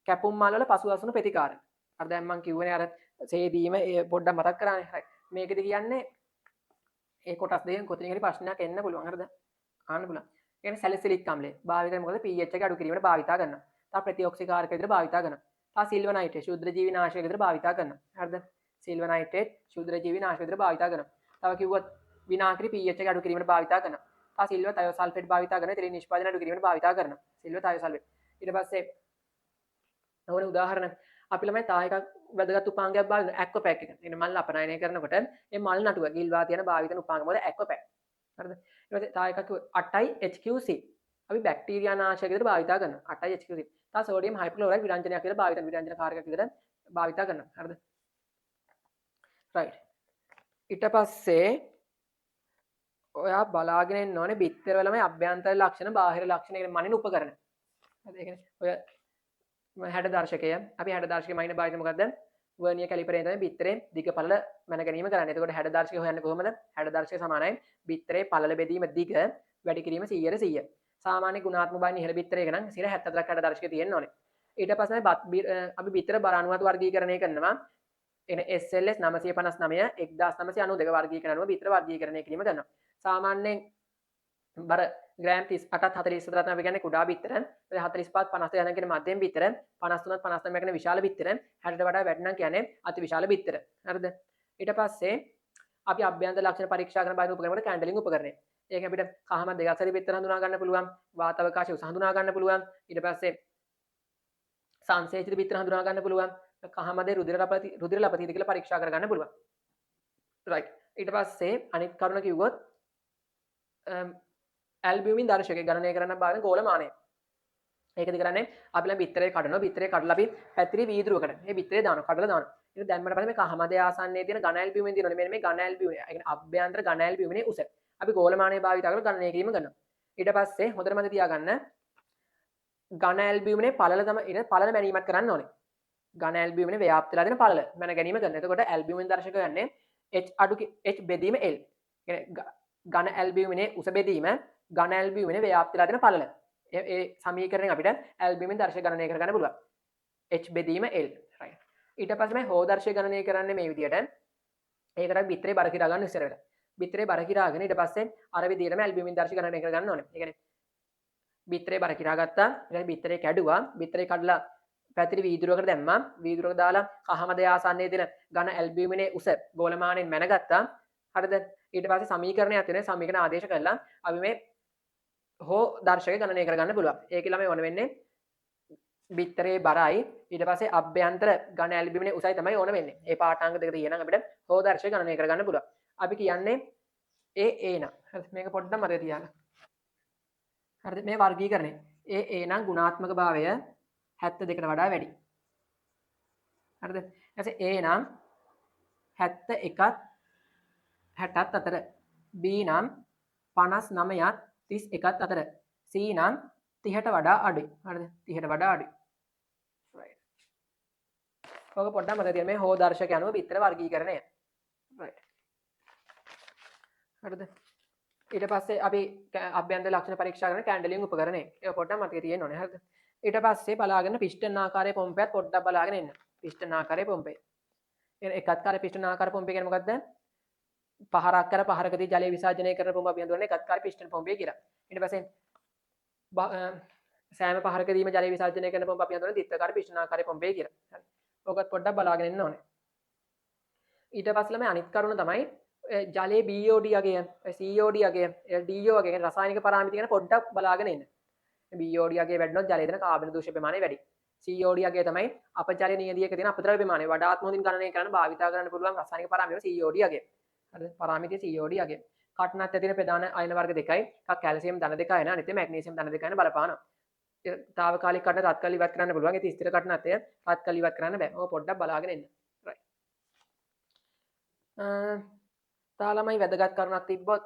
Speaker 1: කැපුම් මල් වල පසු අසුණු ප්‍රතිකාර. අර දැන් මම කිව්වනේ අර සේදීම පොඩ්ඩක් මතක් කරානේ. හරි. මේකෙදි කියන්නේ ඒ කොටස් දෙකෙන් කොතනින් හරි ප්‍රශ්නයක් එන්න පුළුවන්. හරිද? අහන්න පුළුවන්. ඒ කියන්නේ සැලිසිලික් අම්ලය. භාවිතය මොකද pH එක අඩු කිරීමට භාවිතා කරනවා. තා ප්‍රතිඔක්සිකාරක විදිහට භාවිතා කරනවා. තා සිල්වර් නයිට්‍රේට් ශුද්ධ ජීවි නාශක විදිහට භාවිතා කරනවා. හරිද? සිල්වර් නයිට්‍රේට් ශුද්ධ ජීවි නාශක විදිහට භාවිතා කරනවා. තව කිව්වොත් විනාකිරි pH එක අඩු කිරීමට භාවිතා කරනවා. තා සිල්වර් තයෝසල්ෆේට් භාවිතා කරනවා. තෙලින් නිෂ්පාදනය අඩු කිරීමට භාවිතා කරනවා. සිල්වර් තයෝසල්ෆේට්. ඊට පස්සේ ඕන උදාහරණ අපි ළමයි තා එකක් වැදගත් උපාංගයක් බලන ඇක්වපැක් එක. එන මල් අපනයනය කරනකොට මේ මල් නටුව ගිල්වා තියෙන භාවිතන උපාංග මොකද ඇක්වපැක්. හරිද? ඊට පස්සේ තා එකක් 8යි HQC. අපි බැක්ටීරියා නාශක විදිහට භාවිතා කරනවා. 8යි HQC. තා සෝඩියම් හයිපොක්ලෝරයිඩ් විරංජනයක් විදිහට භාවිත විරංජන කාරකයක් විදිහට භාවිතා කරනවා. හරිද? රයිට්. ඊට පස්සේ ඔයා බලාගෙන ඉන්න ඕනේ බිත්තර වලම අභ්‍යන්තර ලක්ෂණ බාහිර ලක්ෂණ කියන මනින උපකරණ. හරිද? ඒ කියන්නේ ඔය 60 දර්ශකය අපි 60 දර්ශකයේ මනින භාවිත මොකද්ද? වර්නියර් කැලිපරයෙන් තමයි බිත්තරේ දිග පළල මැන ගැනීම කරන්නේ. එතකොට 60 දර්ශකය හොයන්නේ කොහොමද? 60 දර්ශකය සමානයි බිත්තරේ පළල බෙදීම දිග වැඩි කිරීම 100%. සාමාන්‍ය ගුණාත්මක බයින් ඉහළ බිත්තරයක නම් 74ක් 60 දර්ශකය තියෙන්න ඕනේ. ඊට පස්සේ අපි බිත්තර බර අණුවට වර්ගීකරණය කරනවා. එන SLS 959 1992 වර්ගීකරණ අනුව බිත්තර වර්ගීකරණය කිරීම කරනවා. සාමාන්‍යයෙන් බර ග්‍රෑම් 38ත් 44ත් අපි කියන්නේ කුඩා බිත්තර. 45 50 යන කියන්නේ මධ්‍යම බිත්තර. 53ත් 59 කියන්නේ විශාල බිත්තර. 60ට වඩා වැඩි නම් කියන්නේ අති විශාල බිත්තර. හරිද? ඊට පස්සේ අපි අභ්‍යන්තර ලක්ෂණ පරීක්ෂා කරන බාහිර උපකරණවල කැන්ඩලින් උපකරණය. ඒක අපිට කහම දෙකක් සැරේ බිත්තර හඳුනා ගන්න පුළුවන්. වාතාවකාශය උස හඳුනා ගන්න පුළුවන්. ඊට පස්සේ සංසේචිත බිත්තර හඳුනා ගන්න පුළුවන්. කහමදේ රුධිර ලපතිද කියලා පරීක්ෂා කරගන්න පුළුවන්. රයිට්. ඊට පස්සේ අනිත් කරුණ කිව්වොත් ඇල්බියුමින් දර්ශකය ගණනය කරන්න බාගෙන ගෝලමානය. ඒකද කරන්නේ අපි ළඟ බිත්තරේ කඩනවා. බිත්තරේ කඩලා අපි පැතිරි වීදුරුවකට මේ බිත්තරේ දානවා. කඩලා දානවා. ඊට දැම්මට පස්සේ මේ කහමදේ ආසන්නයේ තියෙන ඝන ඇල්බියුමින් තියෙනවනේ. මෙන්න මේ ඝන ඇල්බියුමින්. ඒ කියන්නේ අභ්‍යන්තර ඝන ඇල්බියුමිනේ උස. අපි ගෝලමානය භාවිත කරලා ගණනය කිරීම කරනවා. ඊට පස්සේ හොඳට මතක තියාගන්න ඝන ඇල්බියුමිනේ පළල තමයි ඊට පළල මැනීමක් කරන්න ඕනේ. ඝන ඇල්බියුමිනේ ව්‍යාප්ත වෙලා දෙන පළල මැන ගැනීම කරනවා. එතකොට ඇල්බියුමින් දර්ශක ගන්නේ H බෙදීම L. කියන්නේ ඝන ඇල්බියුමිනේ උස බෙදීම ඝන ඇල්බියුමිනේ ව්‍යාප්ත වෙලා දෙන පළල. ඒ සමීකරණයෙන් අපිට ඇල්බියුමින් දර්ශක ගණනය කරගන්න පුළුවන්. H බෙදීම L. right. ඊට පස්සේ මේ හෝ දර්ශක ගණනය කරන්නේ මේ විදිහට. ඒකට බිත්තරේ බර කිරා ගන්න ඉස්සර වෙලා. බිත්තරේ බර කිරාගෙන ඊට පස්සේ අර විදිහටම ඇල්බියුමින් දර්ශක ගණනය කරගන්න ඕනේ. ඒ කියන්නේ බිත්තරේ බර කිරා ගත්තා. ඊට බිත්තරේ කැඩුවා. බිත්තරේ කඩලා පැතිරි වීදුරුවකට දැම්මා. වීදුරුවක දාලා කහමදේ ආසන්නයේ තියෙන ඝන ඇල්බියුමිනේ උස ගෝලමානයෙන් මැනගත්තා. හරිද? ඊට පස්සේ සමීකරණයක් තියෙනවා. සමීකරණ ආදේශ කරලා අපි මේ හෝ දර්ශකය ගණනය කරගන්න පුළුවන්. ඒක ළමයි ඕන වෙන්නේ බිත්තරේ බරයි ඊට පස්සේ අභ්‍යන්තර ඝන ඇල්බියුමිනේ උසයි තමයි ඕන වෙන්නේ. ඒ පාඨාංග දෙක තියෙනවා අපිට හෝ දර්ශකය ගණනය කරගන්න පුළුවන්. අපි කියන්නේ A නම්. හරිද? මේක පොඩ්ඩක් මතක තියාගන්න. හරිද? මේ වර්ගීකරණය A නම් ගුණාත්මක භාවය 72කට වඩා වැඩි. හරිද? ඊපස්සේ A නම් 71ත් 60ත් අතර. B නම් 59ත් 31ත් අතර. C නම් 30ට වඩා අඩුයි. හරිද? 30ට වඩා අඩුයි. right. ඔක පොඩ්ඩක් මතක තියාගන්න මේ හෝ දර්ශක අනුව බිත්තර වර්ගීකරණය. right. හරිද? ඊට පස්සේ අපි අභ්‍යන්තර ලක්ෂණ පරීක්ෂා කරන කැන්ඩලින් උපකරණය. ඒක පොඩ්ඩක් මතක තියෙන්න ඕනේ. හරිද? ඊට පස්සේ බලාගෙන පිස්ටන් ආකාරයේ පොම්පයක් පොඩ්ඩක් බලාගෙන ඉන්න. පිස්ටන් ආකාරයේ පොම්පය. එකත්කාර පිස්ටන් ආකාර පොම්පය කියන්නේ මොකද්ද? පහරක් කර පහරකදී ජලය විසර්ජනය කරන පොම්ප අපි හඳුන්වන්නේ එකත්කාර පිස්ටන් පොම්පය කියලා. ඊට පස්සේ සෑම පහරකදීම ජලය විසර්ජනය කරන පොම්ප අපි හඳුන්වන්නේ ද්විත්වකාර පිස්ටන් ආකාරයේ පොම්පය කියලා. හරි. ඔකත් පොඩ්ඩක් බලාගෙන ඉන්න ඕනේ. ඊට පස්සේ ළමයි අනිත් කරුණ තමයි ජලයේ BOD අගය COD අගය DO අගය කියන්නේ රසායනික පාරාමිති ගැන පොඩ්ඩක් බලාගෙන ඉන්න. BOD අගය වැඩිනොත් ජලයේ තියෙන කාබන් දූෂක ප්‍රමාණය වැඩි. COD අගය තමයි අපජල නියදියක තියෙන අපද්‍රව්‍ය ප්‍රමාණය වඩාත් හොඳින් ගණනය කරන්න භාවිතා කරන්න පුළුවන් රසායනික පාරාමිතිය COD අගය. හරිද? පාරාමිතිය COD අගය. කටුනත් ඇතින ප්‍රධාන අයන වර්ග දෙකයි. එකක් කැල්සියම් ධන 2 අයන අනිත් එක මැග්නීසියම් ධන 2 අයන බලපානවා. තාවකාලික කටන තත්කාල ඉවත් කරන්න පුළුවන්. ඒ ස්ථිර කටනත් ඒ තත්කාල ඉවත් කරන්න බෑ. ඔය පොඩ්ඩක් බලාගෙන ඉන්න. right. තා ළමයි වැදගත් කරුණක් තිබ්බොත්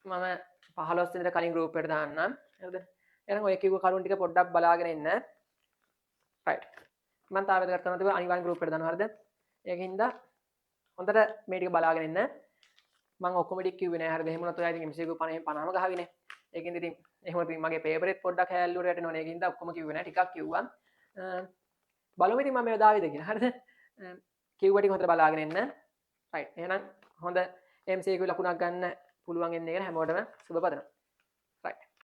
Speaker 1: මම 15 දිනට කලින් ගෲප් එකට දාන්නම්. හරිද? එහෙනම් ඔය කිව්ව කරුණ ටික පොඩ්ඩක් බලාගෙන ඉන්න. right. මම තා වැදගත් කරුණ තිබ්බ අනිවාර්යෙන් ගෲප් එකට දානවා. හරිද? ඒකින්ද හොඳට මේ ටික බලාගෙන ඉන්න. මම ඔක්කොම ටික කිව්වේ නෑ. හරිද? එහෙම නැත්නම් ඉතින් MCQ 50ම ගහවිනේ. ඒකින්ද ඉතින් එහෙම ඉතින් මගේ පේපර් එකත් පොඩ්ඩක් හැල්ලුවට යටනෝනේ. ඒකින්ද ඔක්කොම කිව්වේ නෑ. ටිකක් කිව්වා. බලමු ඉතින් මම මේව දාවිද කියලා. හරිද? කිව්ව ටික හොඳට බලාගෙන ඉන්න. right. එහෙනම් හොඳ MCQ ලකුණක් ගන්න පුළුවන් එන්නේ කියලා හැමෝටම සුබ පතනවා.